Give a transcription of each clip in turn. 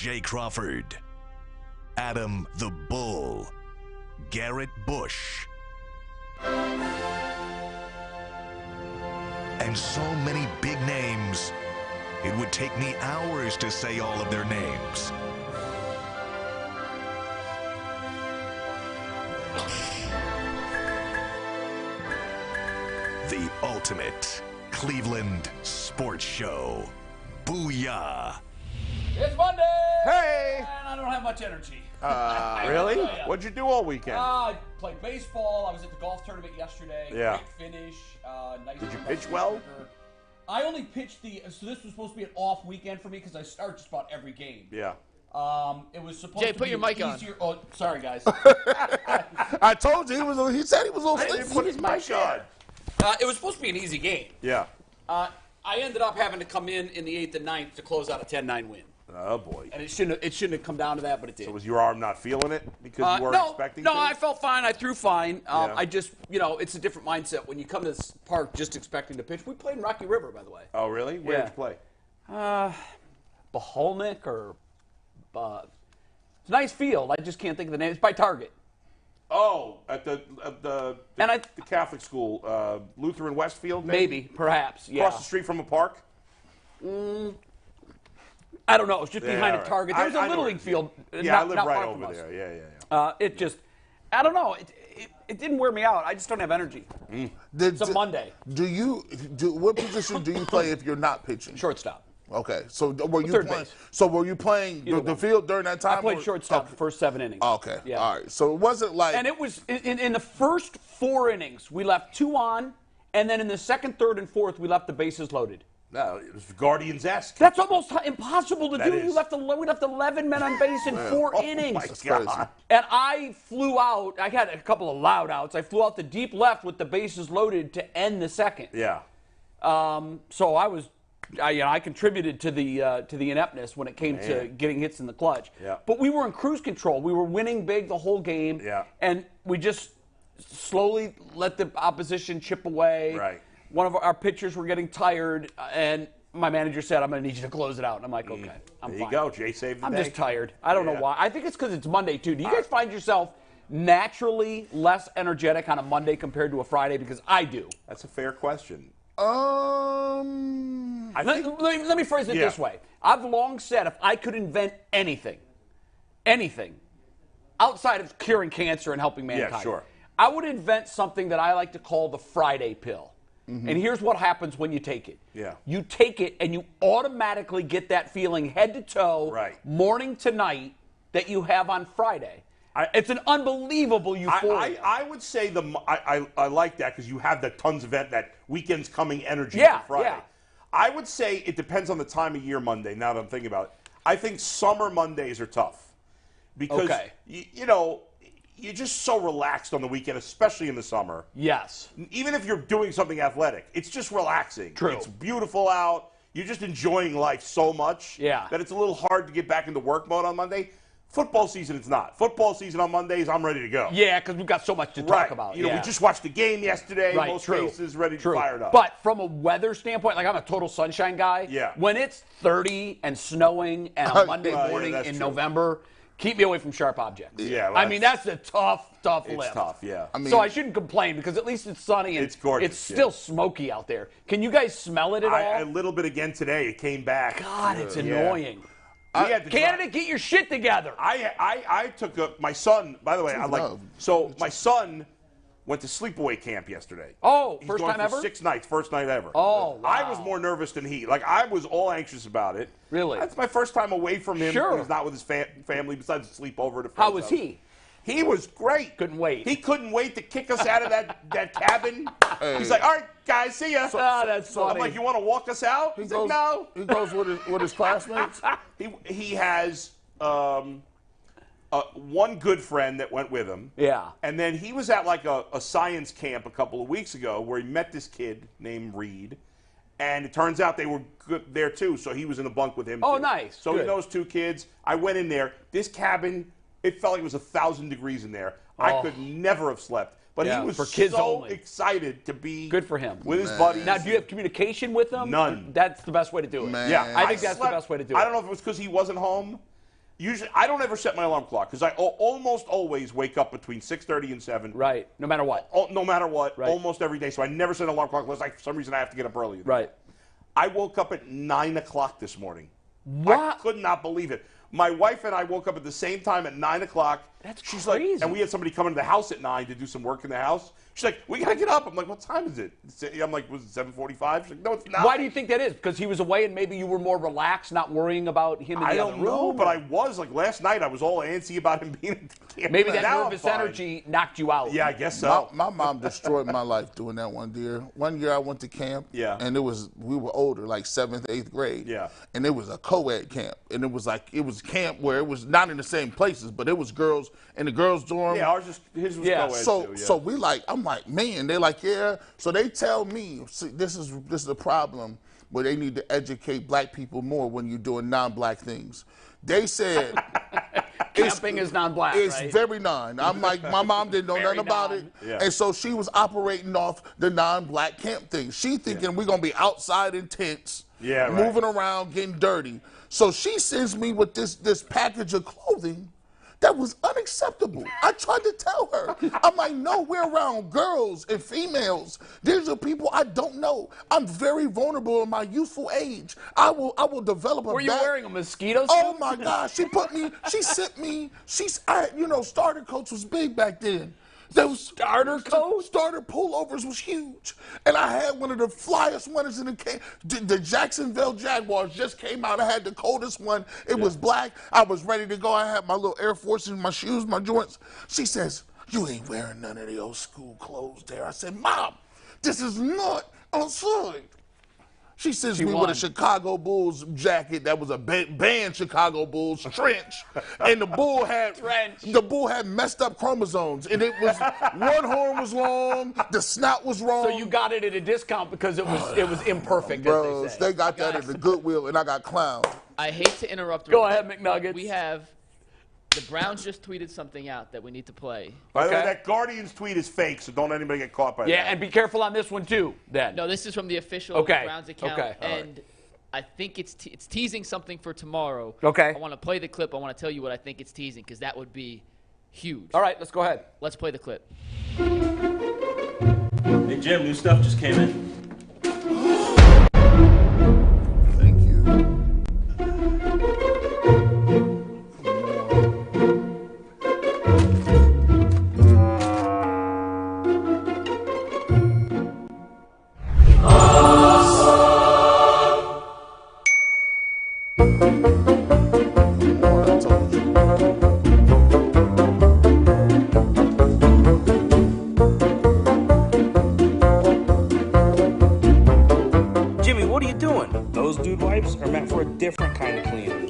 Jay Crawford, Adam the Bull, Garrett Bush, and so many big names, it would take me hours to say all of their names. The ultimate Cleveland sports show. Booyah! It's Monday! Hey! And I don't have much energy. Really? What'd you do all weekend? I played baseball. I was at the golf tournament yesterday. Yeah. Great finish. Nice. Did you pitch well? I only pitched so this was supposed to be an off weekend for me because I start just about every game. Yeah. It was supposed Jay, to put be your mic on. easier. Oh, sorry, guys. I told you he said he was a little I didn't put his mic on. It was supposed to be an easy game. Yeah. I ended up having to come in the 8th and 9th to close out a 10-9 win. Oh, boy. And it shouldn't have come down to that, but it did. So was your arm not feeling it because you weren't expecting to? No, I felt fine. I threw fine. Yeah. I just, it's a different mindset when you come to this park just expecting to pitch. We played in Rocky River, by the way. Oh, really? Where did you play? Baholnik or it's a nice field. I just can't think of the name. It's by Target. Oh, at the Catholic school, Lutheran Westfield? Maybe, perhaps, yeah. Across the street from a park? I don't know. It's just behind a right. Target. There's a Little League field. Yeah, I live not right far over from us. there. Yeah. It just, I don't know. It didn't wear me out. I just don't have energy. It's a Monday. What position do you play if you're not pitching? Shortstop. Okay, so were you Third playing? base. So were you playing the field during that time? I played shortstop the first 7 innings. Okay, Yeah. all right. So it wasn't like. And it was in the first 4 innings, we left 2 on, and then in the second, third, and fourth, we left the bases loaded. No, it was Guardians-esque. That's almost impossible to do. Is. We left 11 men on base in 4 innings. My God. And I flew out. I had a couple of loud outs. I flew out the deep left with the bases loaded to end the second. Yeah. So I contributed to the ineptness when it came to getting hits in the clutch. Yeah. But we were in cruise control. We were winning big the whole game. Yeah. And we just slowly let the opposition chip away. Right. One of our pitchers were getting tired, and my manager said, "I'm going to need you to close it out." And I'm like, "Okay, I'm fine." There you go. Jay saved the day. I'm just tired. I don't know Yeah. why. I think it's because it's Monday too. Do you guys find yourself naturally less energetic on a Monday compared to a Friday? Because I do. That's a fair question. Let me phrase it this way. I've long said if I could invent anything outside of curing cancer and helping mankind, Yeah, sure. I would invent something that I like to call the Friday pill. Mm-hmm. And here's what happens when you take it. Yeah. You take it and you automatically get that feeling head to toe, Right. morning to night, that you have on Friday. It's an unbelievable euphoria. I would say I like that because you have that tons of that weekend's coming energy Yeah, on Friday. yeah. I would say it depends on the time of year Monday, now that I'm thinking about it. I think summer Mondays are tough because, Okay. you're just so relaxed on the weekend, especially in the summer. Yes. Even if you're doing something athletic, it's just relaxing. True. It's beautiful out. You're just enjoying life so much that it's a little hard to get back into work mode on Monday. Football season, it's not. Football season on Mondays, I'm ready to go. Yeah, because we've got so much to talk about. We just watched the game yesterday. Right, Most true. cases ready to True. fire it up. But from a weather standpoint, like I'm a total sunshine guy. Yeah. When it's 30 and snowing and a Monday yeah, morning that's in true. November, keep me away from sharp objects. Yeah, well, I mean, that's a tough it's lift. tough, yeah. So I shouldn't complain because at least it's sunny and It's gorgeous, it's still smoky out there. Can you guys smell it at all? A little bit again today. It came back. God, it's annoying. We had to Candidate, get your shit together. I took my son, by the way, my son went to sleepaway camp yesterday. Oh, He's first going time for ever? 6 nights, first night ever. Oh, wow. I was more nervous than he. Like, I was all anxious about it. Really? That's my first time away from him. Sure. He's not with his family besides a sleepover at a friend's How was house. he? He was great. Couldn't wait. He couldn't wait to kick us out of that cabin. He's like, all right, guys, see ya. That's funny. I'm like, you want to walk us out? He's like, no. He goes with his classmates. He has one good friend that went with him. Yeah. And then he was at like a science camp a couple of weeks ago where he met this kid named Reed. And it turns out they were good there too, so he was in a bunk with him Oh, too. nice. So Good. he knows 2 kids. I went in there. This cabin, it felt like it was 1,000 degrees in there. I could never have slept. But Yeah, he was for kids so only. excited to be Good for him. with his buddies. Now, do you have communication with them? None. That's the best way to do it. Man. Yeah, I think that's the best way to do it. I don't know if it was because he wasn't home. Usually, I don't ever set my alarm clock because I almost always wake up between 6:30 and 7. Right. No matter what. No matter what. Right. Almost every day. So I never set an alarm clock unless for some reason I have to get up early. Right. I woke up at 9 o'clock this morning. What? I could not believe it. My wife and I woke up at the same time at 9 o'clock. She's crazy. like, and we had somebody come into the house at 9 to do some work in the house. She's like, we got to get up. I'm like, what time is it? I'm like, was it 7:45? She's like, no, it's not. Why do you think that is? Because he was away and maybe you were more relaxed, not worrying about him in the other room? I don't know, but I was. Like last night, I was all antsy about him being at the camp. Maybe that nervous energy knocked you out. Yeah, I guess so. My mom destroyed my life doing that one year. One year I went to camp, and we were older, like 7th, 8th grade. Yeah. And it was a co-ed camp. And it was camp where it was not in the same places, but it was girls in the girls' dorm. Yeah, his was co-ed too. Yeah. So I'm like, man, they're like, yeah. So they tell me, see, this is a problem where they need to educate black people more when you're doing non-black things. They said camping is non-black. It's right? very non. I'm like, my mom didn't know nothing about it. Yeah. And so she was operating off the non-black camp thing. She thinking we're going to be outside in tents, moving around, getting dirty. So she sends me with this package of clothing that was unacceptable. I tried to tell her. I'm like, no, we're around girls and females. These are people I don't know. I'm very vulnerable in my youthful age. I will develop a Were you wearing a mosquito suit? Oh my God, she sent me, starter coats was big back then. Those starter coats? Starter pullovers was huge. And I had one of the flyest ones in the camp. The Jacksonville Jaguars just came out. I had the coldest one. It was black. I was ready to go. I had my little Air Forces, my shoes, my joints. She says, you ain't wearing none of the old school clothes there. I said, Mom, this is not outside. She sends me with a Chicago Bulls jacket that was a banned Chicago Bulls trench, and the bull had messed up chromosomes, and it was one horn was long, the snout was wrong. So you got it at a discount because it was imperfect. Bro, as they say. they got that at the Goodwill, and I got clowned. I hate to interrupt. Go ahead, McNuggets. We have the Browns just tweeted something out that we need to play. By the way, that Guardians tweet is fake, so don't anybody get caught by that. Yeah, and be careful on this one too. Then. No, this is from the official Browns account, and I think it's teasing something for tomorrow. Okay. I want to play the clip. I want to tell you what I think it's teasing because that would be huge. All right, let's go ahead. Let's play the clip. Hey Jim, new stuff just came in. Thank you. Jimmy, what are you doing? Those dude wipes are meant for a different kind of cleaning.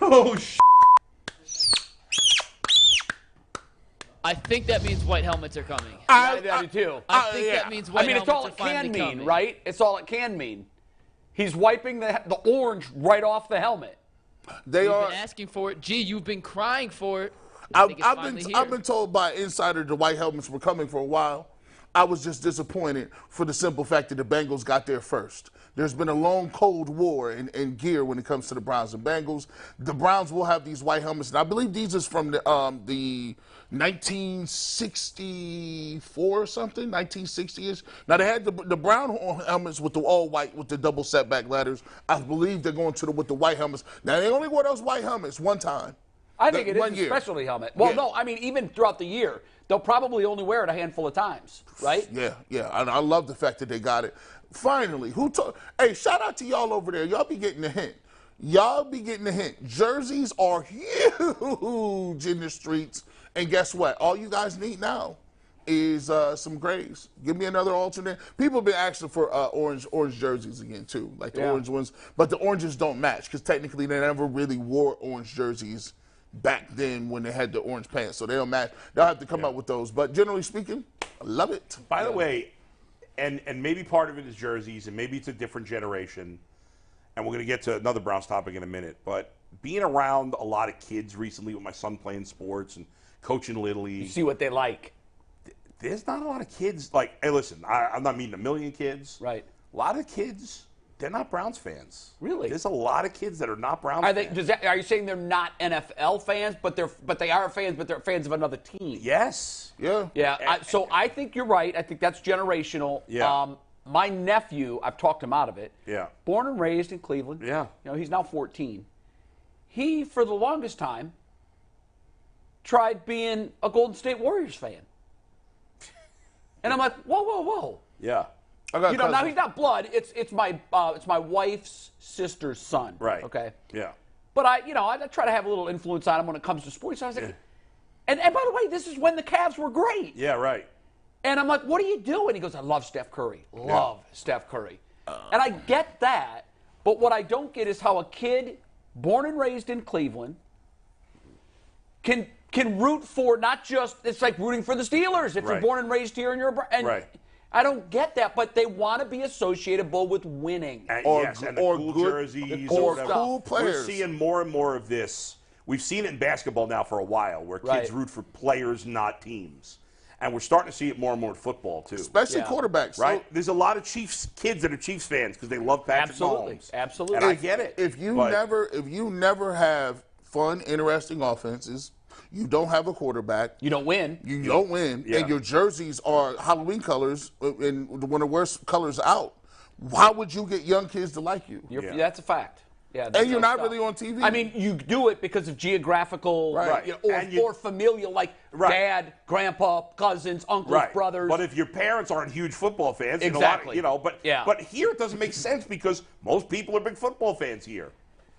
Oh, I think that means white helmets are coming. I do too. I think that means white it's helmets all are it finally can mean, coming. right? It's all it can mean. He's wiping the orange right off the helmet. You've been asking for it. Gee, you've been crying for it. I've been told by an insider the white helmets were coming for a while. I was just disappointed for the simple fact that the Bengals got there first. There's been a long Cold War in gear when it comes to the Browns and Bengals. The Browns will have these white helmets, and I believe these is from the 1964 or something, 1960ish. Now they had the brown helmets with the all white with the double setback ladders. I believe they're going with the white helmets. Now they only wore those white helmets one time. I think it is a specialty helmet. Well, no, I mean even throughout the year, they'll probably only wear it a handful of times, right? Yeah. I love the fact that they got it. Finally, hey, shout out to y'all over there. Y'all be getting the hint. Jerseys are huge in the streets. And guess what? All you guys need now is some grays. Give me another alternate. People have been asking for orange jerseys again, too, like the orange ones. But the oranges don't match because technically they never really wore orange jerseys back then when they had the orange pants. So they don't match. They'll have to come up with those. But generally speaking, I love it. By the way, and maybe part of it is jerseys, and maybe it's a different generation. And we're going to get to another Browns topic in a minute. But being around a lot of kids recently with my son playing sports and coaching Little League. You see what they like. There's not a lot of kids. Like, hey, listen, I'm not meeting a million kids. Right. A lot of kids They're not Browns fans. Really? There's a lot of kids that are not Browns Are fans. are you saying they're not NFL fans, but they are fans, but they're fans of another team? Yes. Yeah. Yeah. So I think you're right. I think that's generational. Yeah. My nephew, I've talked him out of it. Yeah. Born and raised in Cleveland. Yeah. He's now 14. He, for the longest time, tried being a Golden State Warriors fan. And I'm like, whoa. Yeah. Now he's not blood. It's my wife's sister's son. Right. Okay. Yeah. But I try to have a little influence on him when it comes to sports. So I was like, and by the way, this is when the Cavs were great. Yeah, right. And I'm like, what are you doing? He goes, I love Steph Curry. Steph Curry. And I get that, but what I don't get is how a kid born and raised in Cleveland can root for not just, it's like rooting for the Steelers if you're born and raised here and you're right. I don't get that, but they want to be associatable with winning. And, or and the cool jerseys or whatever. cool players. We're seeing more and more of this. We've seen it in basketball now for a while, where kids root for players, not teams. And we're starting to see it more and more in football, too. Especially quarterbacks. Right? So, there's a lot of Chiefs kids that are Chiefs fans because they love Patrick Mahomes. Absolutely. And I get it. If you never have fun, interesting offenses, you don't have a quarterback. You don't win. You don't win. Yeah. And your jerseys are Halloween colors and one of the worst colors out. How would you get young kids to like you? That's a fact. Yeah, and you're not really on TV. I mean, you do it because of geographical, or familial, like dad, grandpa, cousins, uncles, brothers. But if your parents aren't huge football fans, exactly. But here it doesn't make sense because most people are big football fans here.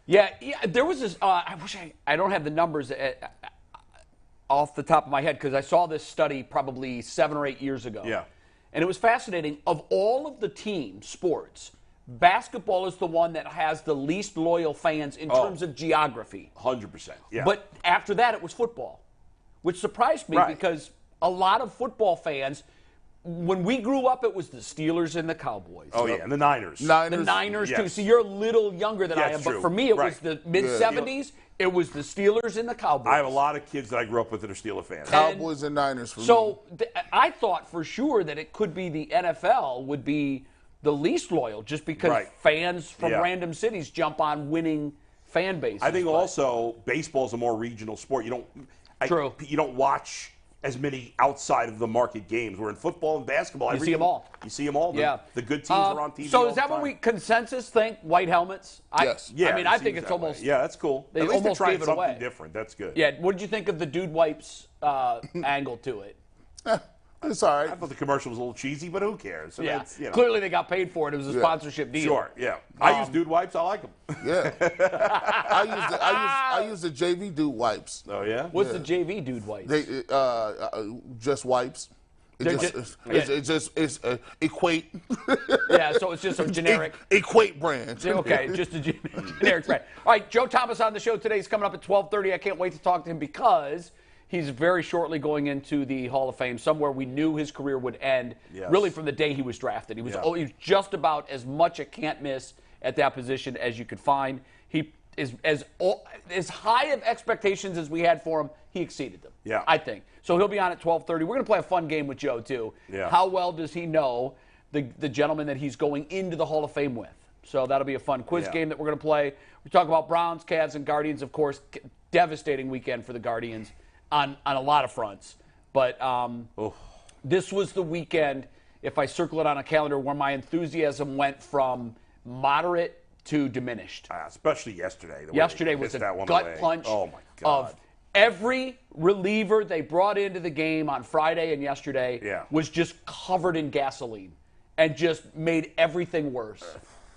Yeah. There was this. I don't have the numbers off the top of my head because I saw this study probably 7 or 8 years ago. Yeah. And it was fascinating. Of all of the team sports, basketball is the one that has the least loyal fans in terms of geography. 100%. Yeah. But after that, it was football, which surprised me because a lot of football fans, when we grew up, it was the Steelers and the Cowboys. Oh, yeah, and the Niners. The Niners, too. So you're a little younger than I am. But for me, it was the mid-'70s. It was the Steelers and the Cowboys. I have a lot of kids that I grew up with that are Steeler fans. Cowboys and Niners for me. So I thought for sure that it could be the NFL would be the least loyal just because fans from random cities jump on winning fan bases. I think also baseball is a more regional sport. You don't watch as many outside of the market games. Where in football and basketball, you see them all. You see them all. Yeah. The good teams are on TV. So is that what we consensus think? White helmets? Yes. I mean, I think it's almost. Yeah, that's cool. They At least almost they're trying gave it something away. different. That's good. Yeah. What did you think of the dude wipes angle to it? It's all right. I thought the commercial was a little cheesy, but who cares? Yeah. Clearly they got paid for it. It was a sponsorship deal. Sure. Yeah. I use dude wipes. I like them. Yeah. I use the JV dude wipes. Oh yeah. What's the JV dude wipes? They just wipes. It's Equate. Yeah, so it's just a generic. Equate brand. Okay, just a generic brand. All right, Joe Thomas on the show today. He's coming up at 12:30. I can't wait to talk to him because he's very shortly going into the Hall of Fame, somewhere we knew his career would end, really from the day he was drafted. He was just about as much a can't miss at that position as you could find. He is as high of expectations as we had for him, he exceeded them. Yeah. I think. So he'll be on at 12:30. We're going to play a fun game with Joe, too. Yeah. How well does he know the gentleman that he's going into the Hall of Fame with? So that'll be a fun quiz game that we're going to play. We talk about Browns, Cavs, and Guardians, of course. Devastating weekend for the Guardians on a lot of fronts. But this was the weekend, if I circle it on a calendar, where my enthusiasm went from moderate to diminished. Especially yesterday. Yesterday was a gut punch of every reliever they brought into the game on Friday and yesterday was just covered in gasoline and just made everything worse.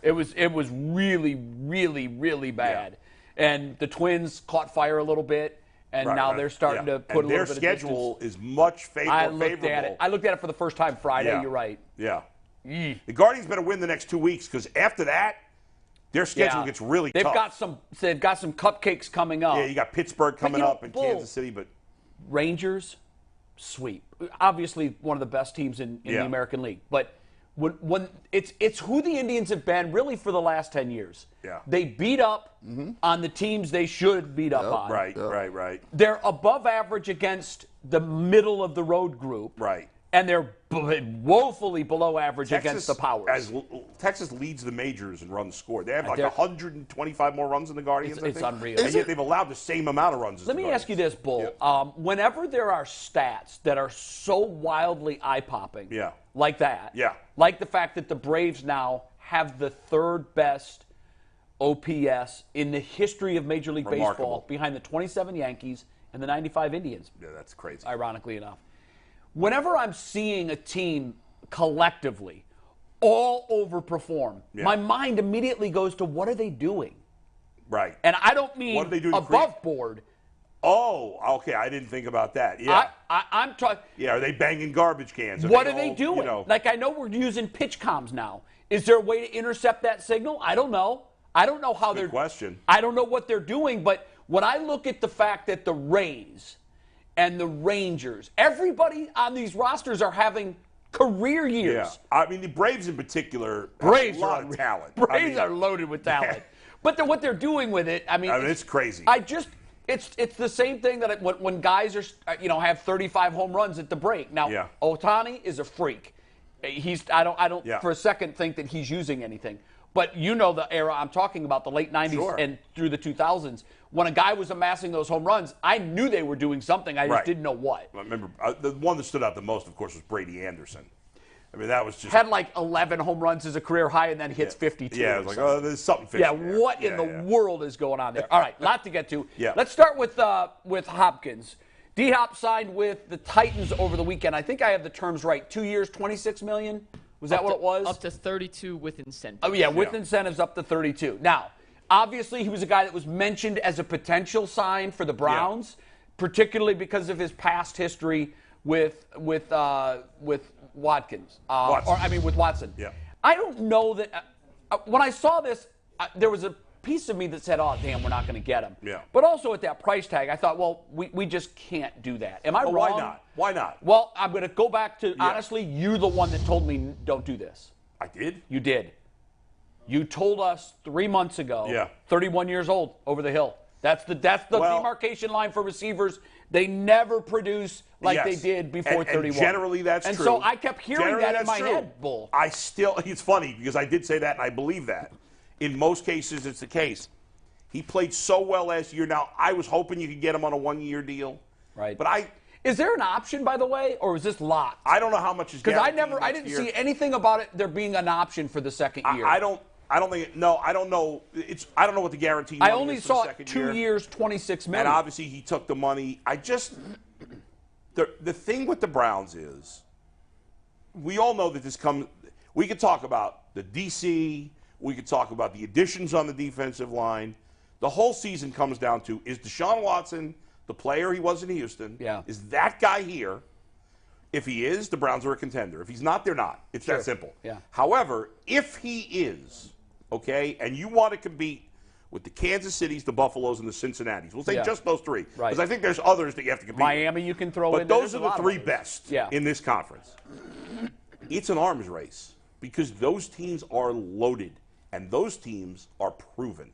It was really, really, really bad. And the Twins caught fire a little bit, and now they're starting to put a little bit of distance. Their schedule is much favorable. I looked at it for the first time Friday. You're right. Yeah. The Guardians better win the next 2 weeks because after that, their schedule gets really tough. They've got some cupcakes coming up. Yeah, you got Pittsburgh coming up and Kansas City, but Rangers sweep. Obviously, one of the best teams in the American League, but when it's who the Indians have been really for the last 10 years. Yeah. They beat up on the teams they should beat up on. Right. They're above average against the middle of the road group. Right. And they're woefully below average against the powers. Texas leads the majors in runs scored. They have like 125 more runs than the Guardians. It's unreal. And yet they've allowed the same amount of runs as the Guardians. Let me ask you this, Bull. Yeah. Whenever there are stats that are so wildly eye-popping, like that, like the fact that the Braves now have the third best OPS in the history of Major League Baseball, behind the 27 Yankees and the 95 Indians. Yeah, that's crazy. Ironically enough. Whenever I'm seeing a team collectively all overperform, my mind immediately goes to what are they doing? Right. And I don't mean above board. Oh, okay. I didn't think about that. Yeah. I'm talking. Yeah, are they banging garbage cans? What are they doing? You know? Like, I know we're using pitch comms now. Is there a way to intercept that signal? I don't know. I don't know how they're. Question. I don't know what they're doing, but when I look at the fact that the Rays and the Rangers, everybody on these rosters are having career years. Yeah. I mean, the Braves in particular have a lot of talent. Braves are loaded with talent. But what they're doing with it, I mean, it's crazy. It's the same thing that when guys are, have 35 home runs at the break. Now, Ohtani is a freak. I don't for a second think that he's using anything. But you know the era I'm talking about, the late 90s and through the 2000s. When a guy was amassing those home runs, I knew they were doing something. I just didn't know what. I remember the one that stood out the most, of course, was Brady Anderson. I mean, that was just... Had like 11 home runs as a career high and then hits 52. Yeah, it was like, there's something fishy there. What in the world is going on there? All right, lot to get to. Let's start with Hopkins. D-Hop signed with the Titans over the weekend. I think I have the terms right. 2 years, $26 million? Was that what it was? Up to 32 with incentives. Oh, yeah, with incentives up to 32. Now, obviously, he was a guy that was mentioned as a potential sign for the Browns, particularly because of his past history with Watkins. With Watson. Yeah. I don't know that when I saw this, there was a piece of me that said, oh, damn, we're not going to get him. Yeah. But also at that price tag, I thought, well, we just can't do that. Am I wrong? Why not? Why not? Well, I'm going to go back to, honestly, you're the one that told me don't do this. I did? You did. You told us 3 months ago, 31 years old, over the hill. That's the demarcation line for receivers. They never produce like they did before 31. And generally, that's true. And so I kept hearing that in my head, Bull. It's funny because I did say that and I believe that. In most cases, it's the case. He played so well last year. Now, I was hoping you could get him on a one-year deal. Right. But is there an option, by the way, or is this locked? I don't know how much is guaranteed. Because I didn't see anything about it there being an option for the second year. I don't think. No, I don't know. I don't know what the guarantee. I only saw it 2 years, $26 million. And obviously, he took the money. The thing with the Browns is, we all know that this comes. We could talk about the DC. We could talk about the additions on the defensive line. The whole season comes down to, is Deshaun Watson the player he was in Houston? Yeah. Is that guy here? If he is, the Browns are a contender. If he's not, they're not. It's that simple. Yeah. However, if he is, okay, and you want to compete with the Kansas Cities, the Buffaloes, and the Cincinnatis, we'll say just those three. Right. Because I think there's others that you have to compete Miami you can throw in. But those are the three best in this conference. It's an arms race because those teams are loaded. And those teams are proven.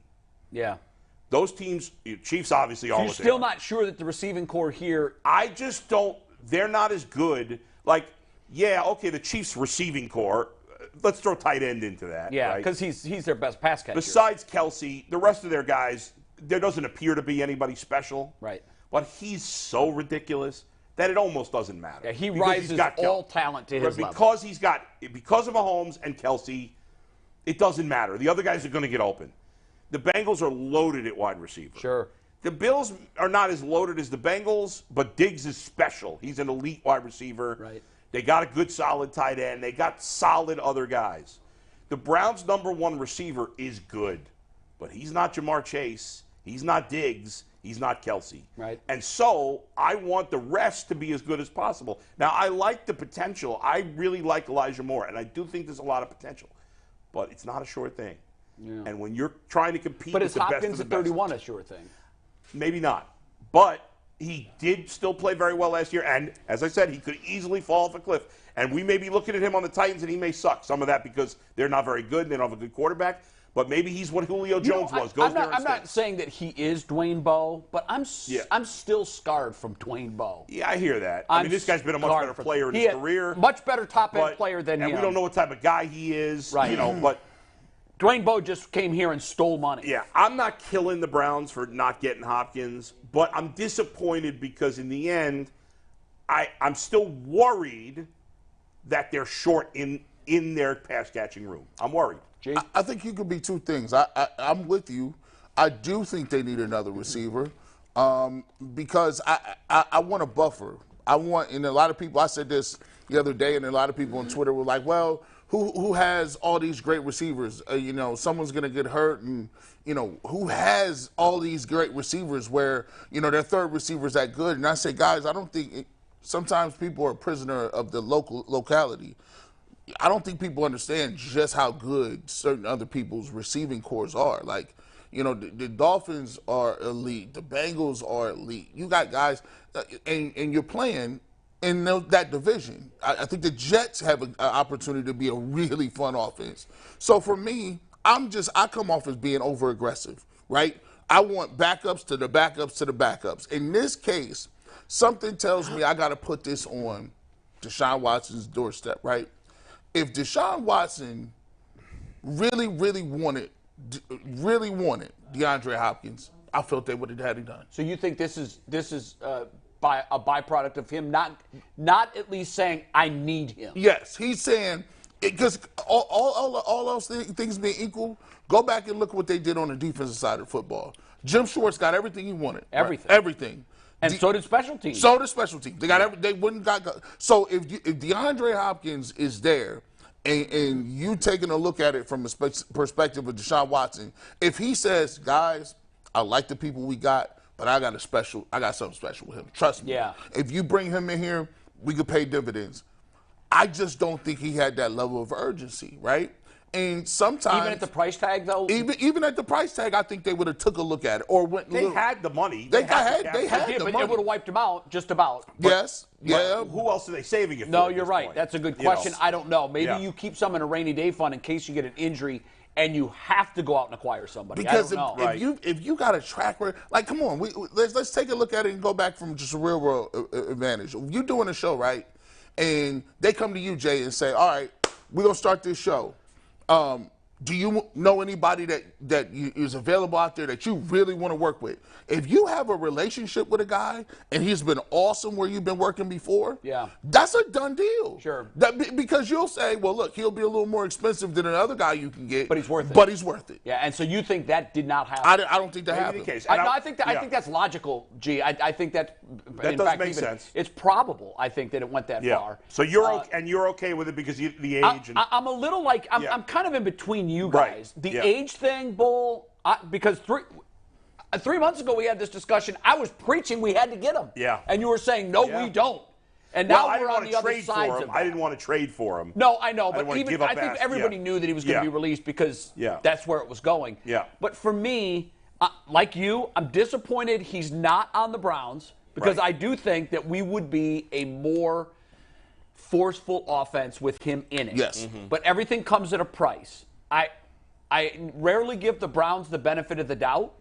Yeah. Those teams, Chiefs obviously are. You're still not sure that the receiving core here. I just don't. They're not as good. Like, the Chiefs receiving core. Let's throw tight end into that. Yeah, because he's their best pass catcher. Besides Kelsey, the rest of their guys, there doesn't appear to be anybody special. Right. But he's so ridiculous that it almost doesn't matter. Yeah, he rises all talent to his level. Because of Mahomes and Kelsey. It doesn't matter. The other guys are going to get open. The Bengals are loaded at wide receiver. Sure. The Bills are not as loaded as the Bengals, but Diggs is special. He's an elite wide receiver. Right. They got a good, solid tight end. They got solid other guys. The Browns' number one receiver is good, but he's not Jamar Chase. He's not Diggs. He's not Kelsey. Right. And so I want the rest to be as good as possible. Now, I like the potential. I really like Elijah Moore, and I do think there's a lot of potential. But it's not a sure thing. Yeah. And when you're trying to compete with the best of the best. But is Hopkins at 31 a sure thing? Maybe not. But he did still play very well last year. And as I said, he could easily fall off a cliff. And we may be looking at him on the Titans, and he may suck. Some of that because they're not very good and they don't have a good quarterback. But maybe he's what Julio Jones was. I'm not saying that he is Dwayne Bowe, but I'm still scarred from Dwayne Bowe. Yeah, I hear that. I mean, this guy's been a much better player in his career. Much better top-end player than him. And we don't know what type of guy he is. Right. You know, but Dwayne Bowe just came here and stole money. Yeah, I'm not killing the Browns for not getting Hopkins, but I'm disappointed because in the end, I'm still worried that they're short in their pass-catching room. I'm worried. I think you could be two things. I'm with you. I do think they need another receiver because I want a buffer. And a lot of people, I said this the other day, and a lot of people on Twitter were like, well, who has all these great receivers? Someone's going to get hurt, and, who has all these great receivers where, their third receiver's that good? And I say, guys, I don't think sometimes people are a prisoner of the locality. I don't think people understand just how good certain other people's receiving cores are. Like, the Dolphins are elite. The Bengals are elite. You got guys, and you're playing in that division. I think the Jets have an opportunity to be a really fun offense. So for me, I come off as being over-aggressive, right? I want backups to the backups to the backups. In this case, something tells me I got to put this on Deshaun Watson's doorstep, right? If Deshaun Watson really wanted DeAndre Hopkins, I felt they would have had it done. So you think this is by a byproduct of him not at least saying I need him? Yes, he's saying because all those things being equal, go back and look at what they did on the defensive side of football. Jim Schwartz got everything he wanted. Everything. Right? Everything. And so did special teams. They got they wouldn't got. So if DeAndre Hopkins is there, and you taking a look at it from a perspective of Deshaun Watson, if he says, guys, I like the people we got, but I got something special with him. Trust me. Yeah. If you bring him in here, we could pay dividends. I just don't think he had that level of urgency, right? And sometimes even at the price tag, though, even at the price tag, I think they would have took a look at it or went. They had the money. They had the money. It would have wiped them out, just about. Yes. Yeah. Who else are they saving it for? No, you're right. That's a good question. I don't know. Maybe Yeah. you keep some in a rainy day fund in case you get an injury and you have to go out and acquire somebody. Because I don't know. if you got a track record, like, come on, let's take a look at it and go back from just a real world advantage. You're doing a show, right? And they come to you, Jay, and say, all right, we're gonna start this show. Do you know anybody that is available out there that you really want to work with? If you have a relationship with a guy and he's been awesome where you've been working before, that's a done deal. Sure. Because you'll say, well, look, he'll be a little more expensive than another guy you can get. But he's worth it. Yeah, and so you think that did not happen? I don't think that happened. I think that's logical, G. I think that does make sense. It's probable, I think, that it went that far. So you're okay with it because the age? I'm a little like, I'm kind of in between you guys. Right. The age thing, Bull, because 3 months ago we had this discussion. I was preaching we had to get him. Yeah. And you were saying, no, we don't. And now we're on the other side of it. I didn't want to trade for him. No, I know. But I think everybody knew that he was going to be released because that's where it was going. Yeah. But for me, like you, I'm disappointed he's not on the Browns because I do think that we would be a more forceful offense with him in it. Yes. Mm-hmm. But everything comes at a price. I rarely give the Browns the benefit of the doubt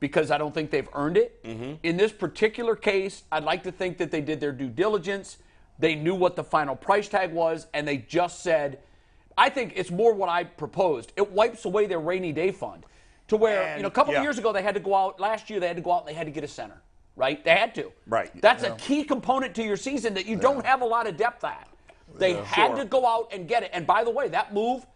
because I don't think they've earned it. Mm-hmm. In this particular case, I'd like to think that they did their due diligence. They knew what the final price tag was, and they just said, I think it's more what I proposed. It wipes away their rainy day fund to where, a couple of years ago they had to go out. Last year they had to go out and they had to get a center, right? They had to. Right. That's a key component to your season that you don't have a lot of depth at. They had to go out and get it. And by the way, that move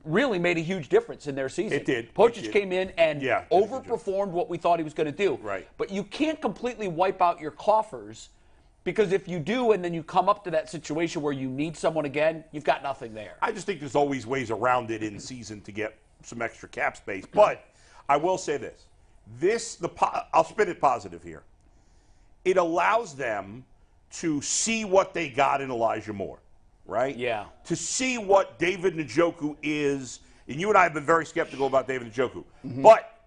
really made a huge difference in their season. It did. Pochich came in and overperformed what we thought he was going to do. Right. But you can't completely wipe out your coffers because if you do and then you come up to that situation where you need someone again, you've got nothing there. I just think there's always ways around it in season to get some extra cap space. But I will say this. I'll spin it positive here. It allows them to see what they got in Elijah Moore. Right? Yeah. To see what David Njoku is, and you and I have been very skeptical about David Njoku, but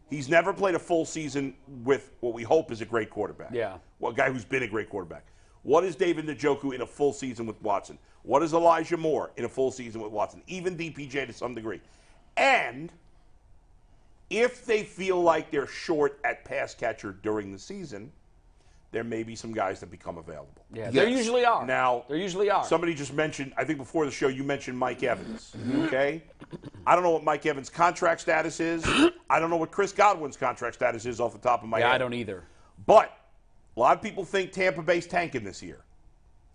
he's never played a full season with what we hope is a great quarterback. Yeah. Well, a guy who's been a great quarterback. What is David Njoku in a full season with Watson? What is Elijah Moore in a full season with Watson? Even DPJ to some degree. And if they feel like they're short at pass catcher during the season, there may be some guys that become available. Yeah, there usually are. Now, there usually are. Somebody just mentioned, I think before the show, you mentioned Mike Evans. Okay? I don't know what Mike Evans' contract status is. I don't know what Chris Godwin's contract status is off the top of my head. I don't either. But a lot of people think Tampa Bay's tanking this year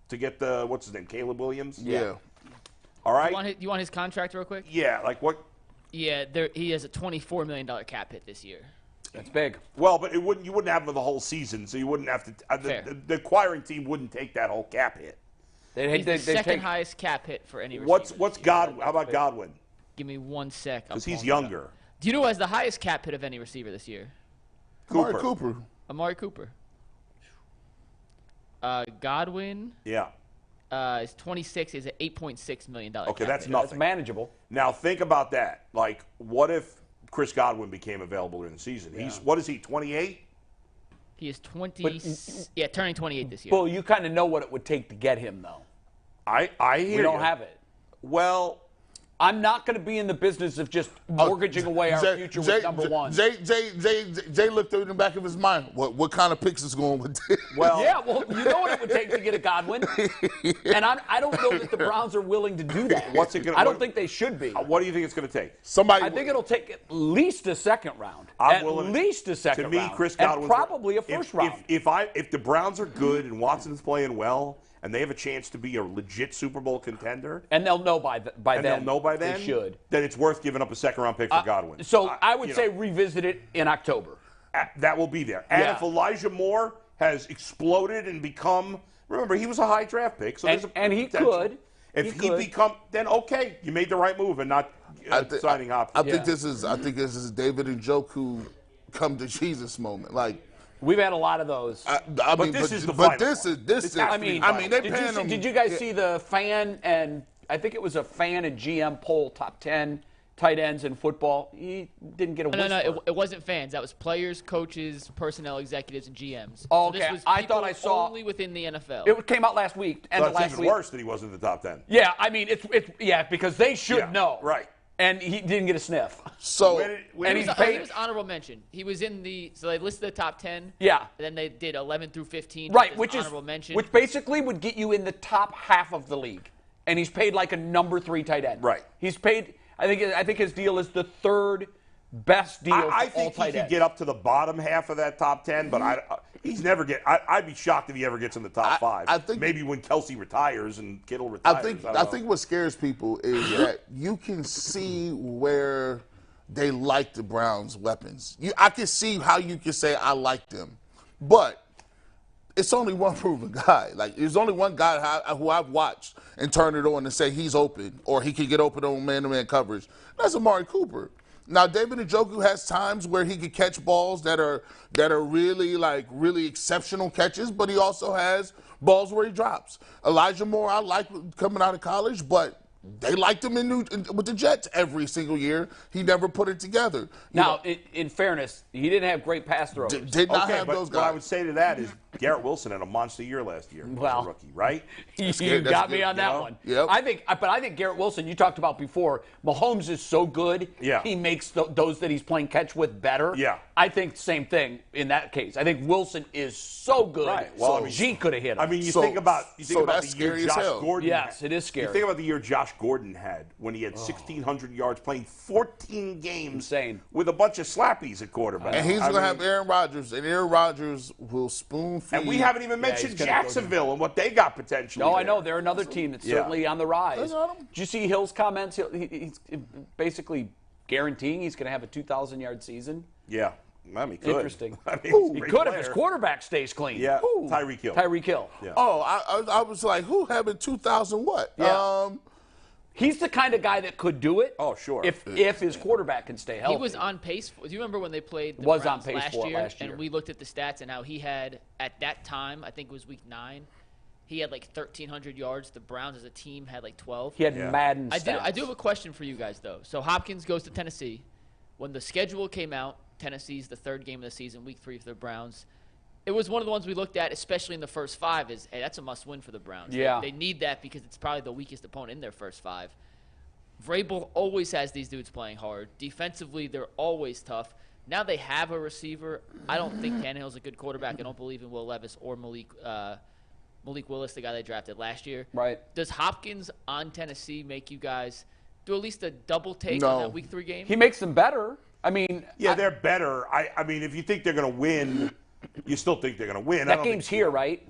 to get the, what's his name, Caleb Williams? Yeah. All right? You want his contract real quick? Yeah, like what? Yeah, he has a $24 million cap hit this year. That's big. Well, but you wouldn't have him for the whole season, so you wouldn't have to. The acquiring team wouldn't take that whole cap hit. He's the second highest cap hit for any receiver. What's Godwin? How about Godwin? Give me 1 sec. Because he's younger. Do you know who has the highest cap hit of any receiver this year? Amari Cooper. Godwin. Yeah. Is 26. Is an $8.6 million. Okay, that's nothing. nothing. That's manageable. Now think about that. Like, what if Chris Godwin became available during the season? Yeah. What is he? 28. He is 20. Turning 28 this year. Well, you kind of know what it would take to get him, though. I hear we don't you. have it. Well, I'm not going to be in the business of just mortgaging away our future with number one. Jay looked through the back of his mind. What kind of picks is going with this? Well, yeah, well, you know what it would take to get a Godwin, and I don't know that the Browns are willing to do that. What's it gonna? I don't think they should be. What do you think it's going to take? I think it'll take at least a second round. At least a second round. To me, Chris Godwin, and probably a first round. If the Browns are good and Watson's playing well, and they have a chance to be a legit Super Bowl contender, and they'll know by then. They should. Then it's worth giving up a second-round pick for Godwin. So I would say revisit it in October. That will be there. And if Elijah Moore has exploded and become, remember, he was a high draft pick, so and he could. If he become, then okay, you made the right move and not signing Hopkins. I think this is David and Njoku come to Jesus moment. Like, we've had a lot of those. This is they paying them. Did you guys see the fan and I think it was a fan and GM poll top 10 tight ends in football? He didn't get a whisper. No, it wasn't fans. That was players, coaches, personnel executives, and GMs. Oh, so okay. This was I thought I saw only within the NFL. It came out last week. So that's even worse that he wasn't in the top 10. Yeah, I mean it's because they should know. Right. And he didn't get a sniff. So he was honorable mention. He was in so they listed the top 10. Yeah. And then they did 11 through 15. Right, which honorable mention. Which basically would get you in the top half of the league. And he's paid like a number 3 tight end. Right. He's paid. I think his deal is the third best deal. I think he could get up to the bottom half of that top 10, but he's never get. I'd be shocked if he ever gets in the top 5. I think maybe when Kelsey retires and Kittle retires. I think what scares people is that you can see where they like the Browns' weapons. I can see how you can say I like them, but it's only one proven guy. Like, there's only one guy who I've watched and turn it on and say he's open or he can get open on man-to-man coverage. That's Amari Cooper. Now, David Njoku has times where he could catch balls that are really exceptional catches, but he also has balls where he drops. Elijah Moore, I like coming out of college, but they liked him with the Jets every single year. He never put it together. In fairness, he didn't have great pass thhrowers. Did not have those guys. What I would say to that is Garrett Wilson had a monster year last year as a rookie, right? You got me on that one. Yep. I think Garrett Wilson, you talked about before, Mahomes is so good, he makes those that he's playing catch with better. Yeah. I think same thing in that case. I think Wilson is so good. Right. Well, G could have hit him. I mean, you think about the year Josh Gordon Yes, had. it is scary. You think about the year Josh Gordon had when he had 1,600 yards playing 14 games Insane. with a bunch of slappies at quarterback. And he's going to have Aaron Rodgers, and Aaron Rodgers will spoon feed. And we haven't even mentioned Jacksonville and what they got potentially. No, I know. They're another team that's certainly on the rise. got him. Did you see Hill's comments? He's basically guaranteeing he's going to have a 2,000-yard season. Yeah. I mean, he could. Interesting. I mean, he could if his quarterback stays clean. Yeah. Tyreek Hill. Tyreek Hill. Yeah. Oh, I was like, who having 2,000 what? Yeah. He's the kind of guy that could do it. Oh, sure. If his quarterback can stay healthy. He was on pace. Do you remember when they played the Browns last year? last year. And we looked at the stats and how he had, at that time, I think it was week 9, he had like 1,300 yards. The Browns as a team had like 12. He had Madden stats. I do have a question for you guys, though. So Hopkins goes to Tennessee. When the schedule came out, Tennessee's the third game of the season, week 3 for the Browns. It was one of the ones we looked at, especially in the first 5, is, hey, that's a must-win for the Browns. Yeah. They need that because it's probably the weakest opponent in their first 5. Vrabel always has these dudes playing hard. Defensively, they're always tough. Now they have a receiver. I don't think Tannehill's a good quarterback. I don't believe in Will Levis or Malik Willis, the guy they drafted last year. Right. Does Hopkins on Tennessee make you guys do at least a double take on that Week 3 game? He makes them better. I mean, yeah, they're better. I mean, if you think they're going to win, you still think they're going to win. That game's here, right?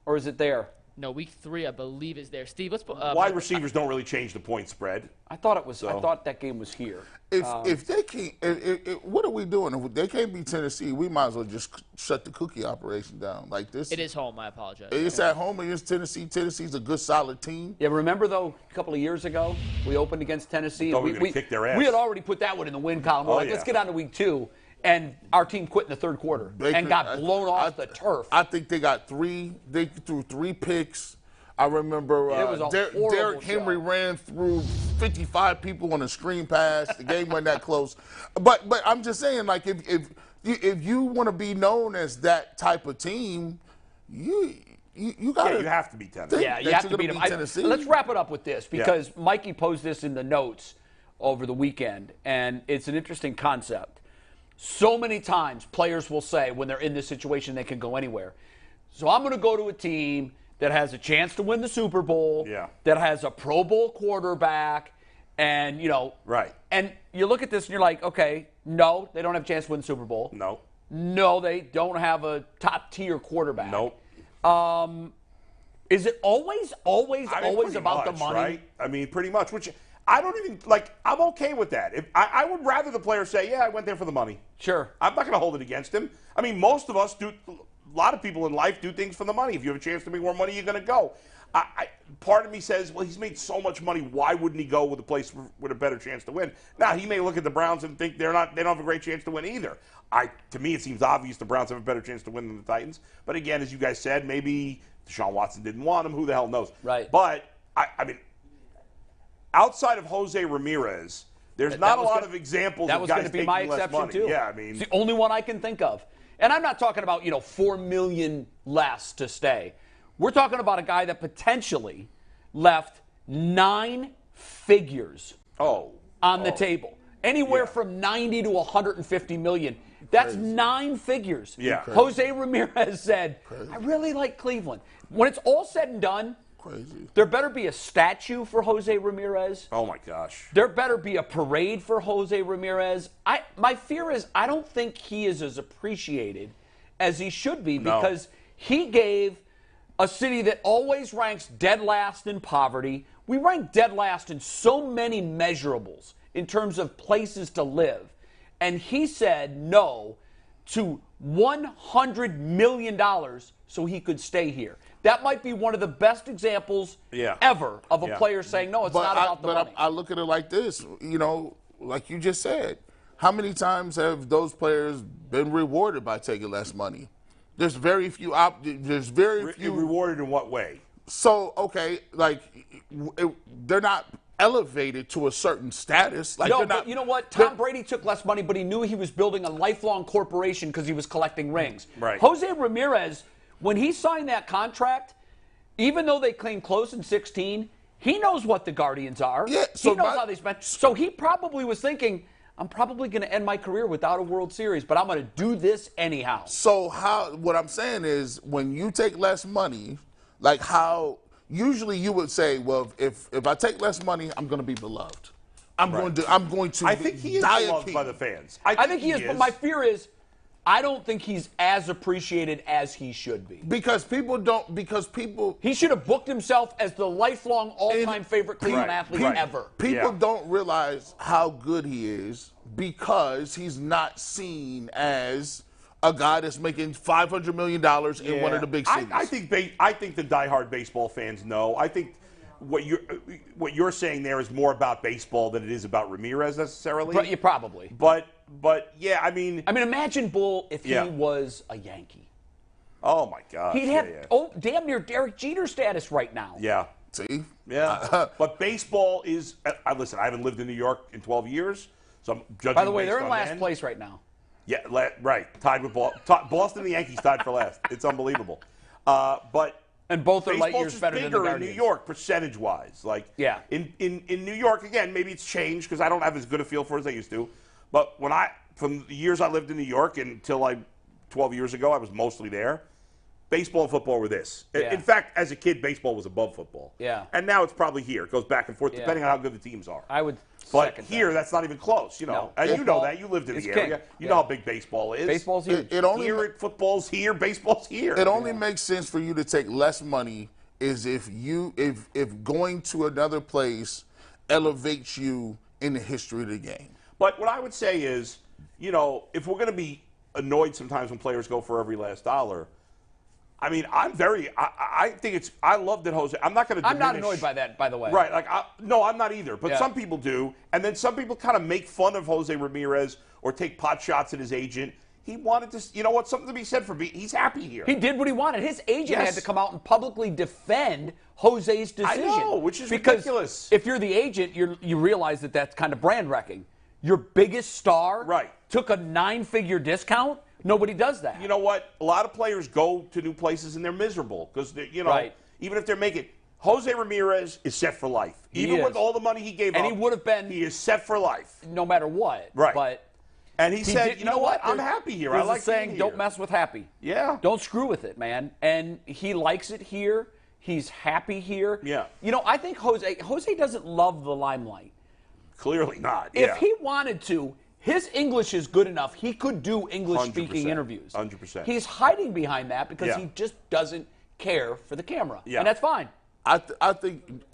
Or is it there? No, Week 3, I believe, is there. Steve, let's put wide receivers don't really change the point spread. I thought it was. So. I thought that game was here. If they can't, what are we doing? If they can't beat Tennessee, we might as well just shut the cookie operation down. Like this. It is home. I apologize. It's at home against Tennessee. Tennessee's a good, solid team. Yeah, remember though, a couple of years ago, we opened against Tennessee. We kicked their ass. We had already put that one in the win column. We're let's get on to Week 2. And our team quit in the third quarter and got blown off the turf. I think they got three. They threw 3 picks. I remember Derrick Henry ran through 55 people on a screen pass. The game wasn't that close. But I'm just saying, like, if you want to be known as that type of team, you got you have to beat Tennessee. Yeah, you have to beat them. Let's wrap it up with this because Mikey posed this in the notes over the weekend, and it's an interesting concept. So many times players will say when they're in this situation they can go anywhere. So I'm going to go to a team that has a chance to win the Super Bowl, that has a Pro Bowl quarterback, and, Right. And you look at this and you're like, okay, no, they don't have a chance to win the Super Bowl. No. No, they don't have a top-tier quarterback. Nope. Is it always about the money? Right? I mean, pretty much, which I don't even, like, I'm okay with that. I would rather the player say, yeah, I went there for the money. Sure. I'm not going to hold it against him. I mean, most of us do. A lot of people in life do things for the money. If you have a chance to make more money, you're going to go. Part of me says, well, he's made so much money. Why wouldn't he go with a place with a better chance to win? Now, he may look at the Browns and think they don't have a great chance to win either. To me, it seems obvious the Browns have a better chance to win than the Titans. But again, as you guys said, maybe Deshaun Watson didn't want him. Who the hell knows? Right. But, I mean, outside of Jose Ramirez, there's not a lot of examples of guys taking less money. That was going to be my exception, too. Yeah, I mean, it's the only one I can think of. And I'm not talking about, $4 million less to stay. We're talking about a guy that potentially left 9 figures on the table. Anywhere from 90 to 150 million. That's 9 figures. Yeah. Jose Ramirez said, I really like Cleveland. When it's all said and done, there better be a statue for Jose Ramirez. Oh, my gosh. There better be a parade for Jose Ramirez. My fear is I don't think he is as appreciated as he should be because he gave a city that always ranks dead last in poverty. We rank dead last in so many measurables in terms of places to live. And he said no to $100 million so he could stay here. That might be one of the best examples ever of a player saying, no, it's not about the money. I look at it like this, like you just said. How many times have those players been rewarded by taking less money? There's very few. Rewarded in what way? So, okay, they're not elevated to a certain status. But you know what? Tom Brady took less money, but he knew he was building a lifelong corporation because he was collecting rings. Right. Jose Ramirez, when he signed that contract, even though they came close in 16, he knows what the Guardians are. Yeah, he knows how they spend. So he probably was thinking, I'm probably going to end my career without a World Series, but I'm going to do this anyhow. So what I'm saying is when you take less money, usually you would say, well, if I take less money, I'm going to be beloved. I'm going to I think he is beloved by the fans. I think he is, but my fear is I don't think he's as appreciated as he should be. Because people he should have booked himself as the lifelong all-time favorite Cleveland athlete ever. People don't realize how good he is because he's not seen as a guy that's making $500 million in one of the big cities. I think the diehard baseball fans know. I think what you're saying there is more about baseball than it is about Ramirez necessarily. But you probably. But yeah, I mean, imagine Bull if he was a Yankee. Oh my God, he'd have damn near Derek Jeter status right now. Yeah. See? Yeah. But baseball is. Listen, I haven't lived in New York in 12 years, so I'm judging. By the way, they're in last place right now. Yeah, right. Tied with Boston. The Yankees tied for last. It's unbelievable. And And both are light Baseball's years just better than the bigger in Guardians. New York, percentage-wise. Like, Yeah. In New York, again, maybe it's changed because I don't have as good a feel for it as I used to. But from the years I lived in New York until 12 years ago, I was mostly there. Baseball and football were this. Yeah. In fact, as a kid, baseball was above football. Yeah. And now it's probably here. It goes back and forth depending on how good the teams are. I would But second here, that. that's not even close, you know. No. And you know Football that. You lived in is the king. area. You Yeah. know how big baseball is. Baseball's huge. It only Here, football's here, baseball's here. It only makes sense for you to take less money is if going to another place elevates you in the history of the game. But what I would say is, you know, if we're going to be annoyed sometimes when players go for every last dollar, I mean, I love that Jose. I'm not going to I'm not annoyed by that, by the way. Right. Like, no, I'm not either. But Yeah. some people do. And then some people kind of make fun of Jose Ramirez or take pot shots at his agent. He wanted to, you know what, something to be said for he's happy here. He did what he wanted. His agent Yes. had to come out and publicly defend Jose's decision. I know, which is because ridiculous. If you're the agent, you realize that that's kind of brand wrecking. Your biggest star took a 9-figure discount. Nobody does that. You know what? A lot of players go to new places and they're miserable because, you know, even if they're making Jose Ramirez is set for life. Even with all the money he gave up. And he would have been. He is set for life. No matter what. Right. But and he said, did, you know what? I'm happy here. I There's like a saying, being don't here. mess with happy. Yeah. Don't screw with it, man. And he likes it here. He's happy here. Yeah. You know, I think Jose doesn't love the limelight. Clearly not. If he wanted to, his English is good enough. He could do English-speaking 100%. interviews. 100%. He's hiding behind that because Yeah. he just doesn't care for the camera. Yeah. And that's fine. I think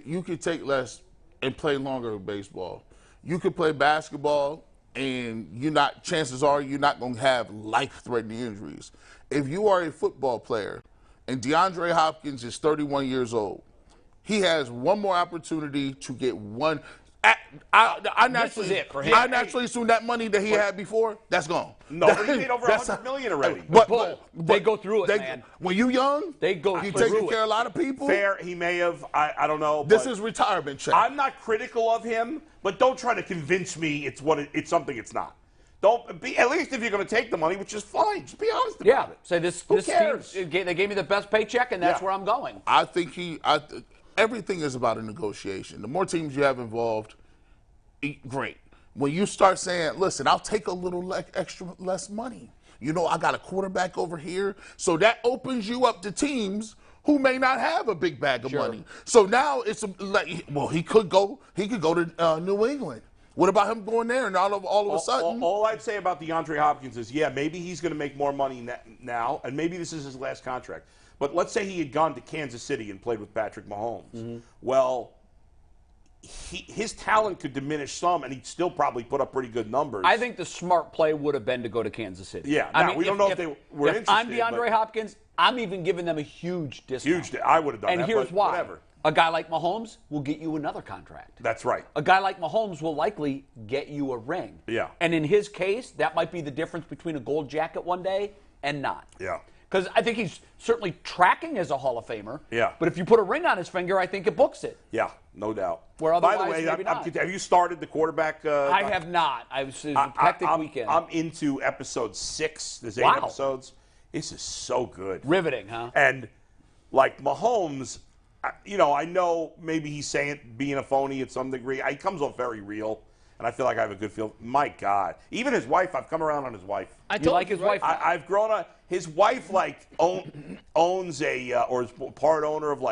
you could take less and play longer baseball. You could play basketball, and chances are you're not going to have life-threatening injuries. If you are a football player, and DeAndre Hopkins is 31 years old, he has one more opportunity to get one. I naturally, is it for him. I naturally assume that money that he had before, that's gone. No, but he made over $100 million already. But they go through it, man. When you young, They go you through taking it. care of a lot of people. Fair, he may have. I don't know. This but is retirement check. I'm not critical of him, but don't try to convince me it's something it's not. Don't be, at least if you're going to take the money, which is fine. Just be honest about it. Say this. Who this cares? Team, they gave me the best paycheck, and that's Yeah. where I'm going. I think everything is about a negotiation. The more teams you have involved, great. When you start saying, listen, I'll take a little less money. You know, I got a quarterback over here. So that opens you up to teams who may not have a big bag of money. So now it's he could go to New England. What about him going there and all of a sudden? All I'd say about DeAndre Hopkins is, maybe he's going to make more money now, and maybe this is his last contract. But let's say he had gone to Kansas City and played with Patrick Mahomes. Mm-hmm. Well, his talent could diminish some, and he'd still probably put up pretty good numbers. I think the smart play would have been to go to Kansas City. Yeah, I now, mean, we don't know if they were if interested. I'm DeAndre but Hopkins, I'm even giving them a huge discount. I would have done And that. here's but why. Whatever. A guy like Mahomes will get you another contract. That's right. A guy like Mahomes will likely get you a ring. Yeah. And in his case, that might be the difference between a gold jacket one day and not. Yeah. Because I think he's certainly tracking as a Hall of Famer. Yeah. But if you put a ring on his finger, I think it books it. Yeah, no doubt. Where By the otherwise, way, maybe not. have you started the quarterback? I have not. It was a hectic weekend. I'm into episode 6. There's 8 Wow. episodes. This is so good. Riveting, huh? And like Mahomes, I know maybe he's saying being a phony at some degree. He comes off very real, and I feel like I have a good feel. My God, even his wife. I've come around on his wife. You like his wife? I've grown up. His wife owns or is part owner of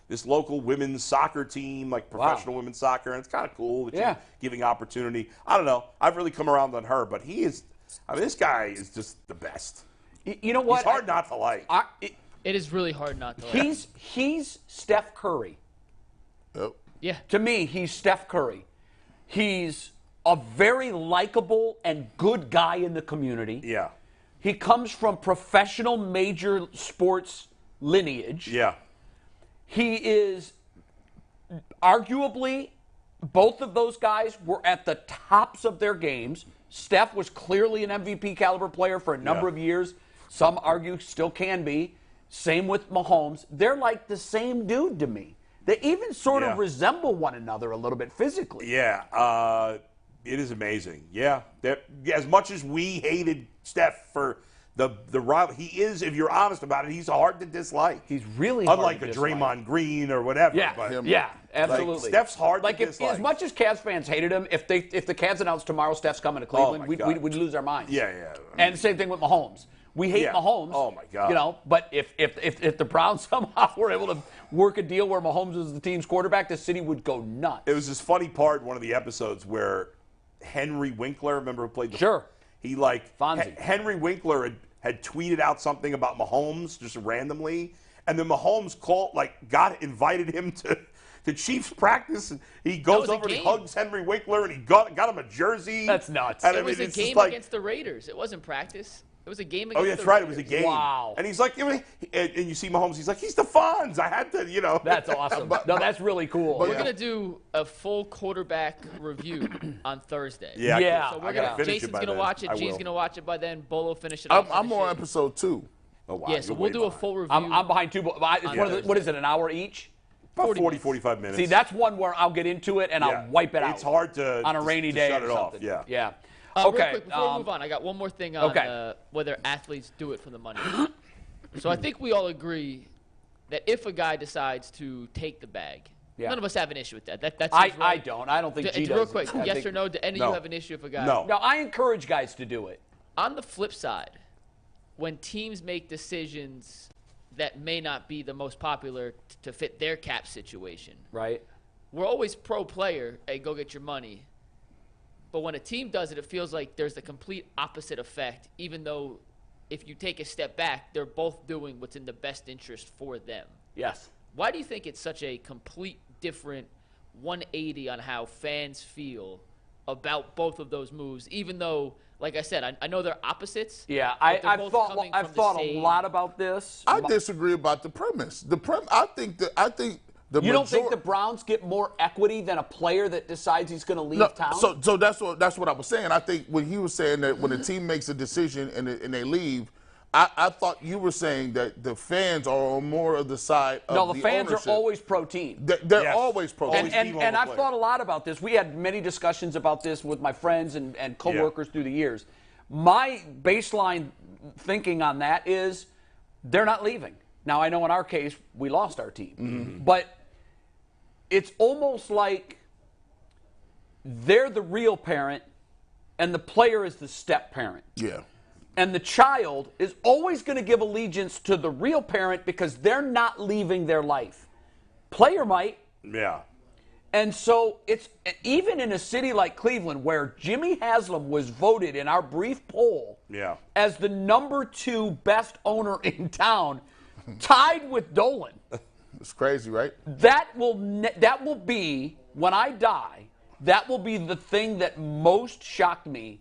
this local women's soccer team, professional women's soccer, and it's kind of cool that she's giving opportunity. I don't know. I've really come around on her, but he is. I mean, this guy is just the best. You know what? He's hard not to like. It is really hard not to like. He's Steph Curry. Yep. Yeah. To me, he's Steph Curry. He's a very likable and good guy in the community. Yeah. He comes from professional major sports lineage. Yeah. He is arguably, both of those guys were at the tops of their games. Steph was clearly an MVP caliber player for a number of years. Some argue still can be. Same with Mahomes. They're like the same dude to me. They even sort of resemble one another a little bit physically. Yeah. It is amazing. Yeah. As much as we hated Steph for the rival. He is, if you're honest about it, he's hard to dislike. He's really hard unlike to a dislike. Draymond Green or whatever. Yeah, but yeah, absolutely. Like, Steph's hard like to if, dislike. as much as Cavs fans hated him, if the Cavs announced tomorrow Steph's coming to Cleveland, my God. we'd lose our minds. Yeah. And the same thing with Mahomes. We hate Mahomes. Oh my God. But if the Browns somehow were able to work a deal where Mahomes was the team's quarterback, the city would go nuts. It was this funny part in one of the episodes where Henry Winkler, remember who played the Sure. He Fonzie. Henry Winkler had tweeted out something about Mahomes just randomly, and then Mahomes got invited him to Chiefs practice, and he goes over and he hugs Henry Winkler, and he got him a jersey. That's nuts. And It was a game against the Raiders. It wasn't practice. It was a game against the Raiders. Oh, that's right. It was a game. Wow. And he's like, and you see Mahomes, he's like, he's the Fonz. I had to, That's awesome. No, that's really cool. We're going to do a full quarterback review on Thursday. Yeah. So by Jason's going to then. watch it. I G's will. going to watch it by then. Bolo finish it up. I'm on episode 2. Oh, wow. Yeah, so we'll do a full review. I'm behind two. What is it, an hour each? About 45 minutes. See, that's one where I'll get into it and I'll wipe it out. It's hard to on a rainy day shut or it off. something. Yeah. Okay. Real quick, before we move on, I got one more thing on whether athletes do it for the money. So I think we all agree that if a guy decides to take the bag, none of us have an issue with that. That seems right. I don't. I don't think G does. Real quick, yes or no? Do any of you have an issue if a guy? No. No, I encourage guys to do it. On the flip side, when teams make decisions that may not be the most popular to fit their cap situation, Right. we're always pro player, hey, go get your money. But when a team does it, it feels like there's the complete opposite effect, even though if you take a step back, they're both doing what's in the best interest for them. Yes. Why do you think it's such a complete different 180 on how fans feel about both of those moves, even though, like I said, I know they're opposites. Yeah, but they're I've both thought coming I've from the thought a same- lot about this. I disagree about the premise. I think the You don't think the Browns get more equity than a player that decides he's going to leave town? So that's what I was saying. I think when he was saying that when a team makes a decision and they leave, I thought you were saying that the fans are on more of the side of the fans ownership. are always pro-team. They're always pro-team. And I've thought a lot about this. We had many discussions about this with my friends and coworkers through the years. My baseline thinking on that is they're not leaving. Now, I know in our case, we lost our team. But it's almost like they're the real parent and the player is the step parent. Yeah. And the child is always going to give allegiance to the real parent because they're not leaving their life. Player might. Yeah. And so it's even in a city like Cleveland where Jimmy Haslam was voted in our brief poll as the number 2 best owner in town, tied with Dolan. It's crazy, right? That will be, when I die, that will be the thing that most shocked me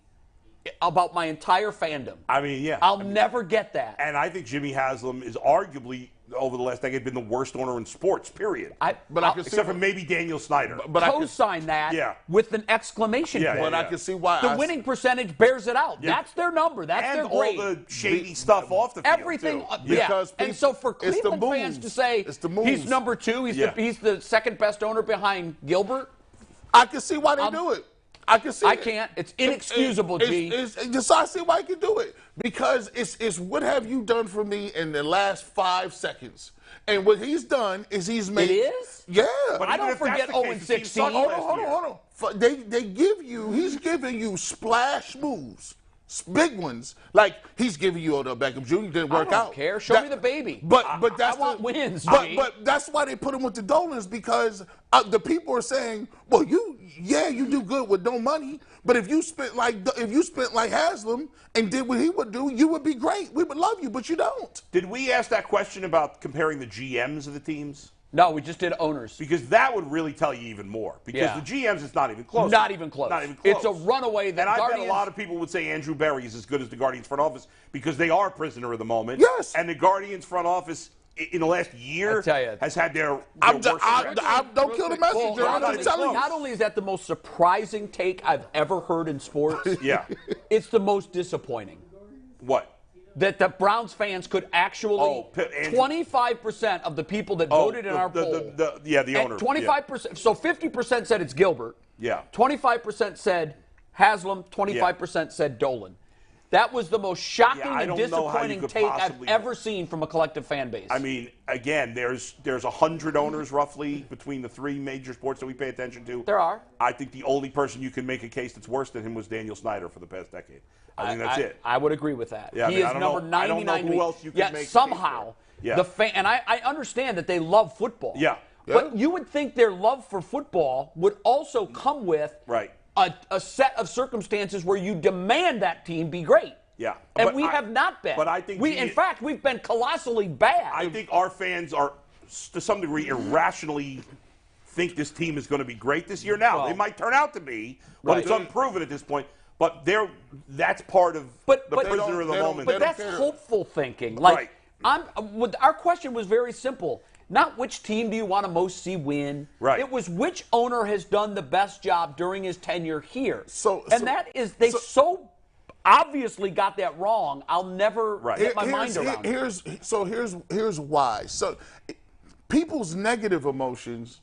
about my entire fandom. I mean, yeah. I'll never get that. And I think Jimmy Haslam is arguably, over the last decade, been the worst owner in sports, period. Except for maybe Daniel Snyder. But co-sign that with an exclamation point. But I can see why. The winning percentage bears it out. Yeah. That's their number. That's and their grade. all the shady stuff off the field, everything. too. Because and so for Cleveland fans to say he's number 2, he's the second best owner behind Gilbert. I can see why they do it. I can see. I can't. It's inexcusable, G. So I see why he can do it because it's what have you done for me in the last 5 seconds? And what he's done is he's made. It is? Yeah. But I don't forget 0-16. Hold on. They give you. He's giving you splash moves. Big ones, like he's giving you Odell Beckham Jr. Didn't work out. I don't care. Show me the baby. But that's I want wins. But that's why they put him with the Dolans because the people are saying, well, you do good with no money, but if you spent like Haslam and did what he would do, you would be great. We would love you, but you don't. Did we ask that question about comparing the GMs of the teams? No, we just did owners. Because that would really tell you even more. Because the GMs, it's not even close. Not even close. It's a runaway. And I bet a lot of people would say Andrew Berry is as good as the Guardians front office because they are prisoner of the moment. Yes. And the Guardians front office in the last year has had their worst don't kill the messenger. I'm telling you. Not only is that the most surprising take I've ever heard in sports, it's the most disappointing. What? That the Browns fans could actually 25% of the people that voted in our poll. The owner. 25%. So 50% said it's Gilbert. Yeah. 25% said Haslam. 25% said Dolan. That was the most shocking I and don't know how you disappointing could take I've possibly- ever seen from a collective fan base. I mean, again, there's 100 owners roughly between the three major sports that we pay attention to. There are. I think the only person you can make a case that's worse than him was Daniel Snyder for the past decade. I think that's it. I would agree with that. Yeah, he I mean, is I don't number know- I don't 99. know who else you can yet make a case somehow for. Yeah. the fan, and I understand that they love football. Yeah. But you would think their love for football would also come with Right. a set of circumstances where you demand that team be great. Yeah. And But we have not been. But I think in fact, we've been colossally bad. I think our fans are, to some degree, irrationally think this team is going to be great this year. Now, they might turn out to be, but it's unproven at this point. But that's part of the prisoner of the moment. But that's hopeful thinking. Like, Right. Our question was very simple. Not which team do you want to most see win. Right. It was which owner has done the best job during his tenure here. They so obviously got that wrong. I'll never get my mind around it. Here's why. So people's negative emotions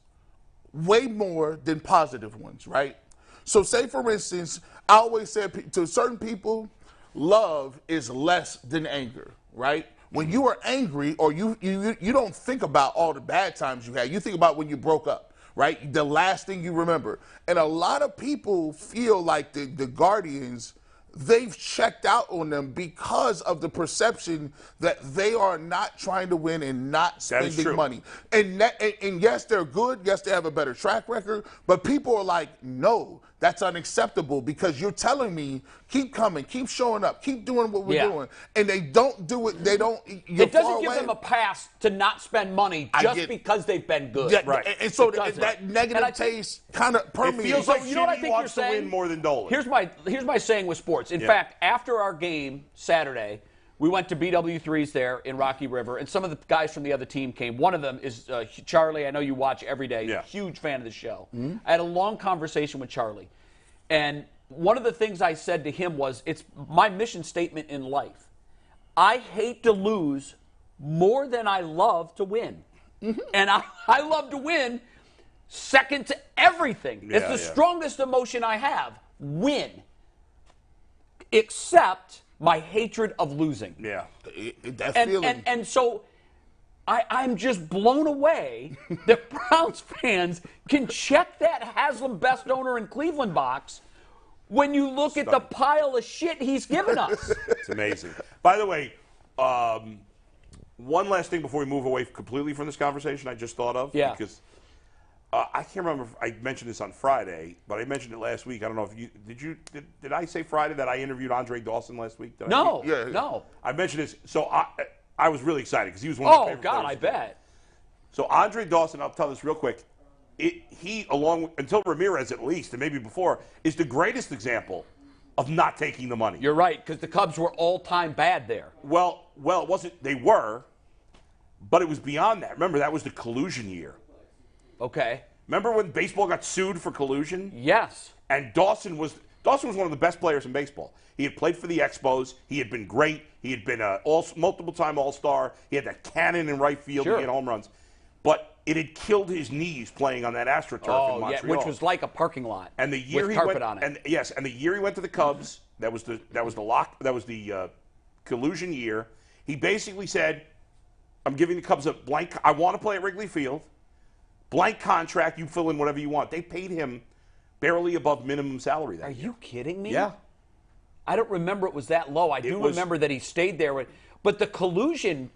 way more than positive ones, right? So say, for instance, I always said to certain people, love is less than anger, right? When you are angry, or you don't think about all the bad times you had. You think about when you broke up, right? The last thing you remember. And a lot of people feel like the Guardians, they've checked out on them because of the perception that they are not trying to win and not spending money. And yes, they're good. Yes, they have a better track record. But people are like, no, that's unacceptable because you're telling me keep coming, keep showing up, keep doing what we're doing. And they don't do it. They don't. It doesn't give them a pass to not spend money just because they've been good. Yeah, right. And so that negative taste kind of permeates. It feels like you know what I think wants you're to saying? win more than Dolan. Here's my saying with sports. In fact, after our game Saturday, we went to BW3's there in Rocky River, and some of the guys from the other team came. One of them is Charlie. I know you watch every day. Huge fan of the show. Mm-hmm. I had a long conversation with Charlie, and one of the things I said to him was, it's my mission statement in life. I hate to lose more than I love to win. Mm-hmm. And I love to win second to everything. It's the strongest emotion I have. Win. Except my hatred of losing. Yeah. And so I'm just blown away that Browns fans can check that Haslam best owner in Cleveland box when you look at the pile of shit he's given us. It's amazing. By the way, one last thing before we move away completely from this conversation I just thought of. Yeah. Because I can't remember if I mentioned this on Friday, but I mentioned it last week. I don't know if you did I say Friday that I interviewed Andre Dawson last week? No. I mentioned this. So I was really excited because he was one of my favorite players. I bet. So Andre Dawson, I'll tell this real quick. He, until Ramirez at least, and maybe before, is the greatest example of not taking the money. You're right, because the Cubs were all-time bad there. Well, it wasn't. They were, but it was beyond that. Remember, that was the collusion year. Okay. Remember when baseball got sued for collusion? Yes. And Dawson was one of the best players in baseball. He had played for the Expos. He had been great. He had been a multiple-time All-Star. He had that cannon in right field. He had home runs. But it had killed his knees playing on that AstroTurf in Montreal. Yeah, which was like a parking lot. And the year with he carpet went, on it. and the year he went to the Cubs, that was the collusion year. He basically said, "I'm giving the Cubs a blank. I want to play at Wrigley Field. Blank contract. You fill in whatever you want." They paid him barely above minimum salary that year. Are you kidding me? Yeah. I don't remember it was that low. I do remember that he stayed there. But the collusion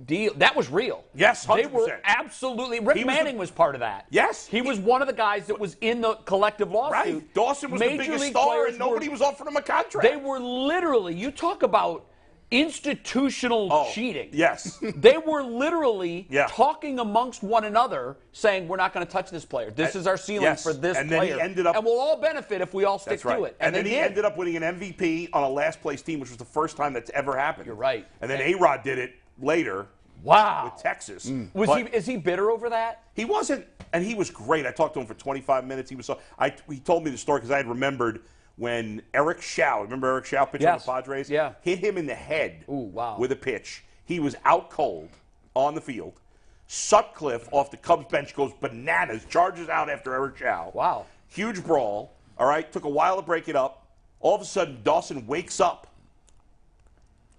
deal, that was real. Yes, 100%. They were absolutely. Rick Manning was part of that. Yes. He was one of the guys that was in the collective lawsuit. Right. Dawson was the biggest star, and nobody was offering him a contract. They were literally, you talk about institutional cheating. Yes. They were literally talking amongst one another, saying, we're not going to touch this player. This is our ceiling for this player. Then he ended up, and we'll all benefit if we all stick to it. And then he ended up winning an MVP on a last-place team, which was the first time that's ever happened. You're right. And then A-Rod did it later. Wow. With Texas. Is he bitter over that? He wasn't, and he was great. I talked to him for 25 minutes. He told me the story because I had remembered when Eric Shaw, remember Eric Shaw pitching on the Padres? Yeah. Hit him in the head wow. with a pitch. He was out cold on the field. Sutcliffe off the Cubs bench goes bananas, charges out after Eric Shaw. Wow. Huge brawl. All right, took a while to break it up. All of a sudden, Dawson wakes up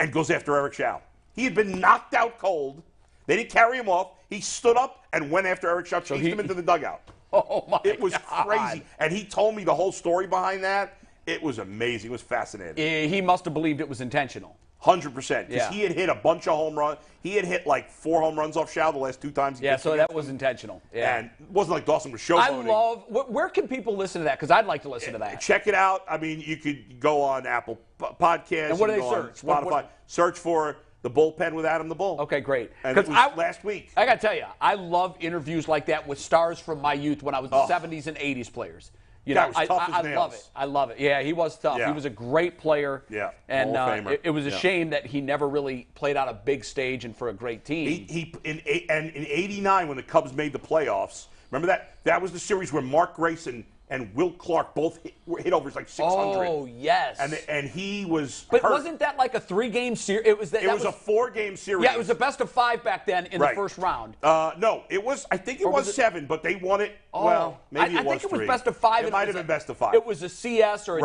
and goes after Eric Schau. He had been knocked out cold. They didn't carry him off. He stood up and went after Eric Schau, chased him into the dugout. Oh, my God. It was crazy. And he told me the whole story behind that. It was amazing. It was fascinating. He must have believed it was intentional. 100%. Because he had hit a bunch of home runs. He had hit like 4 home runs off Schau the last 2 times. So that was intentional. Yeah. And it wasn't like Dawson was showboating. Where can people listen to that? Because I'd like to listen to that. Check it out. I mean, you could go on Apple Podcasts. And what do they search? Spotify. Search for The Bullpen with Adam the Bull. Okay, great. And it was last week. I got to tell you, I love interviews like that with stars from my youth when I was the 70s and 80s players. You know, was tough as nails. love it. I love it. Yeah, he was tough. Yeah. He was a great player. Yeah, and Hall of Famer. it was a shame that he never really played on a big stage and for a great team. In '89 when the Cubs made the playoffs, remember that? That was the series where Mark Grayson and Will Clark both hit over like 600. Oh, yes. And he was But hurt. wasn't that like a 3-game series? It was a 4-game series. Yeah, it was a best of 5 back then in the first round. No, it was. I think it was 7, but they won it. Oh, well, maybe I it was think it was 3. best of 5. It might have been best of 5. It was a CS or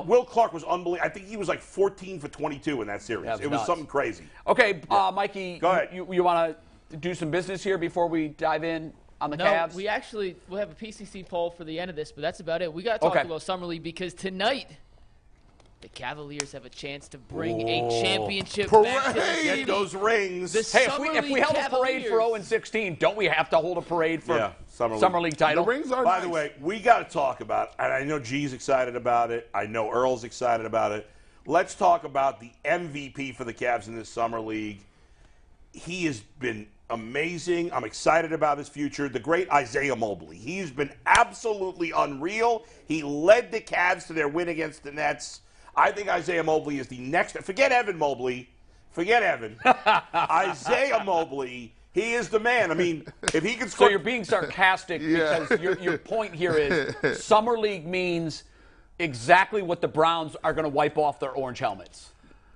Will Clark was unbelievable. I think he was like 14 for 22 in that series. That was it was nuts. something crazy. Okay, Mikey, Go ahead. You want to do some business here before we dive in on the Cavs? No, we'll have a PCC poll for the end of this, but that's about it. We got to talk about Summer League because tonight the Cavaliers have a chance to bring a championship back to the city. Get those rings. If we held a parade for 0-16, don't we have to hold a parade for Summer League title? The rings are By nice. the way, we got to talk about, and I know G's excited about it. I know Earl's excited about it. Let's talk about the MVP for the Cavs in this Summer League. He has been amazing. I'm excited about his future. The great Isaiah Mobley. He's been absolutely unreal. He led the Cavs to their win against the Nets. I think Isaiah Mobley is the next. Forget Evan Mobley. Forget Evan. Isaiah Mobley. He is the man. I mean, if he can score. So you're being sarcastic because your point here is Summer League means exactly what the Browns are going to wipe off their orange helmets.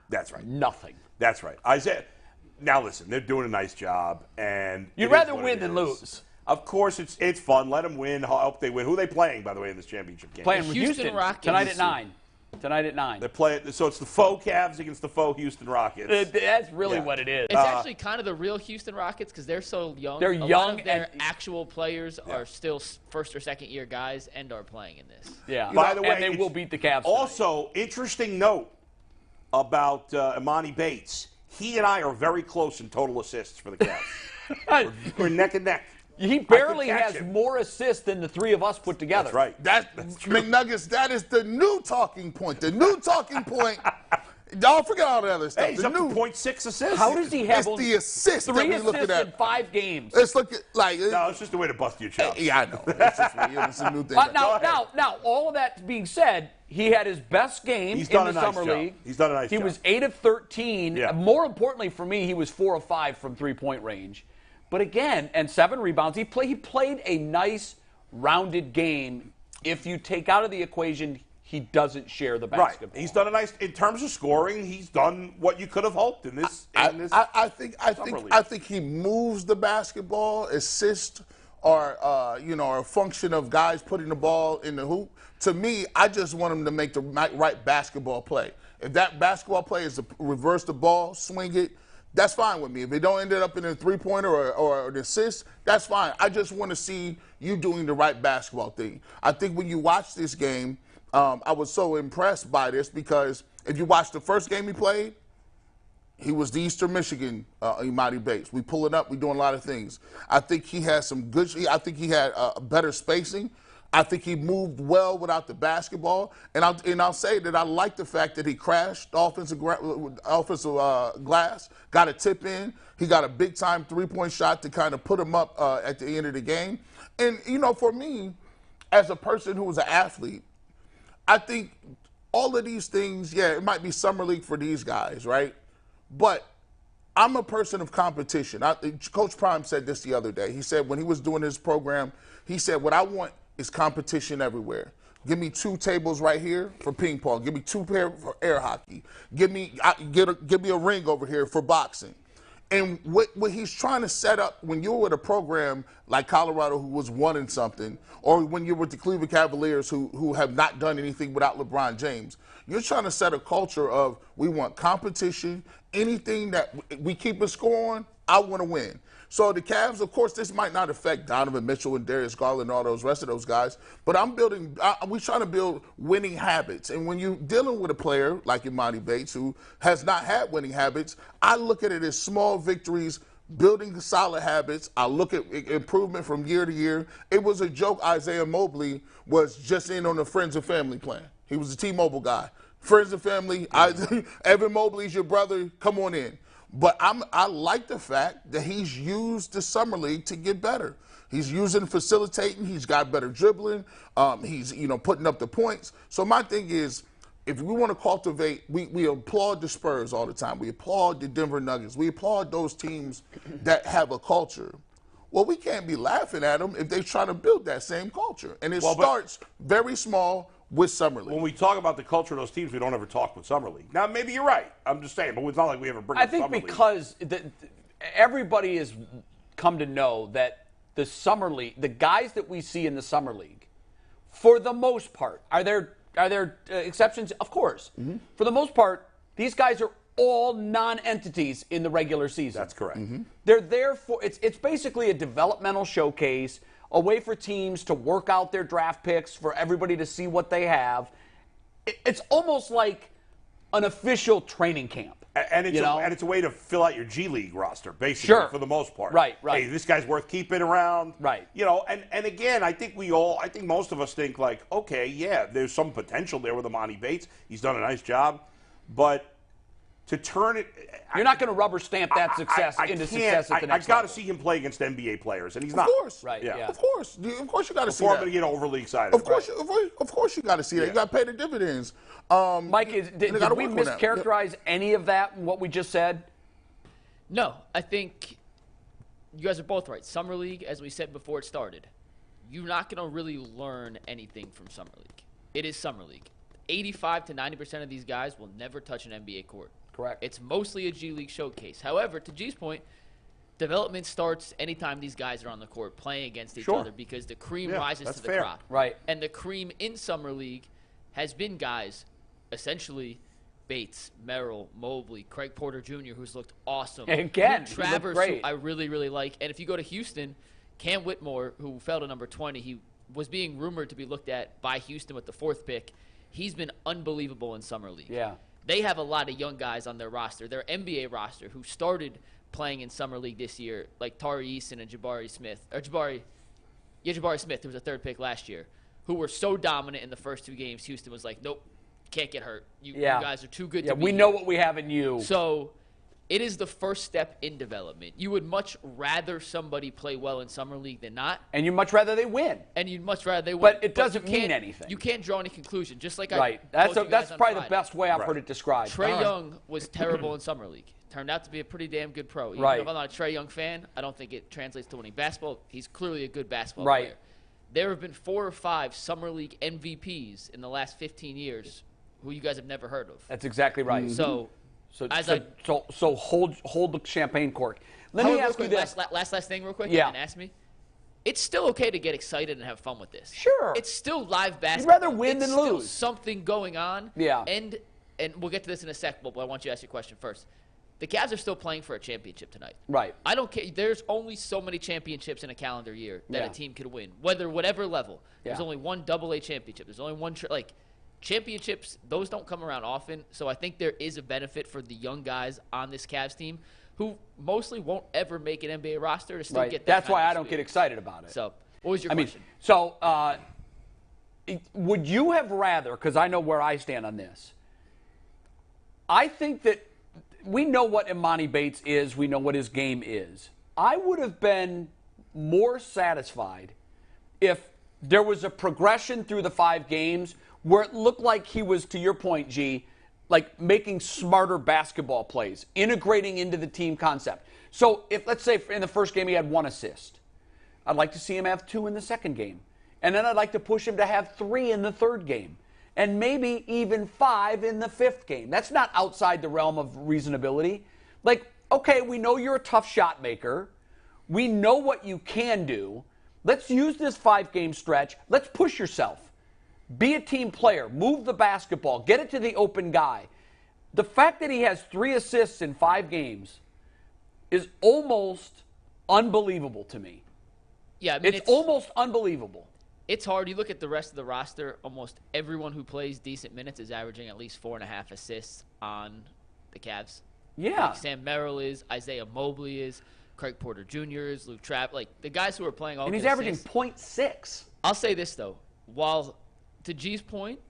That's right. Nothing. That's right. Isaiah. Now listen, they're doing a nice job, and you'd rather win than lose. Of course, it's fun. Let them win. I hope they win. Who are they playing, by the way, in this championship game? Playing with Houston Rockets tonight at 9. Tonight at 9. They play. So it's the faux Cavs against the faux Houston Rockets. That's really what it is. It's actually kind of the real Houston Rockets because they're so young. They're young, lot of their and actual players are still first or second year guys and are playing in this. Yeah. By the way, and they will beat the Cavs. Also, interesting note about Emoni Bates. He and I are very close in total assists for the Cavs. we're neck and neck. He barely has more assists than the 3 of us put together. That's right. McNuggets, that is the new talking point. The new talking point. Don't forget all the other stuff. Hey, he's up to 0.6 assists. How does he have It's the assist that 3 we looking assists at. in 5 games? It's looking like No, it's just a way to bust your chops. Yeah, I know. It's a new thing. Now, all of that being said, he had his best game in the Summer League. He's done a nice job. He was 8 of 13. Yeah. More importantly for me, he was 4 of 5 from 3-point range. But again, and 7 rebounds. He played a nice, rounded game. If you take out of the equation, he doesn't share the basketball. Right. He's done a nice in terms of scoring. He's done what you could have hoped in this. I think he moves the basketball. Assists are a function of guys putting the ball in the hoop. To me, I just want him to make the right basketball play. If that basketball play is to reverse the ball, swing it, that's fine with me. If it don't end up in a three-pointer or an assist, that's fine. I just want to see you doing the right basketball thing. I think when you watch this game, I was so impressed by this because if you watch the first game he played, he was the Eastern Michigan Emoni Bates. We pull it up. We're doing a lot of things. I think he has some good – I think he had better spacing. I think he moved well without the basketball. And I'll say that I like the fact that he crashed the offensive glass, got a tip in. He got a big-time three-point shot to kind of put him up at the end of the game. And, for me, as a person who was an athlete, I think all of these things, it might be summer league for these guys, right? But I'm a person of competition. Coach Prime said this the other day. He said when he was doing his program, he said, what I want is competition everywhere. Give me 2 tables right here for ping pong. Give me 2 pair for air hockey. Give me a ring over here for boxing. And what he's trying to set up when you're with a program like Colorado who was 1-something, or when you're with the Cleveland Cavaliers who have not done anything without LeBron James, You're trying to set a culture of we want competition. Anything that we keep a score on, I want to win. So the Cavs, of course, this might not affect Donovan Mitchell and Darius Garland and all those rest of those guys, but we're trying to build winning habits. And when you're dealing with a player like Emoni Bates, who has not had winning habits, I look at it as small victories, building solid habits. I look at improvement from year to year. It was a joke Isaiah Mobley was just in on the Friends and Family plan. He was a T-Mobile guy. Friends and Family, Evan Mobley's your brother, come on in. But I like the fact that he's used the summer league to get better. He's using facilitating. He's got better dribbling. He's putting up the points. So my thing is, if we want to cultivate, we applaud the Spurs all the time. We applaud the Denver Nuggets. We applaud those teams that have a culture. Well, we can't be laughing at them if they're trying to build that same culture. And it starts very small with Summer League. When we talk about the culture of those teams, we don't ever talk with Summer League. Now, maybe you're right. I'm just saying, but it's not like we ever bring up Summer League. I think because everybody has come to know that the Summer League, the guys that we see in the Summer League, for the most part, are there exceptions? Of course. Mm-hmm. For the most part, these guys are all non-entities in the regular season. That's correct. Mm-hmm. They're there for it's basically a developmental showcase, a way for teams to work out their draft picks, for everybody to see what they have. It's almost like an official training camp. And it's a way to fill out your G League roster, basically, for the most part. Right. Hey, this guy's worth keeping around. Right. And again, I think most of us think like, okay, yeah, there's some potential there with Emoni Bates. He's done a nice job. But to turn it... You're not going to rubber stamp that success into success at the next level. I got to see him play against NBA players, and he's not. Of course. Right, yeah. Of course you got to see Before that. I'm going to get overly excited. Of course you got to see that. You got to pay the dividends. Mike, did we mischaracterize any of that, what we just said? No, I think you guys are both right. Summer League, as we said before it started, you're not going to really learn anything from Summer League. It is Summer League. 85 to 90% of these guys will never touch an NBA court. Correct. It's mostly a G League showcase. However, to G's point, development starts anytime these guys are on the court playing against each other because the cream rises to the crop. Right. And the cream in Summer League has been guys, essentially Bates, Merrill, Mobley, Craig Porter Jr., who's looked awesome. And again, Travers, great. who I really, really like. And if you go to Houston, Cam Whitmore, who fell to number 20, he was being rumored to be looked at by Houston with the 4th pick. He's been unbelievable in Summer League. Yeah. They have a lot of young guys on their roster, their NBA roster, who started playing in Summer League this year, like Tari Eason and Jabari Smith, who was a 3rd pick last year, who were so dominant in the first 2 games. Houston was like, nope, can't get hurt. You guys are too good to be we here. know what we have in you. So it is the first step in development. You would much rather somebody play well in Summer League than not. And you'd much rather they win. And you'd much rather they win. But it doesn't mean anything. You can't draw any conclusion. Just like That's probably the best way I've heard it described. Trae Young was terrible in Summer League. Turned out to be a pretty damn good pro. Even if I'm not a Trae Young fan, I don't think it translates to winning basketball. He's clearly a good basketball player. There have been 4 or 5 Summer League MVPs in the last 15 years who you guys have never heard of. That's exactly right. Mm-hmm. So hold the champagne cork. Let me ask you this. Last thing real quick. Yeah. And ask me. It's still okay to get excited and have fun with this. Sure. It's still live basketball. You'd rather win than lose. Still something going on. Yeah. And we'll get to this in a sec, but I want you to ask your question first. The Cavs are still playing for a championship tonight. Right. I don't care. There's only so many championships in a calendar year that a team could win, whatever level. Yeah. There's only one AA championship. There's only one championships. Those don't come around often. So I think there is a benefit for the young guys on this Cavs team who mostly won't ever make an NBA roster to still get that. That's why I don't get excited about it. So what was your question? Would you have rather, because I know where I stand on this, I think that we know what Emoni Bates is. We know what his game is. I would have been more satisfied if there was a progression through the 5 games where it looked like he was, to your point, G, like making smarter basketball plays, integrating into the team concept. So if, let's say, in the first game he had 1 assist, I'd like to see him have 2 in the second game. And then I'd like to push him to have 3 in the third game. And maybe even 5 in the 5th game. That's not outside the realm of reasonability. Like, okay, we know you're a tough shot maker. We know what you can do. Let's use this 5-game stretch. Let's push yourself. be a team player, move the basketball, get it to the open guy. The fact that he has 3 assists in 5 games is almost unbelievable to me. Yeah, I mean, it's almost unbelievable. It's hard. You look at the rest of the roster, almost everyone who plays decent minutes is averaging at least 4.5 assists on the Cavs. Yeah. Like Sam Merrill is, Isaiah Mobley is, Craig Porter Jr. is, Luke Travers. Like, the guys who are playing all and he's good averaging assists. 0.6. I'll say this, though. While, to G's point,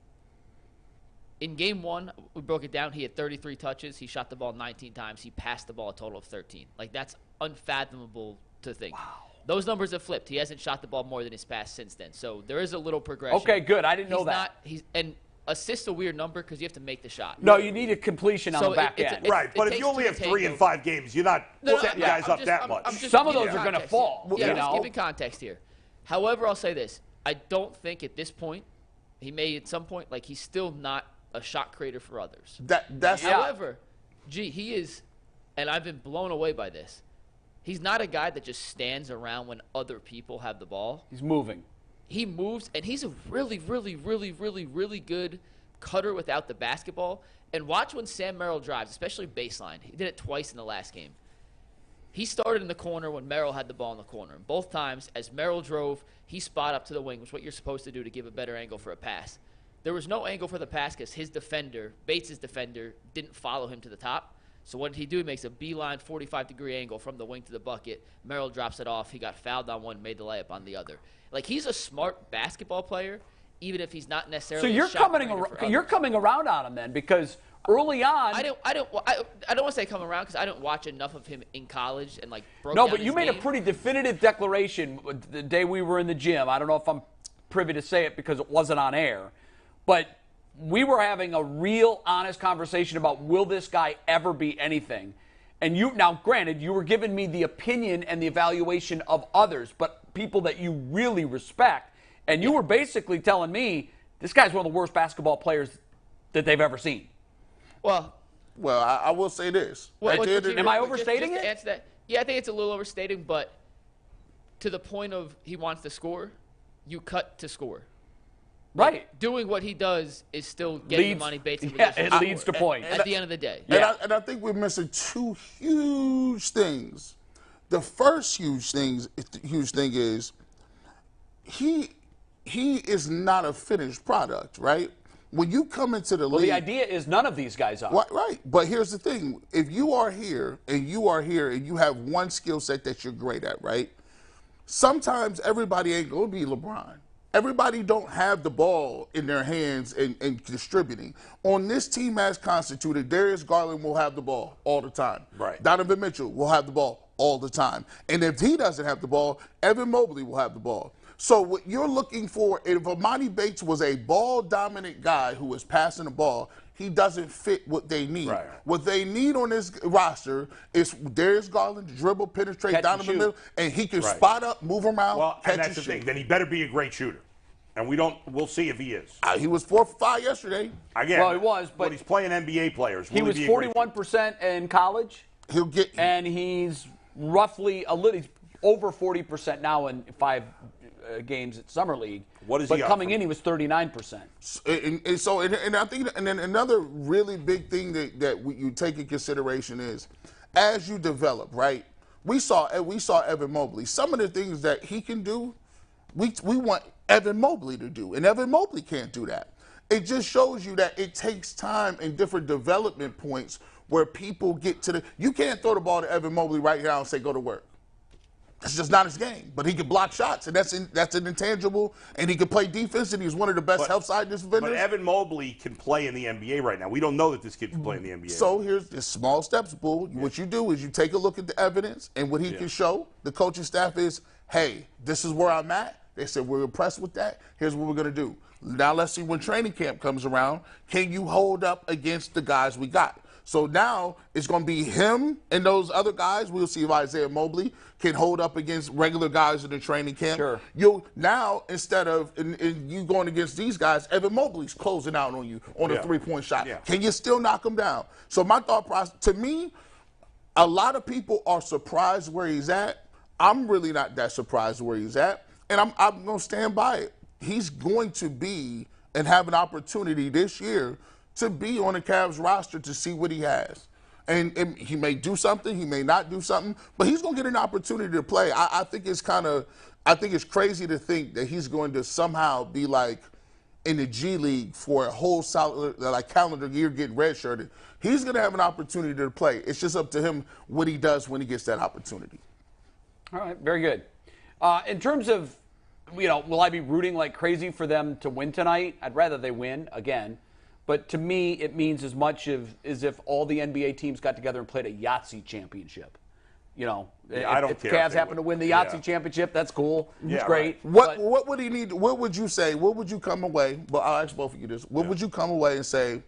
in game 1, we broke it down. He had 33 touches. He shot the ball 19 times. He passed the ball a total of 13. Like, that's unfathomable to think. Wow. Those numbers have flipped. He hasn't shot the ball more than his pass since then. So there is a little progression. Okay, good. I didn't know that. And assist's a weird number because you have to make the shot. No, you need a completion on the back end. Right, but if you only have 3 in 5 games, you're not setting guys up that much. Some of those are going to fall. Yeah, you I'm just know? giving context here. However, I'll say this. I don't think at this point, he may at some point, like, he's still not a shot creator for others. However, he is, and I've been blown away by this. He's not a guy that just stands around when other people have the ball. He's moving. He moves, and he's a really, really, really, really, really good cutter without the basketball. And watch when Sam Merrill drives, especially baseline. He did it twice in the last game. He started in the corner when Merrill had the ball in the corner. And both times, as Merrill drove, he spot up to the wing, which is what you're supposed to do to give a better angle for a pass. There was no angle for the pass because his defender, Bates' defender, didn't follow him to the top. So what did he do? He makes a beeline 45-degree angle from the wing to the bucket. Merrill drops it off. He got fouled on one, made the layup on the other. Like, he's a smart basketball player, even if he's not necessarily. So you're coming around on him then, because early on. I don't want to say come around because I don't watch enough of him in college and like. No, but you made a pretty definitive declaration the day we were in the gym. I don't know if I'm privy to say it because it wasn't on air, but we were having a real honest conversation about will this guy ever be anything. And now granted, you were giving me the opinion and the evaluation of others, but people that you really respect. And you were basically telling me this guy's one of the worst basketball players that they've ever seen. Well, I will say this. Am I overstating just it? to answer that, yeah, I think it's a little overstating, but to the point of he wants to score, you cut to score. Right. Like, doing what he does is still getting Emoni Bates in Yeah, position it to leads to score points. at the end of the day. And I think we're missing 2 huge things. The first huge thing is he is not a finished product, right? When you come into the league, the idea is none of these guys are. Right. But here's the thing: if you are here and you have one skill set that you're great at, right? Sometimes everybody ain't gonna be LeBron. Everybody don't have the ball in their hands and distributing. On this team as constituted, Darius Garland will have the ball all the time. Right. Donovan Mitchell will have the ball all the time. And if he doesn't have the ball, Evan Mobley will have the ball. So what you're looking for, if Emoni Bates was a ball-dominant guy who was passing the ball, he doesn't fit what they need. Right. What they need on this roster is Darius Garland to dribble, penetrate, Catch Donovan and Mitchell, and he can spot up, move around, Well, catch and that's the thing. Then he better be a great shooter. And we'll see if he is. He was 4 for 5 yesterday. Again, Well, he was, but he's playing NBA players. He was 41% in college. He'll get. And he's roughly he's over 40% now in 5 games at Summer League. What is but he up coming from? in, he was 39%. And I think, and then another really big thing that you take in consideration is, as you develop, right? We saw Evan Mobley. Some of the things that he can do, we want Evan Mobley to do, and Evan Mobley can't do that. It just shows you that it takes time and different development points where people get to the. You can't throw the ball to Evan Mobley right now and say go to work. That's just not his game. But he can block shots, and that's an intangible. And he can play defense, and he's one of the best help side defenders. But Evan Mobley can play in the NBA right now. We don't know that this kid can play in the NBA. So here's the small steps, Bull. What you do is you take a look at the evidence and what he can show. The coaching staff is, hey, this is where I'm at. They said, we're impressed with that. Here's what we're going to do. Now let's see when training camp comes around. Can you hold up against the guys we got? So now it's going to be him and those other guys. We'll see if Isaiah Mobley can hold up against regular guys in the training camp. Sure. Now, instead of you going against these guys, Evan Mobley's closing out on you on a three-point shot. Yeah. Can you still knock him down? So my thought process, to me, a lot of people are surprised where he's at. I'm really not that surprised where he's at. And I'm going to stand by it. He's going to be and have an opportunity this year to be on the Cavs roster to see what he has. And he may do something, he may not do something, but he's going to get an opportunity to play. I think it's crazy to think that he's going to somehow be like in the G League for a whole solid, like calendar year getting redshirted. He's going to have an opportunity to play. It's just up to him what he does when he gets that opportunity. All right, very good. In terms of, will I be rooting like crazy for them to win tonight? I'd rather they win again. But to me, it means as much as if all the NBA teams got together and played a Yahtzee championship. I don't if the care Cavs happen to win the Yahtzee championship, that's cool. It's great. Right. What would he need? What would you say? What would you come away? Well, I'll ask both of you this. What would you come away and say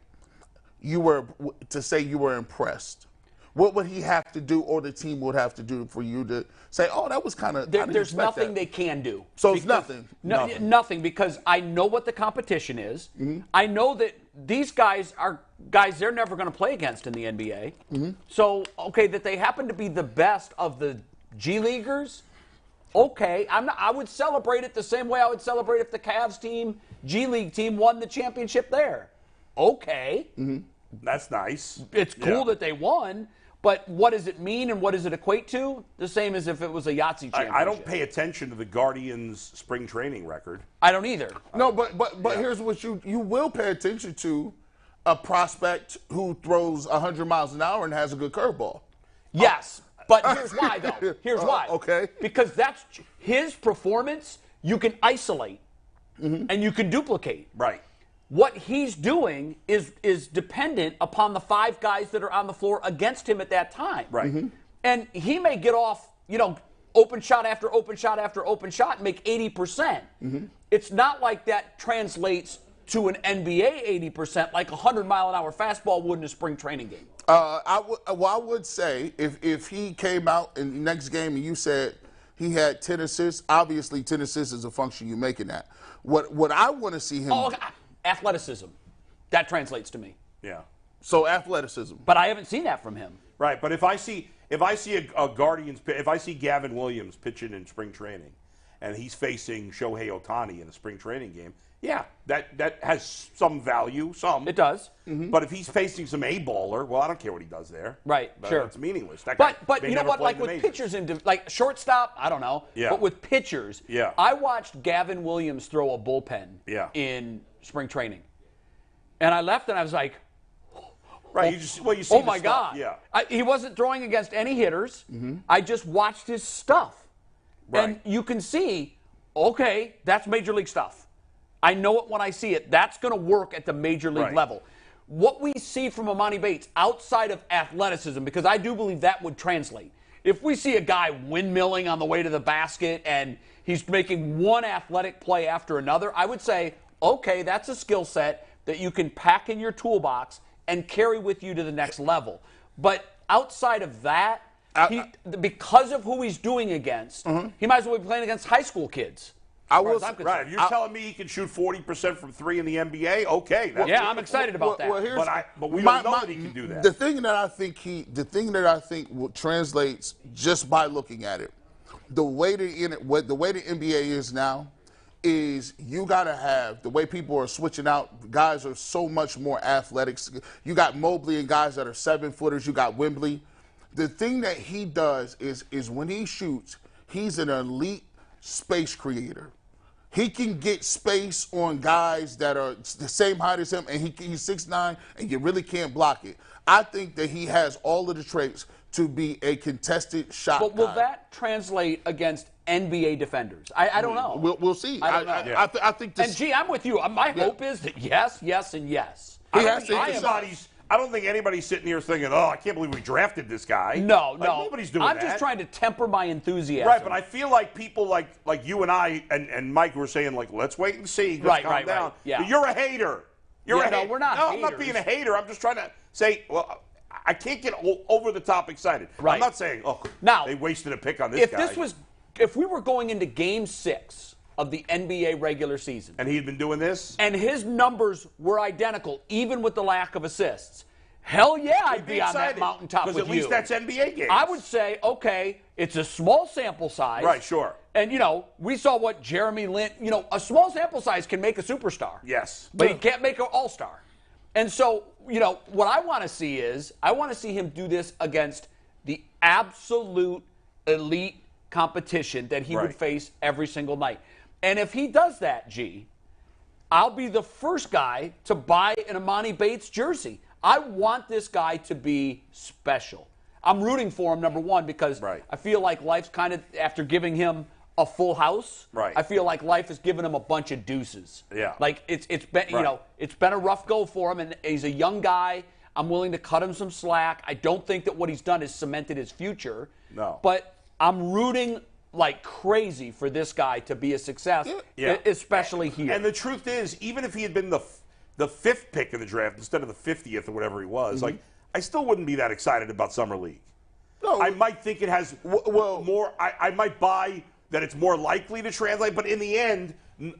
you were impressed? What would he have to do, or the team would have to do for you to say, "Oh, that was kind of"? There's nothing they can do. So it's nothing. Nothing, because I know what the competition is. Mm-hmm. I know that these guys are guys they're never going to play against in the NBA. Mm-hmm. So, okay, that they happen to be the best of the G Leaguers. Okay, I would celebrate it the same way I would celebrate if the Cavs team, G League team, won the championship there. Okay. Mm-hmm. That's nice. It's cool that they won. But what does it mean and what does it equate to? The same as if it was a Yahtzee championship. I don't pay attention to the Guardians' spring training record. I don't either. No, but here's what you will pay attention to: a prospect who throws 100 miles an hour and has a good curveball. Yes, but here's why, though. Here's why. Okay. Because that's his performance. You can isolate and you can duplicate. Right. What he's doing is dependent upon the 5 guys that are on the floor against him at that time. Right. Mm-hmm. And he may get off, open shot after open shot after open shot and make 80%. Mm-hmm. It's not like that translates to an NBA 80% like a 100-mile-an-hour fastball would in a spring training game. I would say if he came out in the next game and you said he had 10 assists, obviously 10 assists is a function you making that. What I want to see him athleticism. That translates to me. Yeah. So athleticism. But I haven't seen that from him. Right, but if I see a Guardians, if I see Gavin Williams pitching in spring training, and he's facing Shohei Ohtani in a spring training game, yeah, that has some value, some. It does. Mm-hmm. But if he's facing some A-baller, well, I don't care what he does there. Right, sure. It's meaningless. But you know what? Like with pitchers, like shortstop, I don't know. Yeah. But with pitchers, I watched Gavin Williams throw a bullpen in spring training. And I left and I was like, right, you see oh my stuff. God. Yeah. He wasn't throwing against any hitters. Mm-hmm. I just watched his stuff. Right. And you can see, okay, that's major league stuff. I know it when I see it. That's going to work at the major league level. What we see from Emoni Bates outside of athleticism, because I do believe that would translate. If we see a guy windmilling on the way to the basket and he's making one athletic play after another, I would say, okay, that's a skill set that you can pack in your toolbox and carry with you to the next level. But outside of that, because of who he's doing against, he might as well be playing against high school kids. Right, if you're telling me he can shoot 40% from 3 in the NBA, okay. I'm excited about that. But we don't know that he can do that. The thing that I think translates just by looking at it, the way the NBA is now, is you got to have, the way people are switching out, guys are so much more athletic. You got Mobley and guys that are 7-footers. You got Wembley. The thing that he does is when he shoots, he's an elite space creator. He can get space on guys that are the same height as him, and he's 6'9", and you really can't block it. I think that he has all of the traits to be a contested shot guy. But will that translate against NBA defenders? I don't know. We'll see. I don't know. I think this. And gee, I'm with you. My hope is that yes, and yes. I don't think anybody's sitting here thinking, oh, I can't believe we drafted this guy. No. Nobody's doing that. I'm just trying to temper my enthusiasm. Right, but I feel like people like you and I and Mike were saying, like, let's wait and see. Let's calm down. Right. Yeah. You're a hater. You're a hater. No, we're not haters. I'm not being a hater. I'm just trying to say, well, I can't get over the top excited. Right. I'm not saying, now, they wasted a pick on this guy. If we were going into Game 6 of the NBA regular season, and he'd been doing this, and his numbers were identical, even with the lack of assists, hell yeah, I'd We'd be on that excited, mountaintop with you. Because at least that's NBA games. I would say, okay, it's a small sample size. Right, sure. And, we saw what Jeremy Lin, a small sample size can make a superstar. Yes. But he can't make an all-star. And so, what I want to see is, I want to see him do this against the absolute elite competition that he would face every single night. And if he does that, G, I'll be the first guy to buy an Emoni Bates jersey. I want this guy to be special. I'm rooting for him, number one, because I feel like life's kind of, after giving him a full house, I feel like life has given him a bunch of deuces. Yeah. Like it's been, it's been a rough go for him, and he's a young guy. I'm willing to cut him some slack. I don't think that what he's done has cemented his future. No. But I'm rooting like crazy for this guy to be a success, especially here. And the truth is, even if he had been the fifth pick in the draft instead of the 50th or whatever he was, I still wouldn't be that excited about Summer League. No, I might think it has more. I might buy that it's more likely to translate, but in the end,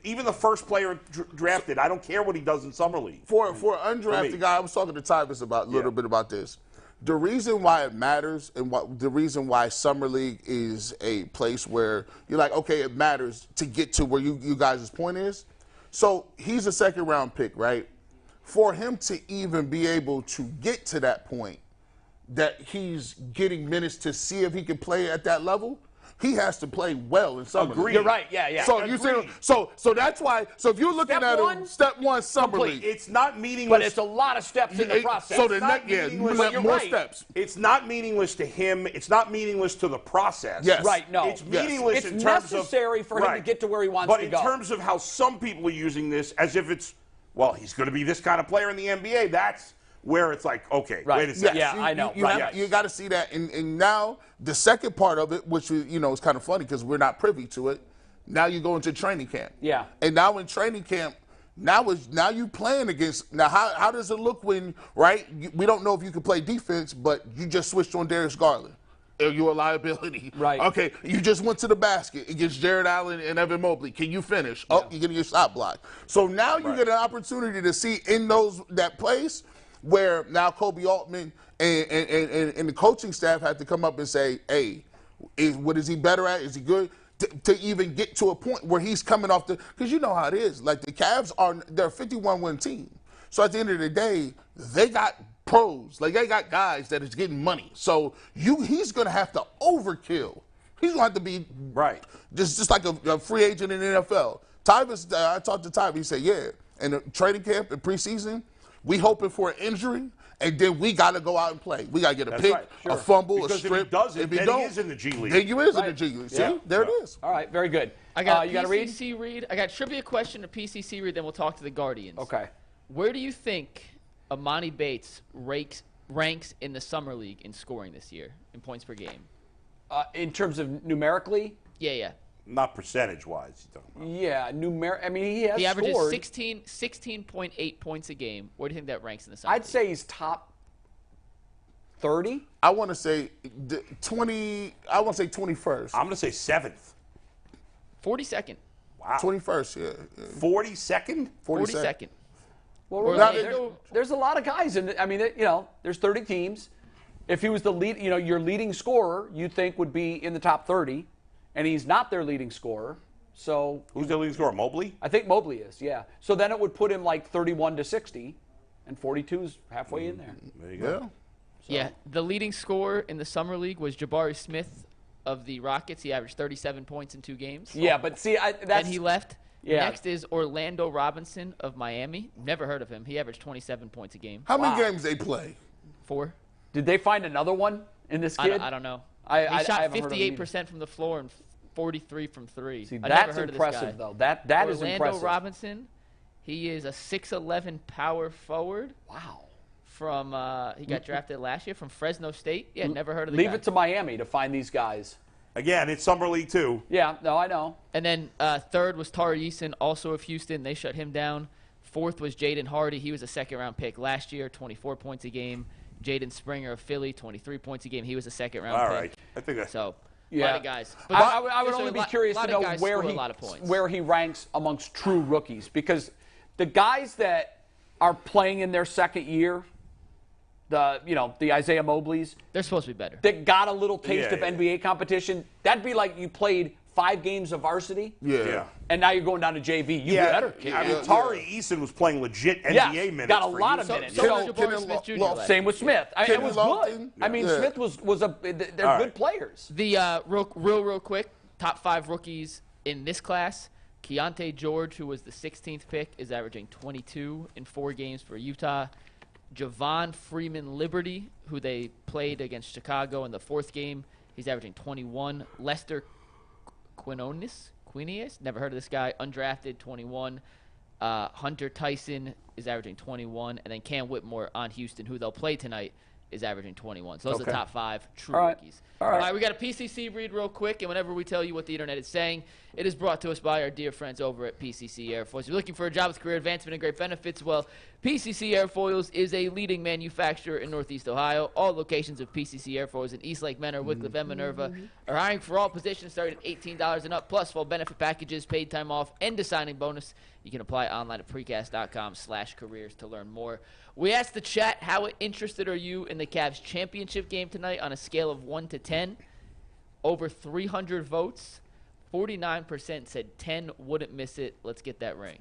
even the first player drafted, I don't care what he does in Summer League. For an undrafted guy, I was talking to Travers about a little bit about this. The reason why it matters and the reason why Summer League is a place where you're like, okay, it matters to get to where you guys' point is. So he's a second-round pick, right? For him to even be able to get to that point, that he's getting minutes to see if he can play at that level, he has to play well in Summer League. You're right. Yeah. So you see, so that's why. So if you're looking at him, step one, Summer League. It's not meaningless, but it's a lot of steps in the process. So more steps. It's not meaningless to him. It's not meaningless to the process. Yes. Right. No. It's meaningless It's in terms necessary for him to get to where he wants but to go. But in terms of how some people are using this as if it's, well, he's going to be this kind of player in the NBA. That's where it's like, okay, wait a second. Yeah, I know. You got to see that. And now the second part of it, which is kind of funny because we're not privy to it. Now you go into training camp. Yeah. And now in training camp, now you playing against. Now how does it look when we don't know if you can play defense, but you just switched on Darius Garland. Are you a liability? Right. Okay, you just went to the basket against Jared Allen and Evan Mobley. Can you finish? Oh, you're getting your shot blocked. So now you get an opportunity to see in that place where now Kobe Altman and the coaching staff had to come up and say, hey, what is he better at? Is he good? To even get to a point where he's coming off because you know how it is. Like the Cavs they're a 51-win team. So at the end of the day, they got pros. Like they got guys that is getting money. So he's going to have to overkill. He's going to have to be just like a free agent in the NFL. Tyvus, I talked to Tyvus. He said, yeah, in the training camp and preseason, we hoping for an injury, and then we got to go out and play. We got to get a pick, a fumble, because a strip. If he is in the G League. Then you is in the G League. See, there it is. All right, very good. I got you got to PCC read. I got trivia question to PCC read. Then we'll talk to the Guardians. Okay. Where do you think Emoni Bates ranks in the Summer League in scoring this year in points per game? In terms of numerically? Yeah. Not percentage-wise. Yeah, I mean, he has He averages scored. 16.8 points a game. Where do you think that ranks in the Summer League? I'd say he's top 30. I want to say 20. I want to say 21st. I'm going to say 7th. 42nd. Wow. 21st, yeah. 42nd? 42nd. Well, there's a lot of guys, and I mean, there's 30 teams. If he was the lead, your leading scorer, you'd think would be in the top 30, and he's not their leading scorer. So who's their leading scorer? Mobley? I think Mobley is. Yeah. So then it would put him like 31 to 60, and 42 is halfway in there. There you go. Yeah. Yeah, the leading scorer in the Summer League was Jabari Smith of the Rockets. He averaged 37 points in 2 games. Yeah, but see, then he left. Yeah. Next is Orlando Robinson of Miami. Never heard of him. He averaged 27 points a game. How many games they play? 4. Did they find another one in this kid? I don't know. I shot haven't heard of him 58% from the floor and 43 from 3. See, I that's never heard impressive, of this guy. though. That is impressive. Orlando Robinson, he is a 6'11" power forward. Wow. From he got drafted last year from Fresno State. Yeah, never heard of the guy. Leave it to Miami to find these guys. Again, it's Summer League too. Yeah, no, I know. And then third was Tari Eason, also of Houston. They shut him down. Fourth was Jaden Hardy. He was a second-round pick last year, 24 points a game. Jaden Springer of Philly, 23 points a game. He was a second-round pick. All right. I think that's so. Yeah. A lot of guys. But I would only be curious to know where he ranks amongst true rookies, because the guys that are playing in their second year, the Isaiah Mobleys. They're supposed to be better. That got a little taste of Yeah. NBA competition. That'd be like you played 5 games of varsity. Yeah. And now you're going down to JV. You better, kid. I mean, Tari Eason was playing legit NBA minutes. Got a for lot you. of minutes. So So- Jabari Smith Jr. last Same with Smith. I mean, it Kenny was Lofton. good. I mean, Yeah. Smith they're good players. The real quick, top 5 rookies in this class. Keontae George, who was the 16th pick, is averaging 22 in 4 games for Utah. Javon Freeman Liberty, who they played against Chicago in the 4th game, he's averaging 21. Lester Quinones, never heard of this guy, undrafted, 21. Hunter Tyson is averaging 21. And then Cam Whitmore on Houston, who they'll play tonight, is averaging 21. So those are the top 5 true rookies. All right. All right, we got a PCC read real quick, and whenever we tell you what the internet is saying, it is brought to us by our dear friends over at PCC Airfoils. If you're looking for a job with career advancement and great benefits, well, PCC Airfoils is a leading manufacturer in Northeast Ohio. All locations of PCC Airfoils in Eastlake, Menor, Wickliffe, and Minerva are hiring for all positions starting at $18 and up, plus full benefit packages, paid time off, and a signing bonus. You can apply online at precast.com/careers to learn more. We asked the chat, how interested are you in the Cavs championship game tonight on a scale of 1 to 10? Over 300 votes. 49% said 10 wouldn't miss it. Let's get that ring.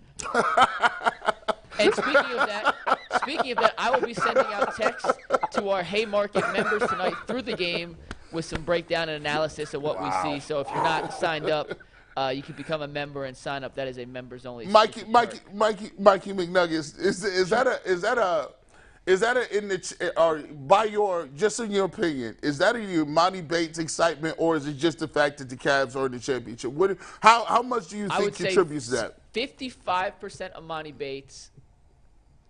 And speaking of that, I will be sending out texts to our Haymarket members tonight through the game with some breakdown and analysis of what we see. So if you're not signed up, you can become a member and sign up. That is a members only. Mikey McNuggets, is that just in your opinion, is that in your Emoni Bates excitement, or is it just the fact that the Cavs are in the championship? How much do you think contributes to that? 55% Emoni Bates,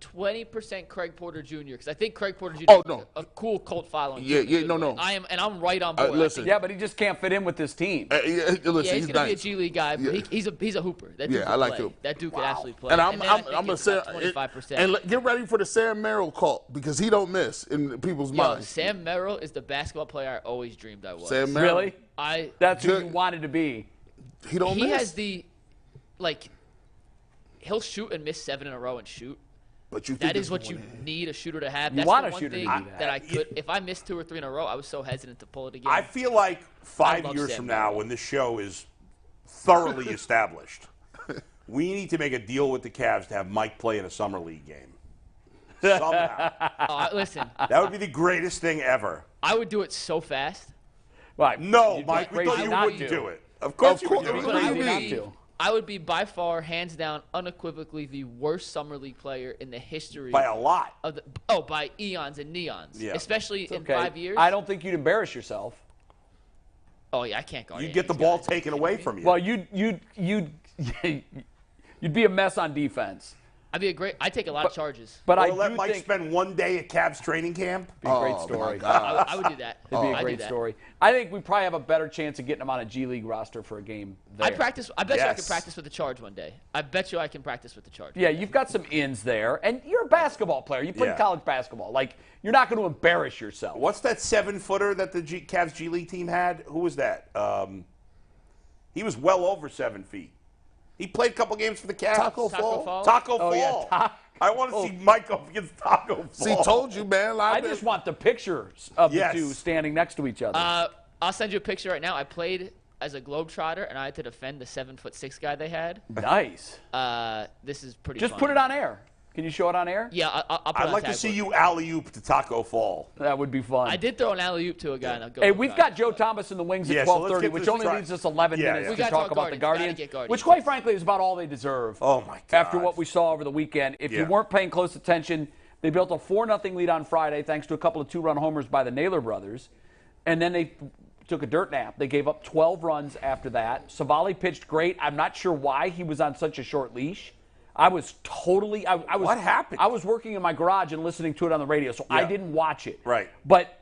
20% Craig Porter Jr. Because I think Craig Porter Jr. Oh, no. a cool cult following. No. I'm right on board. Listen. Yeah, but he just can't fit in with this team. Listen, he's going to be a G League guy, but he's a hooper. That dude I like play. him. That dude could actually play. And I'm going gonna say, 25%. and get ready for the Sam Merrill cult, because he don't miss in people's minds. Sam Merrill is the basketball player I always dreamed I was. Sam Merrill, Really? That's who you wanted to be. he don't He miss. has he'll shoot and miss 7 in a row and shoot. But you think That it's is what gonna you win. need a shooter to have. You That's want the a one shooter to thing do that. that I could. If I missed 2 or 3 in a row, I was so hesitant to pull it again. I feel like I 5 love years Sam from now, Merrill. when this show is thoroughly established, we need to make a deal with the Cavs to have Mike play in a summer league game. Somehow. Listen, That would be the greatest thing ever. I would do it so fast. Right. No, You'd be Mike, we crazy thought you not wouldn't to. do it. Of course you would course. do it. What do you I would mean? be- I would be by far, hands down, unequivocally the worst summer league player in the history By a lot. of the. By eons and neons, Yeah. especially in Okay. 5 years. I don't think you'd embarrass yourself. Oh yeah, I can't guard. You'd any get the of these ball guys. taken away from you. Well, you'd be a mess on defense. I'd take a lot of charges. But or I let do Mike think spend 1 day at Cavs training camp. it'd be a great Oh, story. my God. I would do that. It'd be a I'd do great that. story. I think we probably have a better chance of getting him on a G League roster for a game there. I bet you I can Yes. practice with the Charge one day. I bet you I can practice with the Charge. Yeah, you've got some ins there, and you're a basketball player. You played Yeah. college basketball. Like, you're not going to embarrass yourself. What's that 7-footer that the Cavs G League team had? Who was that? He was well over 7 feet. He played a couple games for the Cavs. Taco Fall? Taco Oh, yeah, Fall. I want to see Mike up against Taco Fall. See, told you, man. I just want the pictures of Yes. the two standing next to each other. I'll send you a picture right now. I played as a Globetrotter, and I had to defend the 7'6" guy they had. Nice. This is pretty. Just fun. put it on air. Can you show it on air? Yeah, I'll put it I'd on like to tag see board. you alley-oop to Taco Fall. That would be fun. I did throw an alley oop to a guy. Hey, we've got Joe Thomas in the wings Yeah, at so let's 12:30, get which this only right. leaves us 11 Yeah, minutes yeah. We to gotta talk talk about the Guardians. Guardians, Gotta get Guardians. which, quite frankly, is about all they deserve. Oh, my God. After what we saw over the weekend. If you Yeah. weren't paying close attention, they built a 4-0 lead on Friday thanks to a couple of 2-run homers by the Naylor brothers. And then they took a dirt nap. They gave up 12 runs after that. Savali pitched great. I'm not sure why he was on such a short leash. I was totally I was What happened? I was working in my garage and listening to it on the radio, so I Yeah. didn't watch it. Right. But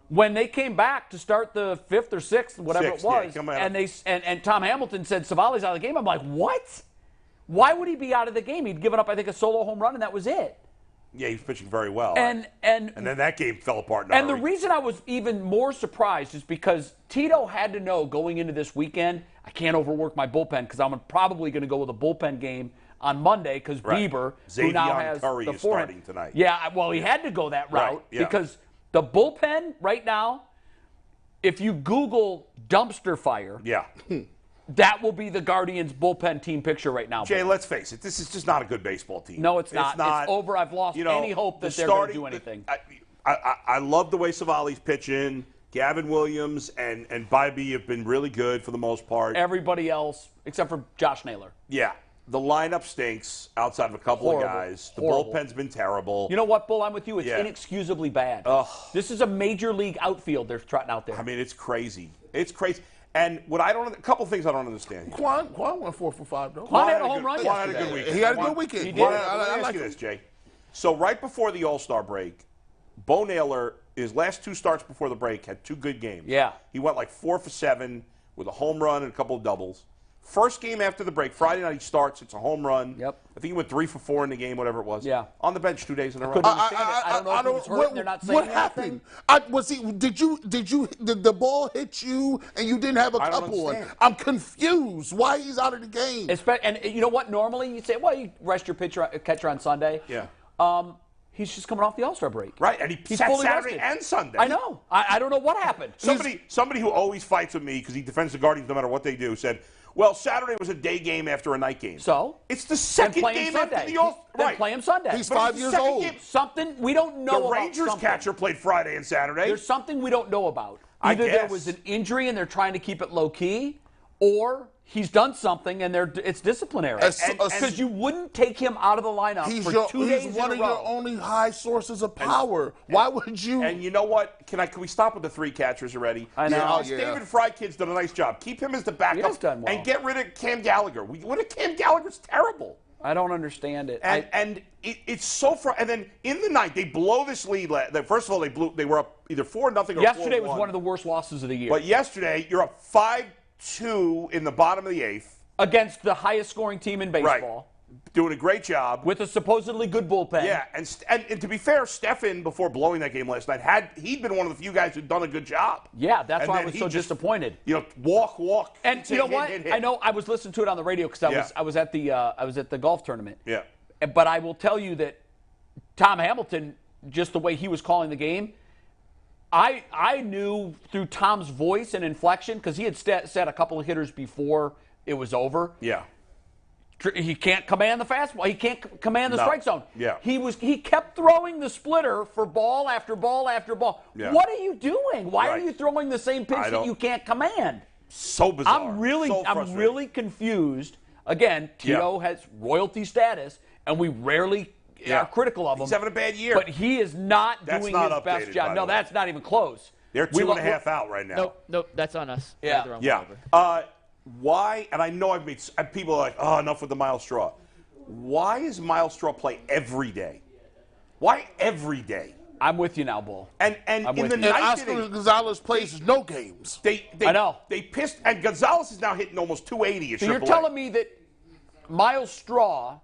when they came back to start the 5th or 6th, whatever Sixth, it yeah, was, come out. and Tom Hamilton said Savali's out of the game, I'm like, what? Why would he be out of the game? He'd given up, I think, a solo home run, and that was it. Yeah, he was pitching very well. And then that game fell apart in a and the hurry. reason I was even more surprised is because Tito had to know going into this weekend, I can't overwork my bullpen because I'm probably going to go with a bullpen game on Monday because Bieber, who now Xavier has Curry the is forehand. starting tonight. Yeah, well, he had to go that route because the bullpen right now, if you Google dumpster fire, that will be the Guardians' bullpen team picture right now. Jay, let's face it. This is just not a good baseball team. No, it's not. It's over. I've lost any hope that they're going to do anything. I love the way Savali's pitching. Gavin Williams and Bieber have been really good for the most part. Everybody else, except for Josh Naylor. Yeah. The lineup stinks outside of a couple of guys. The bullpen's been terrible. You know what, Bull? I'm with you. It's inexcusably bad. This is a major league outfield they're trotting out there. I mean, it's crazy. It's crazy. And a couple things I don't understand. Quan went 4 for 5, though. Quan had a home run Quan had a yesterday. good weekend. He had a good weekend. He did. I like this, Jay. So right before the All-Star break, Bo Naylor, his last 2 starts before the break, had 2 good games. Yeah. He went like 4 for 7 with a home run and a couple of doubles. First game after the break, Friday night he starts. It's a home run. Yep. I think he went 3 for 4 in the game, whatever it was. Yeah. On the bench 2 days in a row. I don't know if he was hurt and they're not saying what happened? Did the ball hit you and you didn't have a cup on? I'm confused. Why he's out of the game? And you know what? Normally you say, well, you rest your catcher on Sunday. Yeah. He's just coming off the All-Star break. Right, and he's sat Saturday and Sunday. I know. I don't know what happened. Somebody who always fights with me because he defends the Guardians no matter what they do said, well, Saturday was a day game after a night game. So? It's the second game after the All-Star. Then play him Sunday. He's 5 years old. Something we don't know about. The Rangers catcher played Friday and Saturday. There's something we don't know about. Either there was an injury and they're trying to keep it low-key, or he's done something and it's disciplinary. Because you wouldn't take him out of the lineup for 2 days in a row. He's one of your only high sources of power. Why would you? And you know what? Can we stop with the 3 catchers already? I know. David Frykid's done a nice job. Keep him as the backup. He has done well. And get rid of Cam Gallagher. Cam Gallagher's terrible. I don't understand it. It's so and then in the night they blow this lead. First of all, they were up either 4-0 or 4-1. Yesterday was one of the worst losses of the year. But yesterday you're up 5-2 in the bottom of the 8th against the highest scoring team in baseball. Right. Doing a great job with a supposedly good bullpen. Yeah, and to be fair, Stefan, before blowing that game last night, he'd been one of the few guys who'd done a good job. Yeah, that's why I was so disappointed. Walk. And you know what? I know I was listening to it on the radio because I was at the golf tournament. Yeah. But I will tell you that Tom Hamilton, just the way he was calling the game, I knew through Tom's voice and inflection, because he had said a couple of hitters before it was over. Yeah. He can't command the fastball. He can't command the strike zone. Yeah. He kept throwing the splitter for ball after ball after ball. Yeah. What are you doing? Why are you throwing the same pitch that you can't command? So bizarre. I'm really confused. Again, Tito has royalty status, and we rarely are critical of him. He's having a bad year. But he is not doing his best job. No, that's not even close. They're 2.5 out right now. Nope, that's on us. Yeah. Why? And I know I've made people are like, oh, enough with the Miles Straw. Why is Miles Straw play every day? Why every day? I'm with you now, Bull. And in the ninth Oscar inning, Gonzalez plays no games. I know. They pissed, and Gonzalez is now hitting almost 280 at So you're telling me that Miles Straw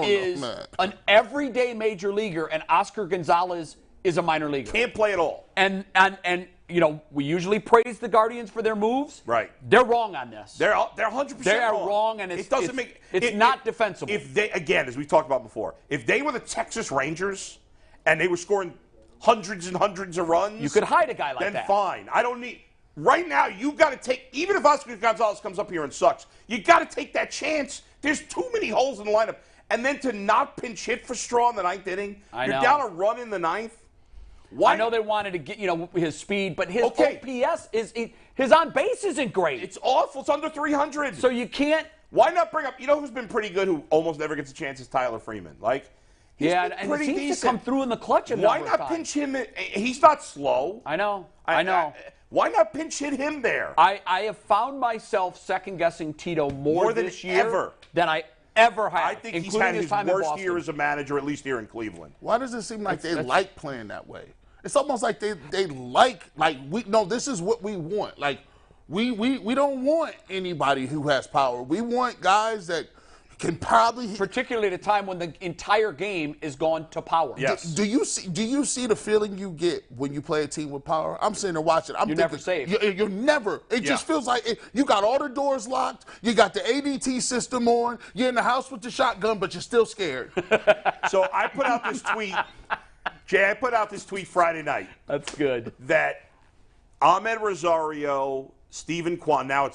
is an everyday major leaguer, and Oscar Gonzalez is a minor leaguer? Can't play at all. And you know, we usually praise the Guardians for their moves. Right. They're wrong on this. They're 100% They are wrong, and it's not defensible. If they, again, as we talked about before, if they were the Texas Rangers and they were scoring hundreds and hundreds of runs, you could hide a guy like that. Then fine. I don't need. Right now, you've got to take. Even if Oscar Gonzalez comes up here and sucks, you got to take that chance. There's too many holes in the lineup, and then to not pinch hit for Straw in the ninth inning, you're down a run in the ninth. Why? I know they wanted to get his speed, but his OPS his on base isn't great. It's awful. It's under 300. So you can't. Why not bring up? You know who's been pretty good, who almost never gets a chance, is Tyler Freeman. And he seems to come through in the clutch. Why not pinch him? He's not slow. I know. Why not pinch hit him there? I have found myself second guessing Tito more this year than I ever have. I think he's had his worst year as a manager, at least here in Cleveland. Why does it seem like they like playing that way? It's almost like they like this is what we want. Like we don't want anybody who has power. We want guys that can probably particularly at a time when the entire game is gone to power. Yes. Do you see the feeling you get when you play a team with power? I'm sitting there watching. I'm You're thinking, never safe. You're never. It just feels like you got all the doors locked. You got the ADT system on. You're in the house with the shotgun, but you're still scared. So I put out this tweet. Jay, I put out this tweet Friday night. That's good. That Ahmed Rosario, Stephen Kwan, now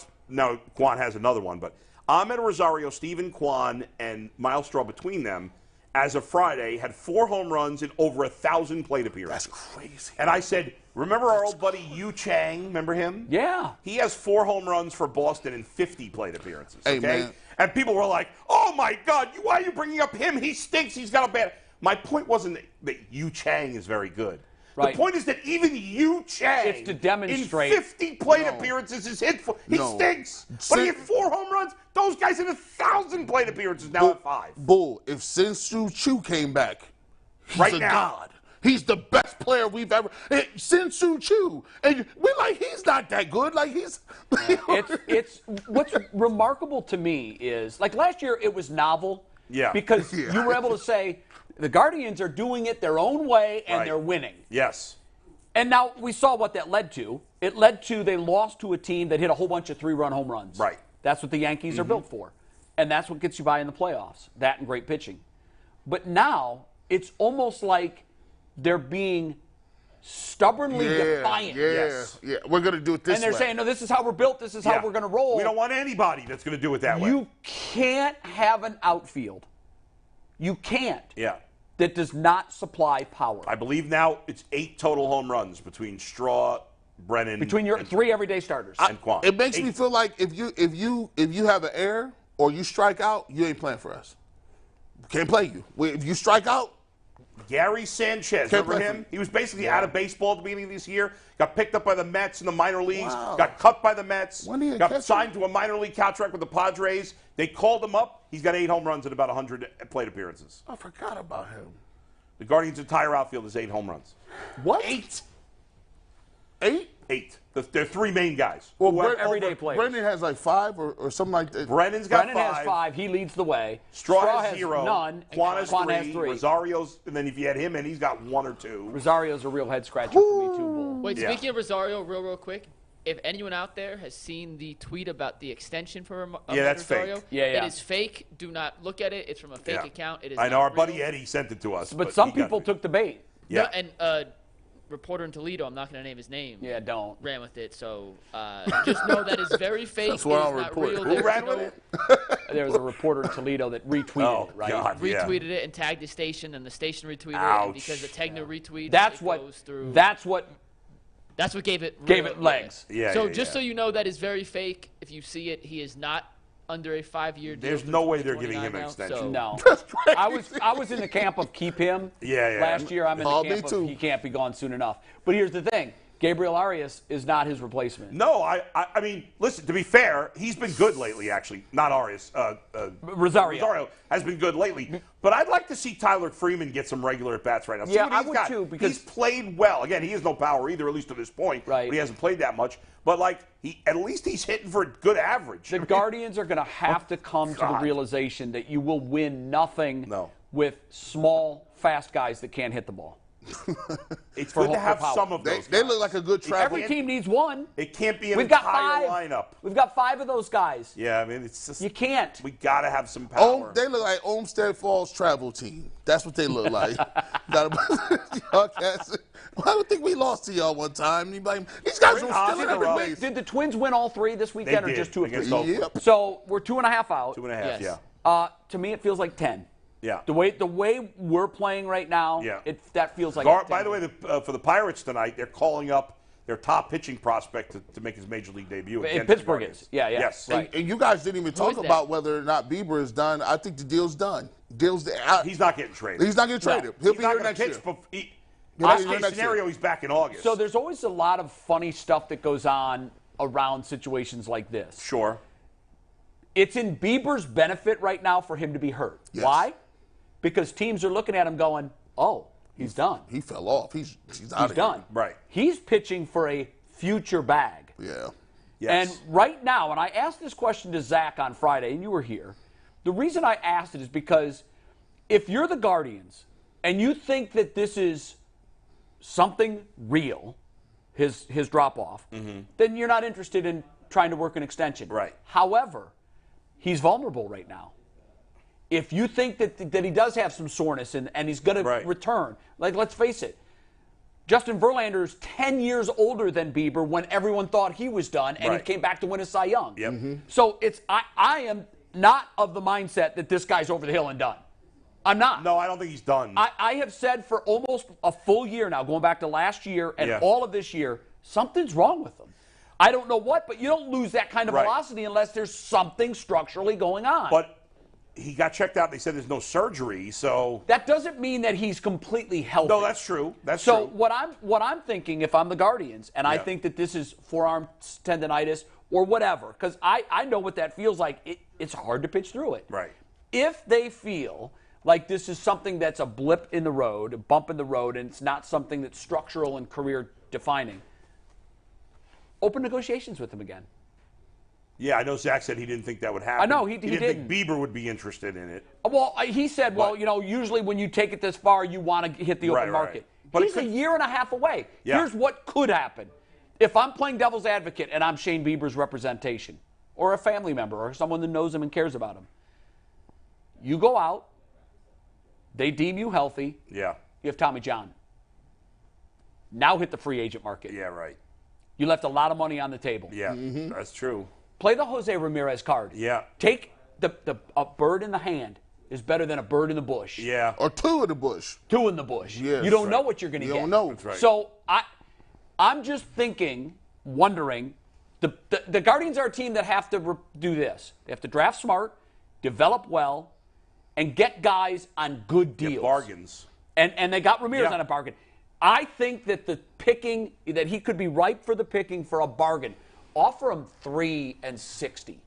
Kwan has another one, but Ahmed Rosario, Stephen Kwan, and Miles Straw between them, as of Friday, had 4 home runs and over 1,000 plate appearances. That's crazy. And I said, remember our old buddy Yu Chang? Remember him? Yeah. He has 4 home runs for Boston and 50 plate appearances. Hey, okay? man. And people were like, oh, my God, why are you bringing up him? He stinks. He's got a bad... My point wasn't that Yu Chang is very good. Right. The point is that even Yu Chang, It's to demonstrate. in 50 plate appearances, is hit for. He stinks. But he had 4 home runs. Those guys had 1,000 plate appearances. Now at 5. Bull, if Sin-Soo Choo came back, he's Right a now. god. He's the best player we've ever. Sin-Soo Choo, and we're like, he's not that good. Like he's. It's what's remarkable to me is like last year it was novel. Yeah. Because Yeah. you were able to say the Guardians are doing it their own way and Right. they're winning. Yes. And now we saw what that led to. It led to they lost to a team that hit a whole bunch of 3-run home runs. Right. That's what the Yankees are built for. And that's what gets you by in the playoffs. That and great pitching. But now it's almost like they're being stubbornly defiant. Yeah. We're gonna do it this way. And they're saying, no, this is how we're built. This is how Yeah. we're going to roll. We don't want anybody that's going to do it that way. You can't have an outfield. You can't. Yeah. That does not supply power. I believe now it's 8 total home runs between Straw, Brennan. Between your and 3 everyday starters. and Kwan. It makes me 8. feel like if you have an error or you strike out, you ain't playing for us. Can't play you. If you strike out, Gary Sanchez, Can't remember play for him? you. He was basically out of baseball at the beginning of this year. Got picked up by the Mets in the minor leagues. Wow. Got cut by the Mets. When he a got catcher? signed to a minor league contract with the Padres. They called him up. He's got 8 home runs and about 100 plate appearances. I forgot about him. The Guardians' entire outfield is 8 home runs. What? 8. 8? 8. They're 3 main guys. Well, everyday players. Brendan has like 5 or something like that. Brennan's got Brennan 5. has 5. He leads the way. Straw has has 0. none. Kwan has Kwan 3. has 3. Rosario's, and then if you had him in, he's got 1 or 2. Rosario's a real head scratcher for me, too, Bull. Wait, Yeah. speaking of Rosario, real quick, if anyone out there has seen the tweet about the extension for that's fake. Rosario, Yeah. it is fake. Do not look at it. It's from a fake Yeah. account. It is I know not our buddy real. Eddie sent it to us. But some he got people it. took the bait. Yeah. No, and reporter in Toledo, I'm not going to name his name. Yeah, don't. Ran with it, so just know that is very fake. That's what it I'll is not report. real. Who There's ran no- with it? There was a reporter in Toledo that retweeted it, right? God. Yeah. Retweeted it and tagged the station, and the station retweeted it. Ouch. And because the Tegna retweets, That's it what. goes through. That's what That's what gave it gave it legs. Yeah, so yeah, just yeah. so you know, that is very fake. If you see it, he is not under a 5-year deal. There's through no way they're giving 2029 him an now, extension. No. I was in the camp of keep him. Yeah. Last year, I'm in Oh, the me camp too. of he can't be gone soon enough. But here's the thing: Gabriel Arias is not his replacement. No, I mean, listen, to be fair, he's been good lately, actually. Not Arias. Rosario has been good lately. But I'd like to see Tyler Freeman get some regular at-bats right now. See Yeah, what he's I would got. too, because- he's played well. Again, he has no power either, at least to this point. Right. But he hasn't played that much. But, like, at least he's hitting for a good average. The Guardians are going to have to come to the God. realization that you will win nothing No. with small, fast guys that can't hit the ball. It's for good to have power. some of They, those they guys. look like a good travel. Every team needs one. It can't be an We've got entire 5 lineup. We've got 5 of those guys. Yeah, I mean, it's just You can't. we got to have some power. They look like Olmsted Falls travel team. That's what they look like. Y'all cats- I don't think we lost to y'all one time. You like, these guys Bring are still Ozzy in to every row. base. Did the Twins win all 3 this They weekend, or did just 2 or against 3? Oakland. Yep. So we're 2.5 out. 2.5, Yes. yeah. To me, it feels like 10. Yeah. The way we're playing right now, Yeah. that feels like. By the way, for the Pirates tonight, they're calling up their top pitching prospect to make his major league debut. In against the Pittsburgh Guardians. is. Yeah. Yes. Right. And you guys didn't even talk is that? about whether or not Bieber is done. I think the deal's done. He's not getting traded. He's not getting traded. He'll He's be not here gonna next pitch. year. Worst be here case next scenario, year. he's back in August. So there's always a lot of funny stuff that goes on around situations like this. Sure. It's in Bieber's benefit right now for him to be hurt. Yes. Why? Because teams are looking at him going, "Oh, he's done. He fell off. He's out He's of done." Right. He's pitching for a future bag. Here. Yeah. Yes. And right now, and I asked this question to Zach on Friday, and you were here. The reason I asked it is because if you're the Guardians and you think that this is something real, his drop-off, then you're not interested in trying to work an extension. Right. However, he's vulnerable right now. If you think that he does have some soreness and he's going to return, like, let's face it, Justin Verlander's 10 years older than Bieber when everyone thought he was done, and he came back to win a Cy Young. Yep. So I am not of the mindset that this guy's over the hill and done. I'm not. No, I don't think he's done. I have said for almost a full year now, going back to last year and all of this year, something's wrong with him. I don't know what, but you don't lose that kind of velocity unless there's something structurally going on. But he got checked out. They said there's no surgery, so that doesn't mean that he's completely healthy. No, that's true. That's so true. what I'm thinking, if I'm the Guardians, and I think that this is forearm tendonitis or whatever, because I know what that feels like. It's hard to pitch through it. Right. If they feel like this is something that's a blip in the road, a bump in the road, and it's not something that's structural and career defining, open negotiations with him again. Yeah, I know Zach said he didn't think that would happen. I know, he didn't didn't. think Bieber would be interested in it. Well, he said, usually when you take it this far, you want to hit the open market. But he's a year and a half away. Yeah. Here's what could happen. If I'm playing devil's advocate and I'm Shane Bieber's representation, or a family member, or someone that knows him and cares about him, you go out, they deem you healthy, you have Tommy John. Now hit the free agent market. Yeah, right. You left a lot of money on the table. Yeah, that's true. Play the Jose Ramirez card. Yeah. Take a bird in the hand is better than a bird in the bush. Yeah. Or two in the bush. Two in the bush. Yes, you don't know what you're going to get. You don't know. That's right. So I'm just wondering, the Guardians are a team that have to do this. They have to draft smart, develop well, and get guys on good deals. Get bargains. And they got Ramirez on a bargain. I think that that he could be ripe for the picking for a bargain. Offer him $3 and $60.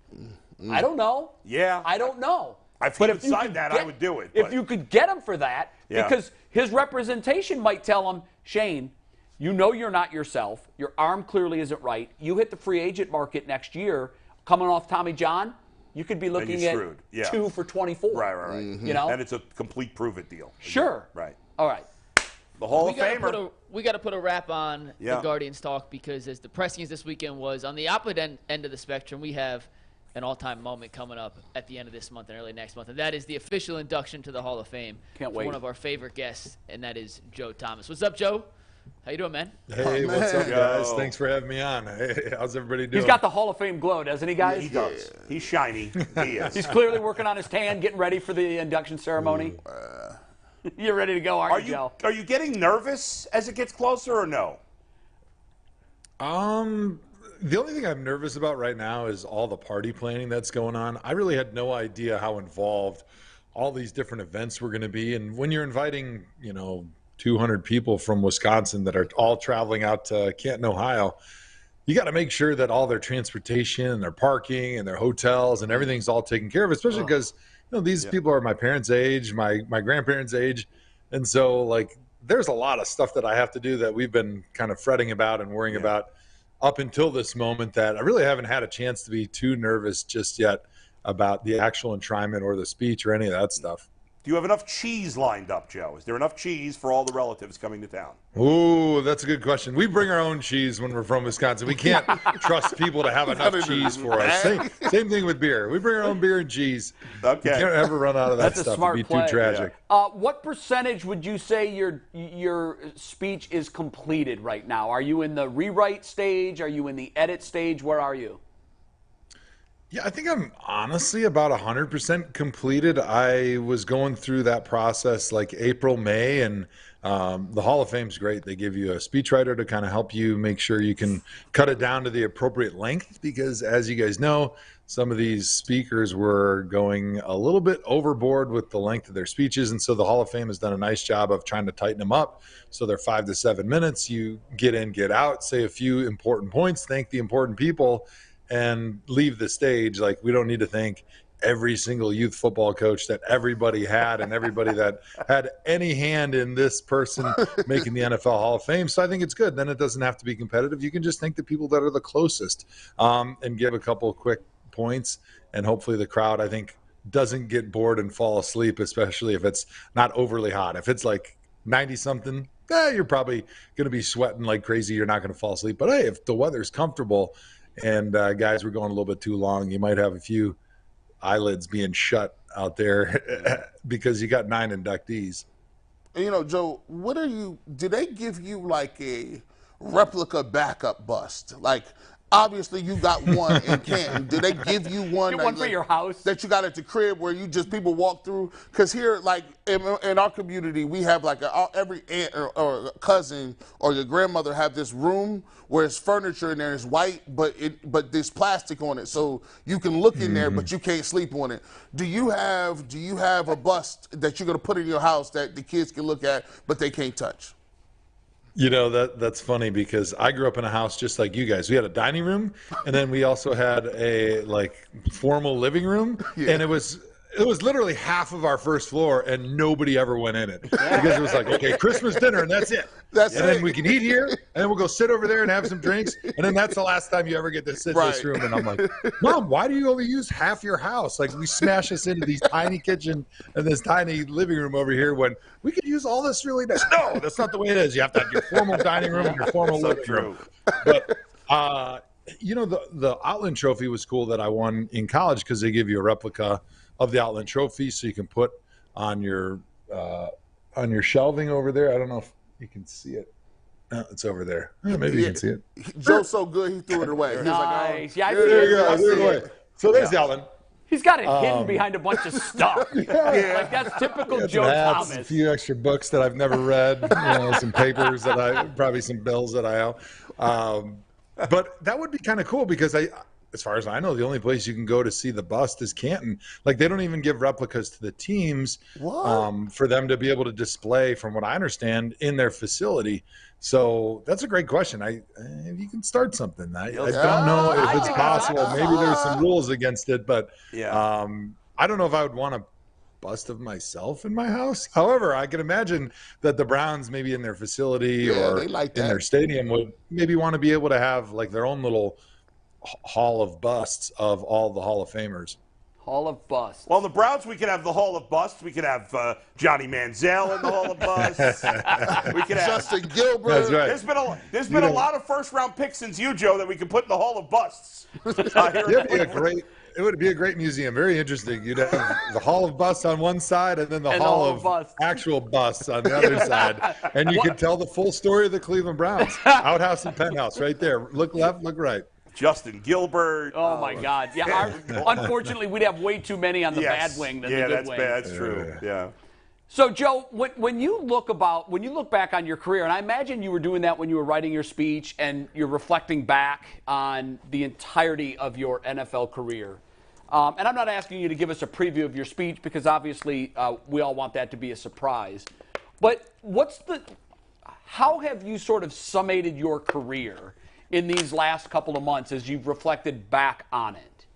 I don't know. Yeah. I don't know. If he would sign that, I would do it. If you could get him for that, because his representation might tell him, Shane, you know you're not yourself. Your arm clearly isn't right. You hit the free agent market next year, coming off Tommy John, you could be looking at 2 for 24. Right. You know? And it's a complete prove-it deal. Sure. Right. All right. The Hall of Famer. We got to put a wrap on the Guardians talk, because as depressing as this weekend was, on the opposite end of the spectrum, we have an all-time moment coming up at the end of this month and early next month, and that is the official induction to the Hall of Fame. Can't wait. One of our favorite guests, and that is Joe Thomas. What's up, Joe? How you doing, man? Hey, what's up, guys? Thanks for having me on. Hey, how's everybody doing? He's got the Hall of Fame glow, doesn't he, guys? He does. He's shiny. He is. He's clearly working on his tan, getting ready for the induction ceremony. You're ready to go, aren't you, Joe? Are you getting nervous as it gets closer, or no? The only thing I'm nervous about right now is all the party planning that's going on. I really had no idea how involved all these different events were going to be. And when you're inviting, 200 people from Wisconsin that are all traveling out to Canton, Ohio, you got to make sure that all their transportation and their parking and their hotels and everything's all taken care of, especially because these people are my parents' age, my grandparents' age. And so, there's a lot of stuff that I have to do that we've been kind of fretting about and worrying about up until this moment, that I really haven't had a chance to be too nervous just yet about the actual enshrinement or the speech or any of that stuff. Do you have enough cheese lined up, Joe? Is there enough cheese for all the relatives coming to town? Ooh, that's a good question. We bring our own cheese when we're from Wisconsin. We can't trust people to have enough cheese for us. Same thing with beer. We bring our own beer and cheese. Okay. You can't ever run out of that That's stuff. A smart It'd be play. too tragic. What percentage would you say your speech is completed right now? Are you in the rewrite stage? Are you in the edit stage? Where are you? Yeah, I think I'm honestly about 100% completed. I was going through that process April, May, and the Hall of Fame's great. They give you a speechwriter to kind of help you make sure you can cut it down to the appropriate length, because as you guys know, some of these speakers were going a little bit overboard with the length of their speeches, and so the Hall of Fame has done a nice job of trying to tighten them up so they're 5 to 7 minutes. You get in, get out, say a few important points, thank the important people, and leave the stage. We don't need to thank every single youth football coach that everybody had and everybody that had any hand in this person making the NFL Hall of Fame. So I think it's good. Then it doesn't have to be competitive. You can just thank the people that are the closest, and give a couple quick points. And hopefully the crowd, I think doesn't get bored and fall asleep, especially if it's not overly hot. If it's like 90 something, you're probably going to be sweating like crazy. You're not going to fall asleep. But hey, if the weather's comfortable and guys were going a little bit too long, you might have a few eyelids being shut out there because you got 9 inductees. You know, Joe, do they give you like a replica backup bust? Like, obviously you got one in Canton. Do they give you one? Get one for your house? That you got at the crib where you just people walk through? Because here, like in our community, we have like every aunt or cousin or your grandmother have this room where it's furniture in there, it's white, but there's plastic on it, so you can look in there, but you can't sleep on it. Do you have a bust that you're gonna put in your house that the kids can look at, but they can't touch? You know, that's funny because I grew up in a house just like you guys. We had a dining room, and then we also had a like formal living room, and it was literally half of our first floor, and nobody ever went in it because it was like, okay, Christmas dinner, and that's it. Then we can eat here, and then we'll go sit over there and have some drinks, and then that's the last time you ever get to sit in this room. And I'm like, Mom, why do you only use half your house? Like, we smash us into these tiny kitchen and this tiny living room over here when we could use all this really nice. No, that's not the way it is. You have to have your formal dining room and your formal living room. But you know, the Outland Trophy was cool that I won in college because they give you a replica of the Outland Trophy, so you can put on your shelving over there. I don't know if you can see it. No, it's over there. Maybe you can see it. Joe's so good, he threw it away. He Nice. was like, There you go. Threw it away. So there's the Outland. He's got it hidden behind a bunch of stuff. Like, that's typical Joe Hats, Thomas. a few extra books that I've never read, some papers probably some bills that I owe. But that would be kind of cool because as far as I know, the only place you can go to see the bust is Canton. Like, they don't even give replicas to the teams for them to be able to display, from what I understand, in their facility. So that's a great question. If you can start something. I don't know if it's possible. Maybe there's some rules against it, but I don't know if I would want a bust of myself in my house. However, I can imagine that the Browns, maybe in their facility or in their stadium, would maybe want to be able to have like their own little Hall of Busts of all the Hall of Famers. Hall of Busts. Well, the Browns, we could have the Hall of Busts. We could have Johnny Manziel in the Hall of Busts. We could have Justin Gilbert. That's right. There's been a lot of first-round picks since you, Joe, that we could put in the Hall of Busts. It would be a great museum. Very interesting. You'd have the Hall of Busts on one side and then the Hall of actual busts on the other side. And you could tell the full story of the Cleveland Browns. Outhouse and penthouse right there. Look left, look right. Justin Gilbert. Oh, my God. Yeah. Unfortunately, we'd have way too many on the bad wing than the good wing. Yeah, that's true. Yeah. So, Joe, when you look back on your career, and I imagine you were doing that when you were writing your speech and you're reflecting back on the entirety of your NFL career. And I'm not asking you to give us a preview of your speech because obviously we all want that to be a surprise. But how have you sort of summated your career in these last couple of months as you've reflected back on it?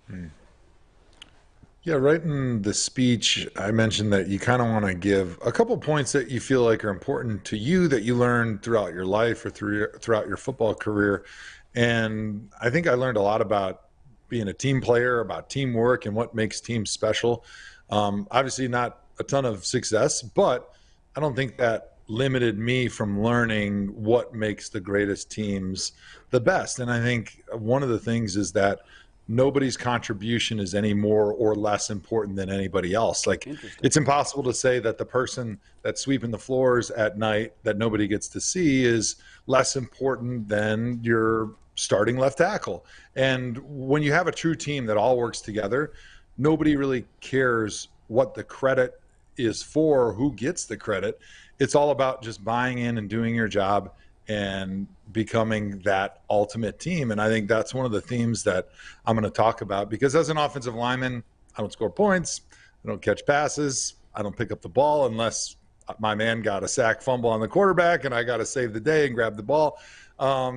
Yeah, right in the speech, I mentioned that you kind of want to give a couple points that you feel like are important to you that you learned throughout your life or throughout your football career. And I think I learned a lot about being a team player, about teamwork and what makes teams special. Obviously not a ton of success, but I don't think that limited me from learning what makes the greatest teams the best. And I think one of the things is that nobody's contribution is any more or less important than anybody else. Like, it's impossible to say that the person that's sweeping the floors at night that nobody gets to see is less important than your starting left tackle. And when you have a true team that all works together, nobody really cares what the credit is for, who gets the credit. It's all about just buying in and doing your job and becoming that ultimate team. And I think that's one of the themes that I'm going to talk about, because as an offensive lineman, I don't score points, I don't catch passes, I don't pick up the ball unless my man got a sack fumble on the quarterback and I got to save the day and grab the ball. I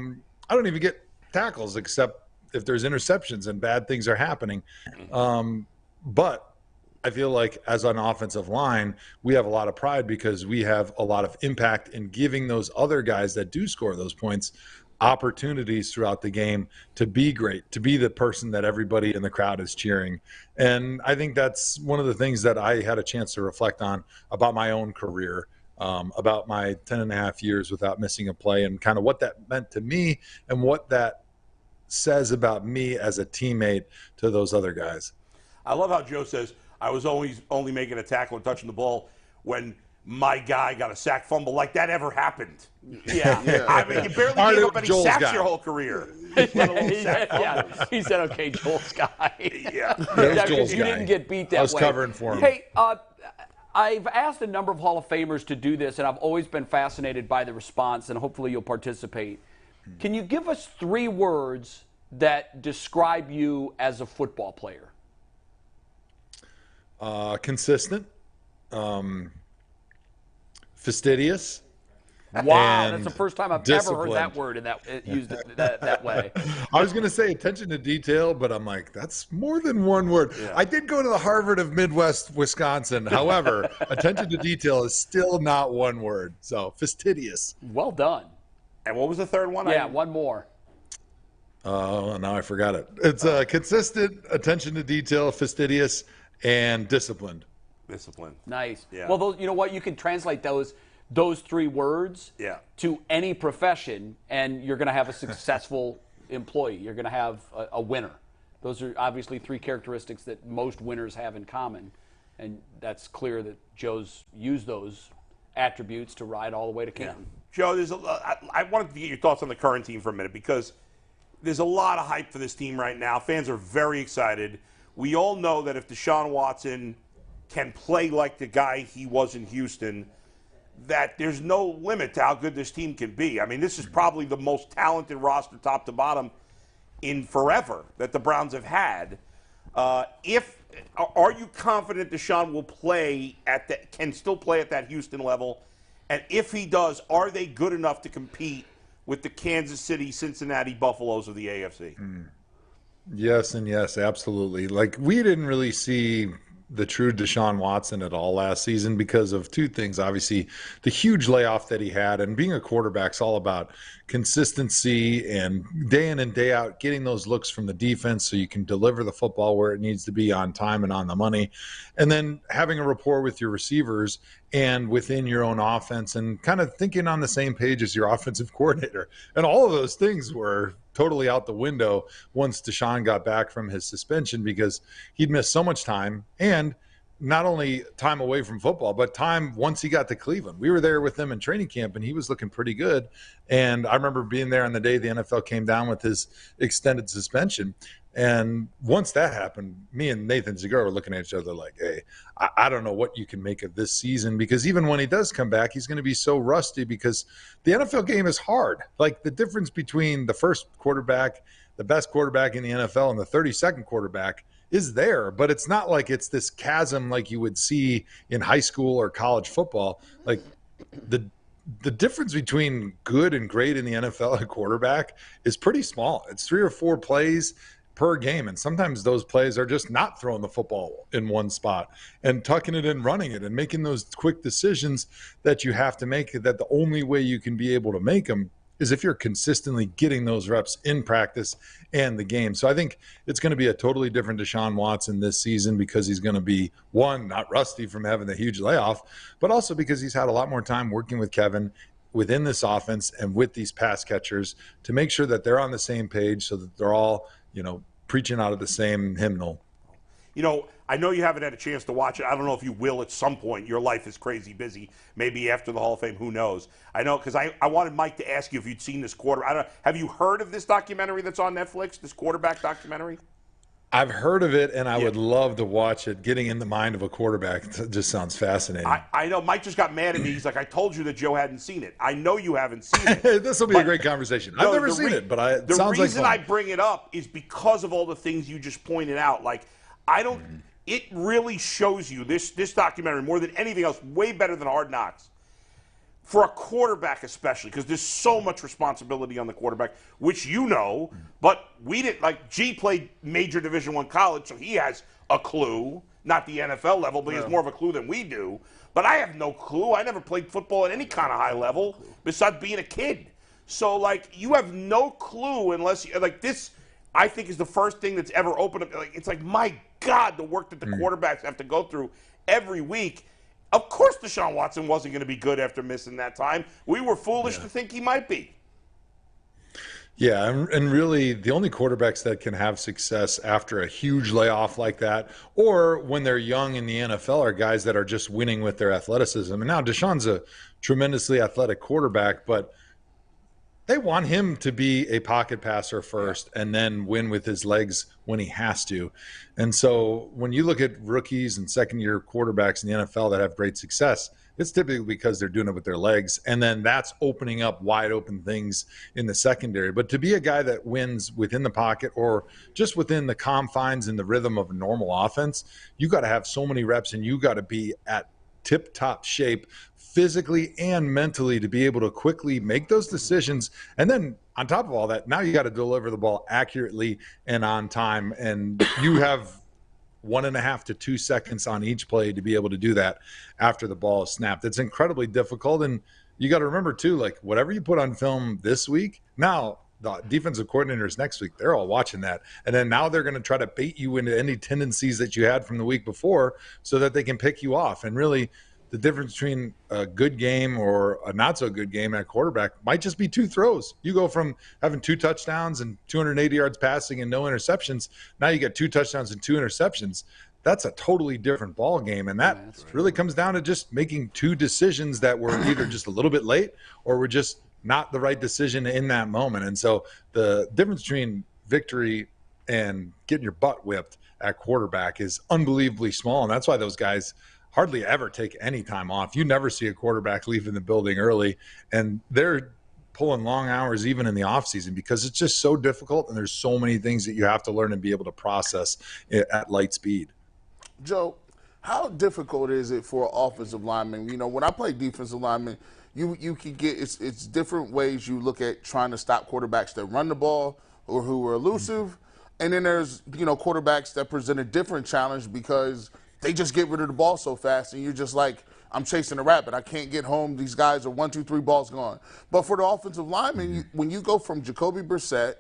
don't even get tackles except if there's interceptions and bad things are happening. But I feel like as an offensive line, we have a lot of pride because we have a lot of impact in giving those other guys that do score those points opportunities throughout the game to be great, to be the person that everybody in the crowd is cheering. And I think that's one of the things that I had a chance to reflect on about my own career, about my 10 and a half years without missing a play, and kind of what that meant to me and what that says about me as a teammate to those other guys. I love how Joe says, I was always only making a tackle and touching the ball when my guy got a sack fumble. Like that ever happened. Yeah. I mean, you barely gave up any Joel's sacks guy. your whole career. He said, okay, Joel's guy. Yeah. Joel's you guy. didn't get beat that way. I was covering for him. Hey, I've asked a number of Hall of Famers to do this, and I've always been fascinated by the response, and hopefully you'll participate. Can you give us 3 words that describe you as a football player? Consistent, fastidious. Wow, that's the and first time I've disciplined. ever heard that word used that way. I was going to say attention to detail, but I'm like, that's more than one word. Yeah. I did go to the Harvard of Midwest Wisconsin. However, attention to detail is still not one word. So fastidious. Well done. And what was the third one? Yeah, one more. Oh, now I forgot it. It's consistent, attention to detail, fastidious, and disciplined. Disciplined. Nice. Yeah. Well, you know what? You can translate those 3 words to any profession, and you're going to have a successful employee. You're going to have a winner. Those are obviously 3 characteristics that most winners have in common, and that's clear that Joe's used those attributes to ride all the way to Canton. Joe, I wanted to get your thoughts on the current team for a minute, because there's a lot of hype for this team right now. Fans are very excited. We all know that if Deshaun Watson can play like the guy he was in Houston, that there's no limit to how good this team can be. I mean, this is probably the most talented roster top to bottom in forever that the Browns have had. Are you confident Deshaun will can still play at that Houston level? And if he does, are they good enough to compete with the Kansas City, Cincinnati Buffaloes of the AFC? Yes, and yes, absolutely. Like, we didn't really see the true Deshaun Watson at all last season because of 2 things. Obviously, the huge layoff that he had, and being a quarterback's all about consistency and day in and day out getting those looks from the defense so you can deliver the football where it needs to be on time and on the money. And then having a rapport with your receivers and within your own offense and kind of thinking on the same page as your offensive coordinator. And all of those things were totally out the window once Deshaun got back from his suspension, because he'd missed so much time, and not only time away from football, but time once he got to Cleveland. We were there with him in training camp, and he was looking pretty good. And I remember being there on the day the NFL came down with his extended suspension. And once that happened, me and Nathan Zegura were looking at each other like, hey, I don't know what you can make of this season, because even when he does come back, he's going to be so rusty, because the NFL game is hard. Like, the difference between the first quarterback, the best quarterback in the NFL, and the 32nd quarterback is there, but it's not like it's this chasm like you would see in high school or college football. Like, the difference between good and great in the NFL at quarterback is pretty small. It's 3 or 4 plays per game, and sometimes those plays are just not throwing the football in one spot and tucking it and running it and making those quick decisions that you have to make, that the only way you can be able to make them is if you're consistently getting those reps in practice and the game. So I think it's going to be a totally different Deshaun Watson this season, because he's going to be, one, not rusty from having the huge layoff, but also because he's had a lot more time working with Kevin within this offense and with these pass catchers to make sure that they're on the same page, so that they're all, preaching out of the same hymnal. I know you haven't had a chance to watch it. I don't know if you will at some point. Your life is crazy busy. Maybe after the Hall of Fame, who knows? I know, because I wanted Mike to ask you if you'd seen this have you heard of this documentary that's on Netflix, this quarterback documentary? I've heard of it, and I would love to watch it. Getting in the mind of a quarterback just sounds fascinating. I know. Mike just got mad at me. He's like, I told you that Joe hadn't seen it. I know you haven't seen it. This will be a great conversation. I've never seen it, but it sounds like fun. The reason I bring it up is because of all the things you just pointed out. Like, it really shows you, this documentary, more than anything else, way better than Hard Knocks. For a quarterback especially, because there's so much responsibility on the quarterback, which but we didn't. Like, G played major Division I college, so he has a clue, not the NFL level, but he has more of a clue than we do. But I have no clue. I never played football at any kind of high level besides being a kid. So, like, you have no clue unless you, like, this, I think, is the first thing that's ever opened up. Like, it's like, my God, the work that the quarterbacks have to go through every week. Of course Deshaun Watson wasn't going to be good after missing that time. We were foolish to think he might be. Yeah, and really the only quarterbacks that can have success after a huge layoff like that, or when they're young in the NFL, are guys that are just winning with their athleticism. And now Deshaun's a tremendously athletic quarterback, but they want him to be a pocket passer first and then win with his legs when he has to. And so when you look at rookies and second-year quarterbacks in the NFL that have great success, it's typically because they're doing it with their legs, and then that's opening up wide open things in the secondary. But to be a guy that wins within the pocket or just within the confines and the rhythm of a normal offense, you got to have so many reps and you got to be at tip-top shape physically and mentally to be able to quickly make those decisions. And then on top of all that, now you got to deliver the ball accurately and on time. And you have 1.5 to 2 seconds on each play to be able to do that after the ball is snapped. It's incredibly difficult. And you got to remember too, like whatever you put on film this week, now the defensive coordinators next week, they're all watching that. And then now they're going to try to bait you into any tendencies that you had from the week before so that they can pick you off. And really, the difference between a good game or a not so good game at quarterback might just be 2 throws. You go from having 2 touchdowns and 280 yards passing and no interceptions. Now you get 2 touchdowns and 2 interceptions. That's a totally different ball game. And that really comes down to just making 2 decisions that were either just a little bit late or were just not the right decision in that moment. And so the difference between victory and getting your butt whipped at quarterback is unbelievably small. And that's why those guys hardly ever take any time off. You never see a quarterback leaving the building early, and they're pulling long hours even in the offseason because it's just so difficult and there's so many things that you have to learn and be able to process at light speed. Joe, how difficult is it for an offensive lineman? You know, when I play defensive lineman, you can get it's different ways you look at trying to stop quarterbacks that run the ball or who are elusive. And then there's, you know, quarterbacks that present a different challenge because they just get rid of the ball so fast, and you're just like, I'm chasing a rabbit. I can't get home. These guys are 1, 2, 3 balls gone. But for the offensive lineman, when you go from Jacoby Brissett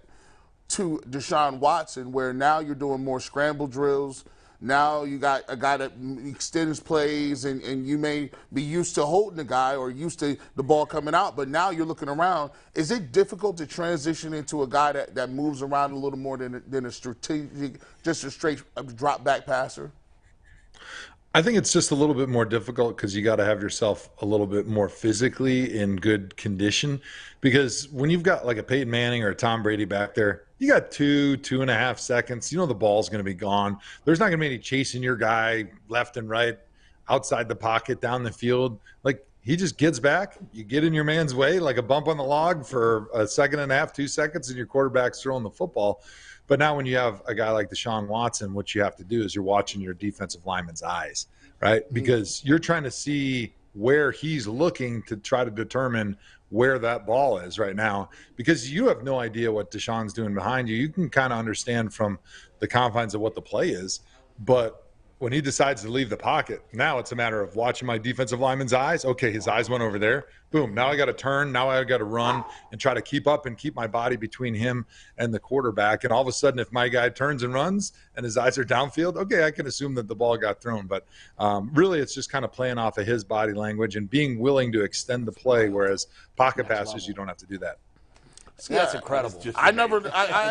to Deshaun Watson, where now you're doing more scramble drills, now you got a guy that extends plays, and you may be used to holding the guy or used to the ball coming out, but now you're looking around. Is it difficult to transition into a guy that moves around a little more than a strategic, just a straight drop back passer? I think it's just a little bit more difficult because you got to have yourself a little bit more physically in good condition, because when you've got like a Peyton Manning or a Tom Brady back there, you got 2.5 seconds. You know the ball's going to be gone. There's not going to be any chasing your guy left and right, outside the pocket, down the field. Like, he just gets back. You get in your man's way like a bump on the log for 1.5 seconds, 2 seconds, and your quarterback's throwing the football. But now when you have a guy like Deshaun Watson, what you have to do is you're watching your defensive lineman's eyes, right? Because you're trying to see where he's looking to try to determine where that ball is right now, because you have no idea what Deshaun's doing behind you. You can kind of understand from the confines of what the play is, but when he decides to leave the pocket, now it's a matter of watching my defensive lineman's eyes. Okay, his eyes went over there. Boom. Now I got to turn. Now I got to run and try to keep up and keep my body between him and the quarterback. And all of a sudden, if my guy turns and runs and his eyes are downfield, okay, I can assume that the ball got thrown. But really, it's just kind of playing off of his body language and being willing to extend the play, whereas pocket passers, you don't have to do that. Yeah, that's incredible. I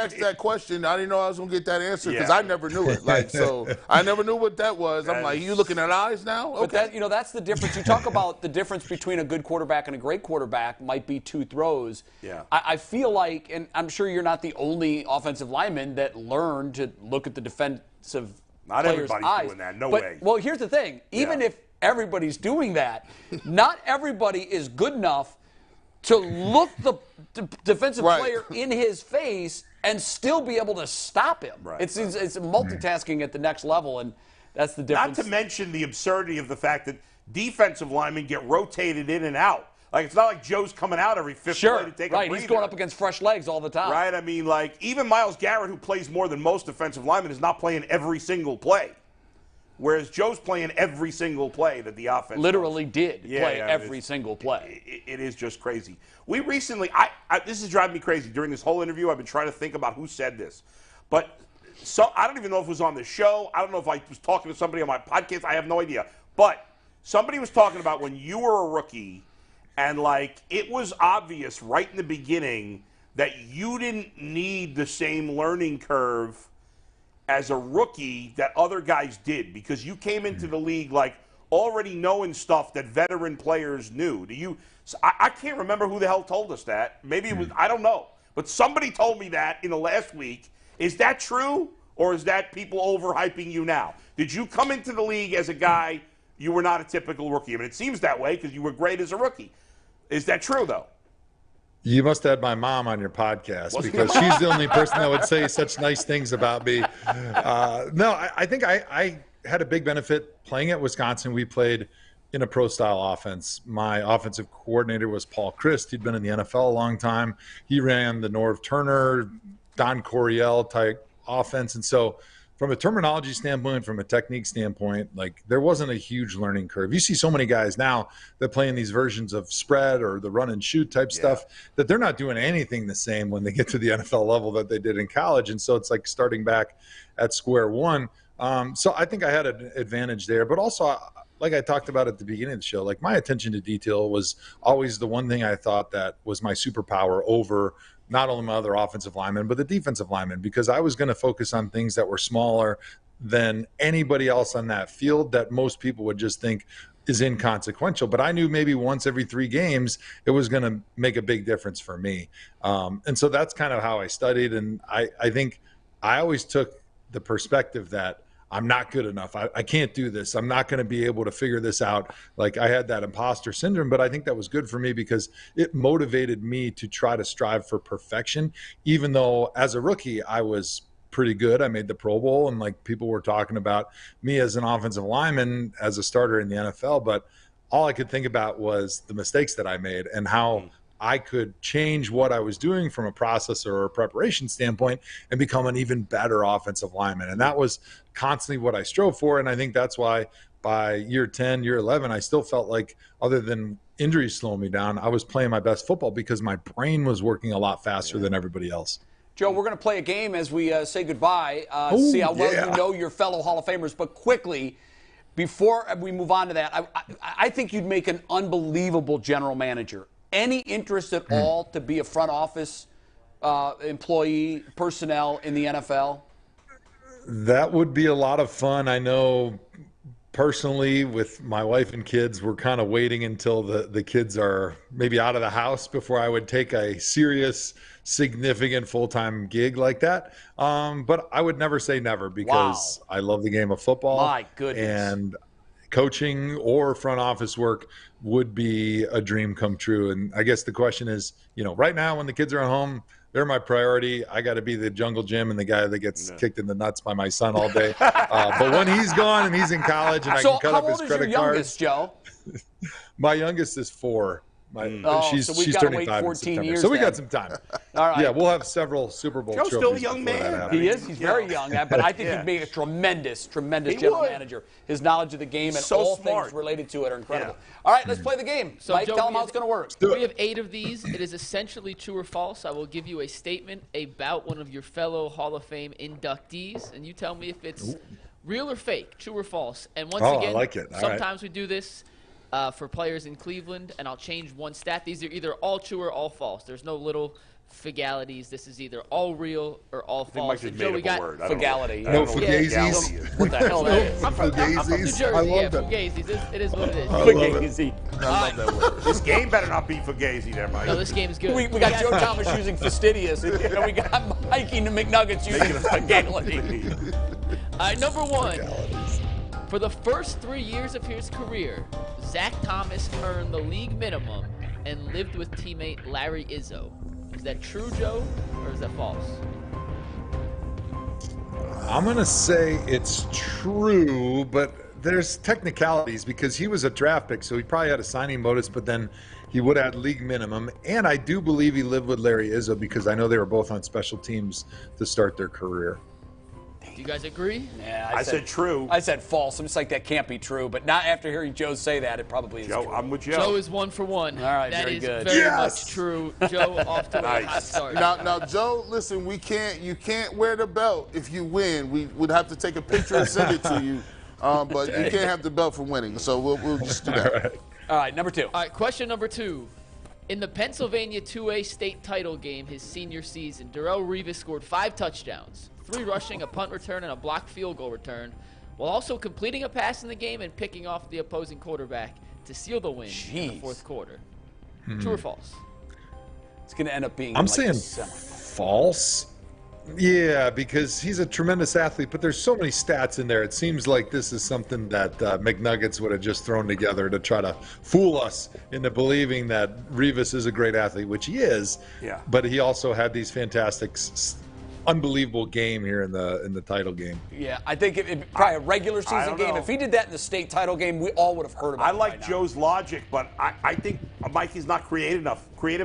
asked that question. I didn't know I was going to get that answer because I never knew it. Like, so I never knew what that was. I'm like, you looking at eyes now? Okay. But that, you know, that's the difference. You talk about the difference between a good quarterback and a great quarterback might be 2 throws. Yeah. I feel like, and I'm sure you're not the only offensive lineman that learned to look at the defensive Not player's everybody's eyes. doing that. No but, way. Well, here's the thing. Even if everybody's doing that, not everybody is good enough to look the defensive player in his face and still be able to stop him. Right. It's multitasking at the next level, and that's the difference. Not to mention the absurdity of the fact that defensive linemen get rotated in and out. Like, it's not like Joe's coming out every fifth play to take a breather. He's going up against fresh legs all the time. Right? I mean, like, even Myles Garrett, who plays more than most defensive linemen, is not playing every single play. Whereas Joe's playing every single play that the offense literally does. did play every single play. It is just crazy. We recently, this is driving me crazy. During this whole interview, I've been trying to think about who said this. But I don't even know if it was on the show. I don't know if I was talking to somebody on my podcast. I have no idea. But somebody was talking about when you were a rookie and, like, it was obvious right in the beginning that you didn't need the same learning curve as a rookie that other guys did because you came into the league like already knowing stuff that veteran players knew. I can't remember who the hell told us that. Maybe it was, I don't know. But somebody told me that in the last week. Is that true, or is that people overhyping you now? Did you come into the league as a guy, you were not a typical rookie? I mean, it seems that way because you were great as a rookie. Is that true, though? You must have had my mom on your podcast because she's the only person that would say such nice things about me. No, I think I had a big benefit playing at Wisconsin. We played in a pro-style offense. My offensive coordinator was Paul Christ. He'd been in the NFL a long time. He ran the Norv Turner, Don Coryell type offense. And so from a terminology standpoint, from a technique standpoint, like there wasn't a huge learning curve. You see so many guys now that play in these versions of spread or the run and shoot type stuff that they're not doing anything the same when they get to the NFL level that they did in college. And so it's like starting back at square one. So I think I had an advantage there, but also like I talked about at the beginning of the show, like my attention to detail was always the one thing I thought that was my superpower over not only my other offensive linemen, but the defensive linemen, because I was going to focus on things that were smaller than anybody else on that field that most people would just think is inconsequential. But I knew maybe once every 3 games, it was going to make a big difference for me. And so that's kind of how I studied. And I think I always took the perspective that I'm not good enough. I can't do this. I'm not going to be able to figure this out. Like I had that imposter syndrome, but I think that was good for me because it motivated me to try to strive for perfection, even though as a rookie, I was pretty good. I made the Pro Bowl and like people were talking about me as an offensive lineman, as a starter in the NFL. But all I could think about was the mistakes that I made and how I could change what I was doing from a process or a preparation standpoint and become an even better offensive lineman. And that was constantly what I strove for. And I think that's why by year 10, year 11, I still felt like other than injuries slowing me down, I was playing my best football because my brain was working a we faster than everybody else. Joe, we're going to play a game as we say goodbye, see how well you know your fellow Hall of Famers. But quickly, before we move on to that, I think you'd make an unbelievable general manager. Any interest at all to be a front office employee, personnel in the NFL? That would be a lot of fun. I know personally with my wife and kids, we're kind of waiting until the kids are maybe out of the house before I would take a serious, significant full-time gig like that. But I would never say never because I love the game of football. My goodness. And coaching or front office work would be a dream come true. And I guess the question is, right now when the kids are at home, they're my priority. I got to be the jungle gym and the guy that gets kicked in the nuts by my son all day. But when he's gone and he's in college and I can cut up his credit cards. So how old is your youngest, Joe? My youngest is 4. She's so we've got to wait 14 years. So we got some time. All right. Yeah, we'll have several Super Bowl trophies. Joe's still a young man. He is. He's very young, but I think he'd be a tremendous general manager. His knowledge of the game and all things related to it are incredible. All right, let's play the game. So Mike, Joe, tell him how it's going to work. We have 8 of these. It is essentially true or false. I will give you a statement about one of your fellow Hall of Fame inductees, and you tell me if it's real or fake, true or false. And once again, I like it. Sometimes we do this for players in Cleveland, and I'll change one stat. These are either all true or all false. There's no little figalities. This is either all real or all false. I think Mike just made up a word. Figality. No fugazis. What the hell that is? I'm from New Jersey. I love that. Fugazis. It is what it is. Fugazi. I love that word. This game better not be Fugazi there, Mike. No, this game is good. We got Joe Thomas using fastidious, and we got Mikey and the McNuggets using figality. All right, number 1. For the first 3 years of his career, Zach Thomas earned the league minimum and lived with teammate Larry Izzo. Is that true, Joe, or is that false? I'm going to say it's true, but there's technicalities because he was a draft pick, so he probably had a signing bonus, but then he would have had league minimum. And I do believe he lived with Larry Izzo because I know they were both on special teams to start their career. Do you guys agree? Yeah, I said true. I said false. I'm just like, that can't be true. But not after hearing Joe say that, it probably is Joe, true. I'm with Joe. Joe is 1 for 1. All right, that very is good. very Yes! much true. Joe off to a hot Nice. start. Now, Joe, listen, you can't wear the belt if you win. We would have to take a picture and send it to you. But you can't have the belt for winning. So we'll just do that. All right, number 2. All right, question number 2. In the Pennsylvania 2A state title game his senior season, Darrelle Revis scored 5 touchdowns, 3 rushing, a punt return, and a blocked field goal return, while also completing a pass in the game and picking off the opposing quarterback to seal the win in the fourth quarter. True or false? It's going to end up being I'm like saying the semi. false. Yeah, because he's a tremendous athlete, but there's so many stats in there. It seems like this is something that McNuggets would have just thrown together to try to fool us into believing that Revis is a great athlete, which he is. Yeah. But he also had these fantastic, unbelievable game here in the title game. Yeah, I think probably a regular season don't game. know. If he did that in the state title game, we all would have heard about it. I like by now. Joe's logic, but I think Mikey's not creative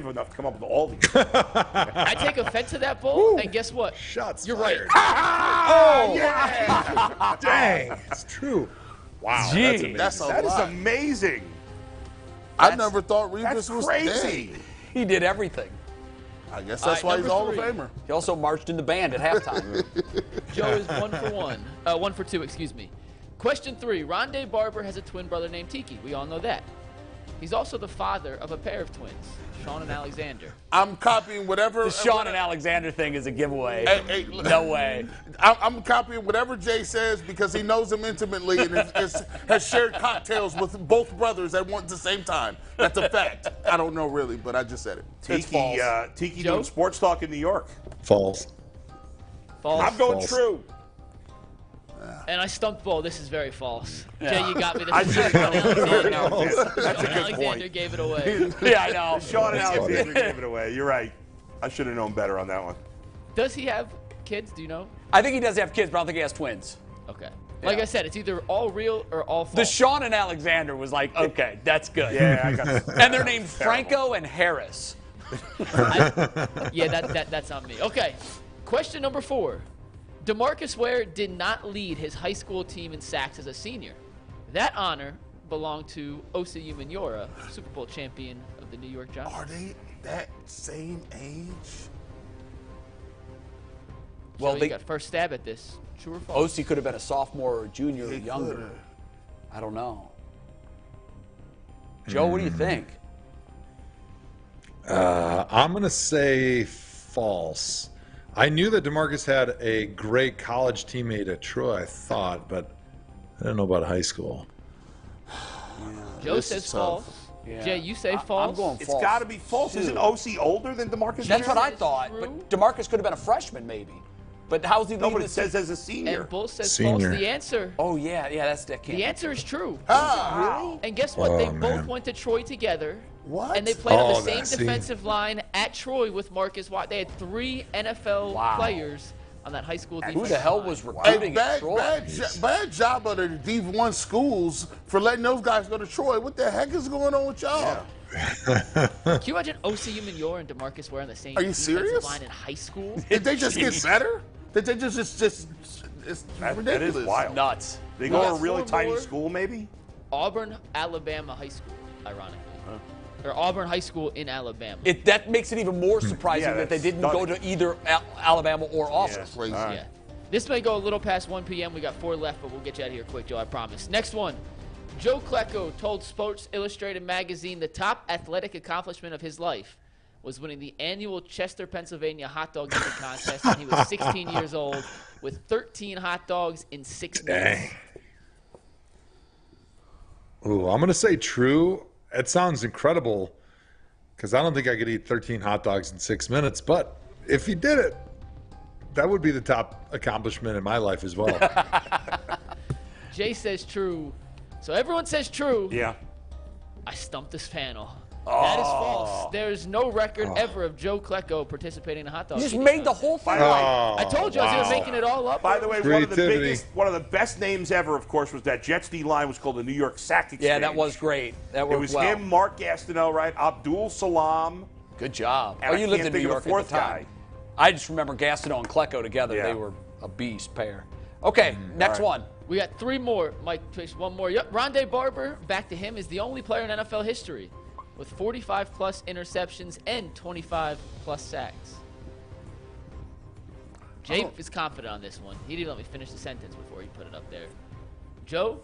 enough to come up with all these. I take offense to that, Bull, and guess what? Shots You're fired. right. Dang, it's true. Wow, Gee, that's amazing. That's a That is lot. amazing. I never thought Revis That's was crazy. dead. He did everything. I guess All that's right, why he's number Hall of 3. Famer. He also marched in the band at halftime. Joe is 1 for 1. 1 for 2, excuse me. Question 3. Rondé Barber has a twin brother named Tiki. We all know that. He's also the father of a pair of twins, Sean and Alexander. I'm copying whatever. The Sean and Alexander thing is a giveaway. Hey, No way. I'm copying whatever Jay says because he knows him intimately and has shared cocktails with both brothers at the same time. That's a fact. I don't know really, but I just said it. It's false. Tiki Joe? doing sports talk in New York. False. False. I'm going False. true. And I stumped Bull. This is very false. Jay, you got me. This I is should Sean have Alexander. known. That's a good Alexander point. gave it away. Yeah, I know. Sean and Alexander gave it away. You're right. I should have known better on that one. Does he have kids? Do you know? I think he does have kids, but I don't think he has twins. Okay. Like I said, it's either all real or all false. The Sean and Alexander was like, okay, that's good. Yeah, I got it. And they're named Franco and Harris. That's on me. Okay. Question number 4. DeMarcus Ware did not lead his high school team in sacks as a senior. That honor belonged to Osi Umenyiora, Super Bowl champion of the New York Giants. Are they that same age? Well, So they you got first stab at this. True or false? Osi could have been a sophomore or a junior or He younger. coulda. I don't know. Joe, what do you think? I'm going to say false. I knew that DeMarcus had a great college teammate at Troy, I thought, but I don't know about high school. Joe This says is false. tough. Yeah. Jay, you say false. I'm going It's false. got to be false. Isn't OC older than DeMarcus? That's what I Is thought. true? But DeMarcus could have been a freshman, maybe. But how's he No, leading but the it says as a senior. And Bull says Senior. false. The answer. Oh, yeah, that can't. The answer is true. Ah, And guess what? Oh, They both man. went to Troy together. What? And they played on Oh, the same that scene. defensive line at Troy with Marcus Watt. They had 3 NFL Wow. players on that high school defense. Who the hell was Hey, recruiting at Troy? bad job of the D1 schools for letting those guys go to Troy. What the heck is going on with y'all? Can you imagine OC Umenyiora and DeMarcus Ware on the same Are you defensive serious? line in high school? Did they just get better? Did they just it's That ridiculous. is wild. Nuts. They We go to got a really 4 tiny more. school, maybe? Auburn, Alabama High School, ironically. Or Auburn High School in Alabama. That makes it even more surprising Yeah, that they that's didn't go stunning. to either Alabama or Auburn. Yeah. Crazy. Yeah. This may go a little past 1 p.m. We got 4 left, but we'll get you out of here quick, Joe, I promise. Next one. Joe Klecko told Sports Illustrated magazine the top athletic accomplishment of his life was winning the annual Chester, Pennsylvania hot dog eating contest when he was 16 years old with 13 hot dogs in 6 minutes. Dang. Ooh, I'm going to say true. It sounds incredible because I don't think I could eat 13 hot dogs in 6 minutes. But if he did it, that would be the top accomplishment in my life as well. Jay says true. So everyone says true. Yeah. I stumped this panel. That is false. There is no record ever of Joe Klecko participating in a hot dog. You just eating made the contest. whole thing By the way, up. I told you I was making it all up. By the way, Creativity. one of the best names ever, of course, was that Jets D line was called the New York Sack Exchange. Yeah, that was great. That It worked was well. him, Mark Gastineau, right? Abdul Salam. Good job. And Oh, you I lived can't in New think of York the at fourth the time. guy. I just remember Gastineau and Klecko together. Yeah. They were a beast pair. Okay, next one. We got 3 more. Mike picks 1 more. Yep, Rondé Barber, back to him, is the only player in NFL history with 45-plus interceptions and 25-plus sacks. Jay is confident on this one. He didn't let me finish the sentence before he put it up there. Joe,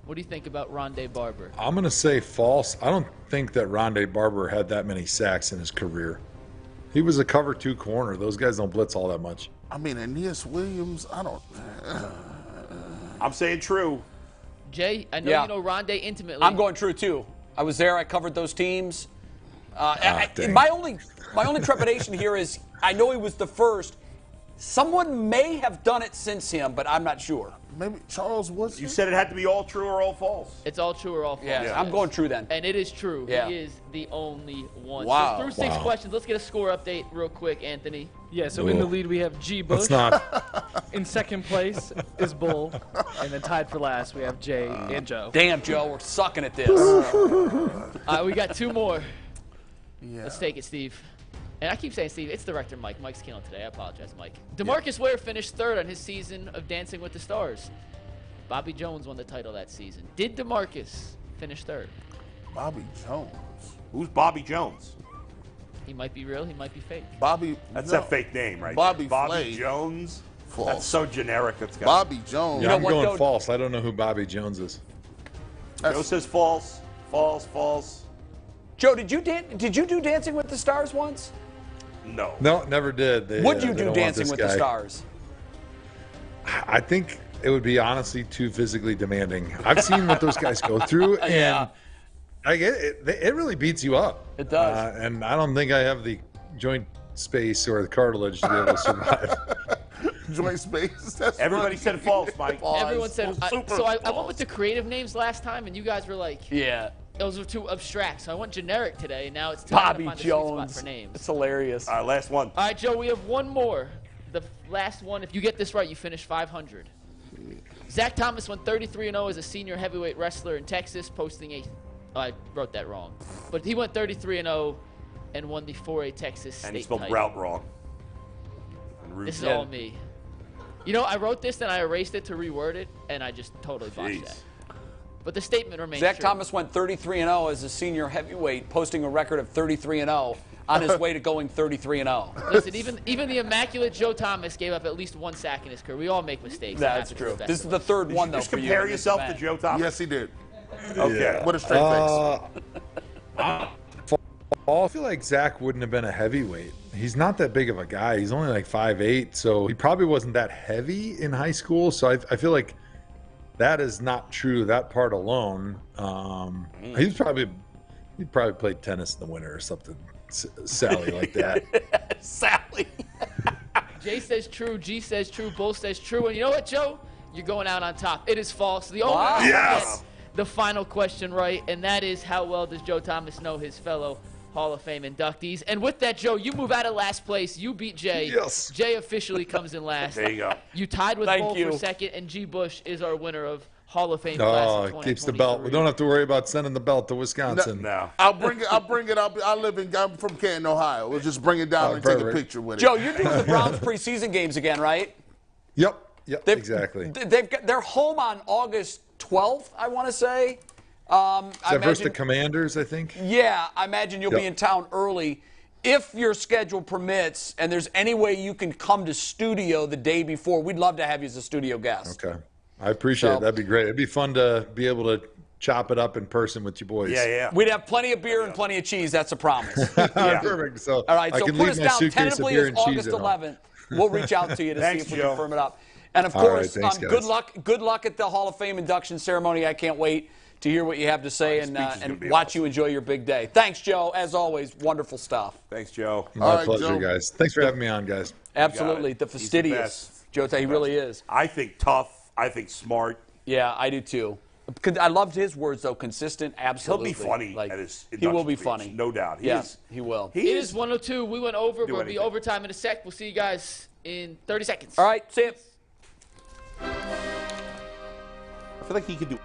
what do you think about Rondé Barber? I'm going to say false. I don't think that Rondé Barber had that many sacks in his career. He was a cover 2 corner. Those guys don't blitz all that much. I mean, Aeneas Williams, I don't. I'm saying true. Jay, I know you know Rondé intimately. I'm going true too. I was there. I covered those teams. Dang. My only trepidation here is I know he was the first. Someone may have done it since him, but I'm not sure. Maybe Charles Woodson? You said it had to be all true or all false. It's all true or all false. Yeah, I'm going true then. And it is true. Yeah. He is the only one. Wow. So through 6 questions, let's get a score update real quick, Anthony. Yeah, so in the lead we have G. Bush. Let's not. In second place is Bull. And then tied for last we have Jay and Joe. Damn, Joe, we're sucking at this. We got 2 more. Yeah. Let's take it, Steve. And I keep saying Steve, it's Director Mike. Mike's killing today. I apologize, Mike. DeMarcus Ware finished 3rd on his season of Dancing with the Stars. Bobby Jones won the title that season. Did DeMarcus finish 3rd? Bobby Jones. Who's Bobby Jones? He might be real. He might be fake. Bobby. That's no. a fake name, right? Bobby there. Bobby Flay. Jones. False. That's so generic. That's got. Bobby Jones. Yeah, I'm what, going though? false. I don't know who Bobby Jones is. Joe says false. False. False. Joe, did you do Dancing with the Stars once? No. No, never did. Would you they do don't want Dancing this with guy. the Stars? I think it would be honestly too physically demanding. I've seen what those guys go through, and Yeah. I get it. It really beats you up. It does. And I don't think I have the joint space or the cartilage to be able to survive. Joint space. That's Everybody said false, Mike. Everyone said. Super So I went false. with the creative names last time, and you guys were like, Yeah. those were too abstract. So I went generic today, and now it's time Bobby to find the sweet spot Jones. for names. It's hilarious. All right, last one. All right, Joe, we have 1 more. The last one, if you get this right, you finish 500. Zach Thomas went 33-0 as a senior heavyweight wrestler in Texas, posting a. Oh, I wrote that wrong. But he went 33-0 and won the 4A Texas state And he spelled title. route wrong. And route This is yeah. all me. You know, I wrote this and I erased it to reword it, and I just totally botched Jeez. that. But the statement remains Zach true. Thomas went 33-0 as a senior heavyweight, posting a record of 33-0 on his way to going 33-0. Listen, even the immaculate Joe Thomas gave up at least 1 sack in his career. We all make mistakes. That's true. This is the 3rd one, though, Just for you. compare in this yourself to event. Joe Thomas. Yes, he did. Okay. What a straight face. I feel like Zach wouldn't have been a heavyweight. He's not that big of a guy. He's only like 5'8", so he probably wasn't that heavy in high school. So I feel like that is not true, that part alone. He probably played tennis in the winter or something, Sally, like that. Sally. Jay says true, G says true, Bull says true. And you know what, Joe? You're going out on top. It is false. The only Wow. one Yes. gets the final question right, and that is how well does Joe Thomas know his fellow Hall of Fame inductees? And with that, Joe, you move out of last place. You beat Jay. Yes. Jay officially comes in last. There you go. You tied with Thank Bull you. for second, and G. Bush is our winner of Hall of Fame class Oh, of it 2023. keeps the belt. We don't have to worry about sending the belt to Wisconsin. No. I'll bring it. I'm from Canton, Ohio. We'll just bring it down and take a perfect. picture with it. Joe, you're doing the Browns preseason games again, right? Yep, They've- exactly. They're home on August 12th, I want to say. Is that versus the Commanders, I think? Yeah, I imagine you'll be Yep. in town early. If your schedule permits and there's any way you can come to studio the day before, we'd love to have you as a studio guest. Okay. I appreciate So- it. That'd be great. It'd be fun to be able to chop it up in person with you boys. Yeah. We'd have plenty of beer and plenty of cheese. That's a promise. Yeah. Perfect. So All right, I so can put leave us my down suitcase of tentatively beer as and cheese August at home. 11th. We'll reach out to you to Thanks, see if we Joe. can firm it up. And of All right, course, thanks, good guys. luck at the Hall of Fame induction ceremony. I can't wait to hear what you have to say Speech is gonna and be watch awesome. you enjoy your big day. Thanks, Joe. As always, wonderful stuff. Thanks, Joe. My All right, pleasure, Joe. guys. Thanks for having me on, guys. Absolutely, the He's the fastidious. best. Joe, he really is. I think tough. I think smart. Yeah, I do too. I loved his words though. Consistent, He'll absolutely. be funny at his He will induction be speech, funny. no doubt. Yes, he will. It is 102. We went over, but it'll be anything. overtime in a sec. We'll see you guys in 30 seconds. All right, see ya. I feel like he could do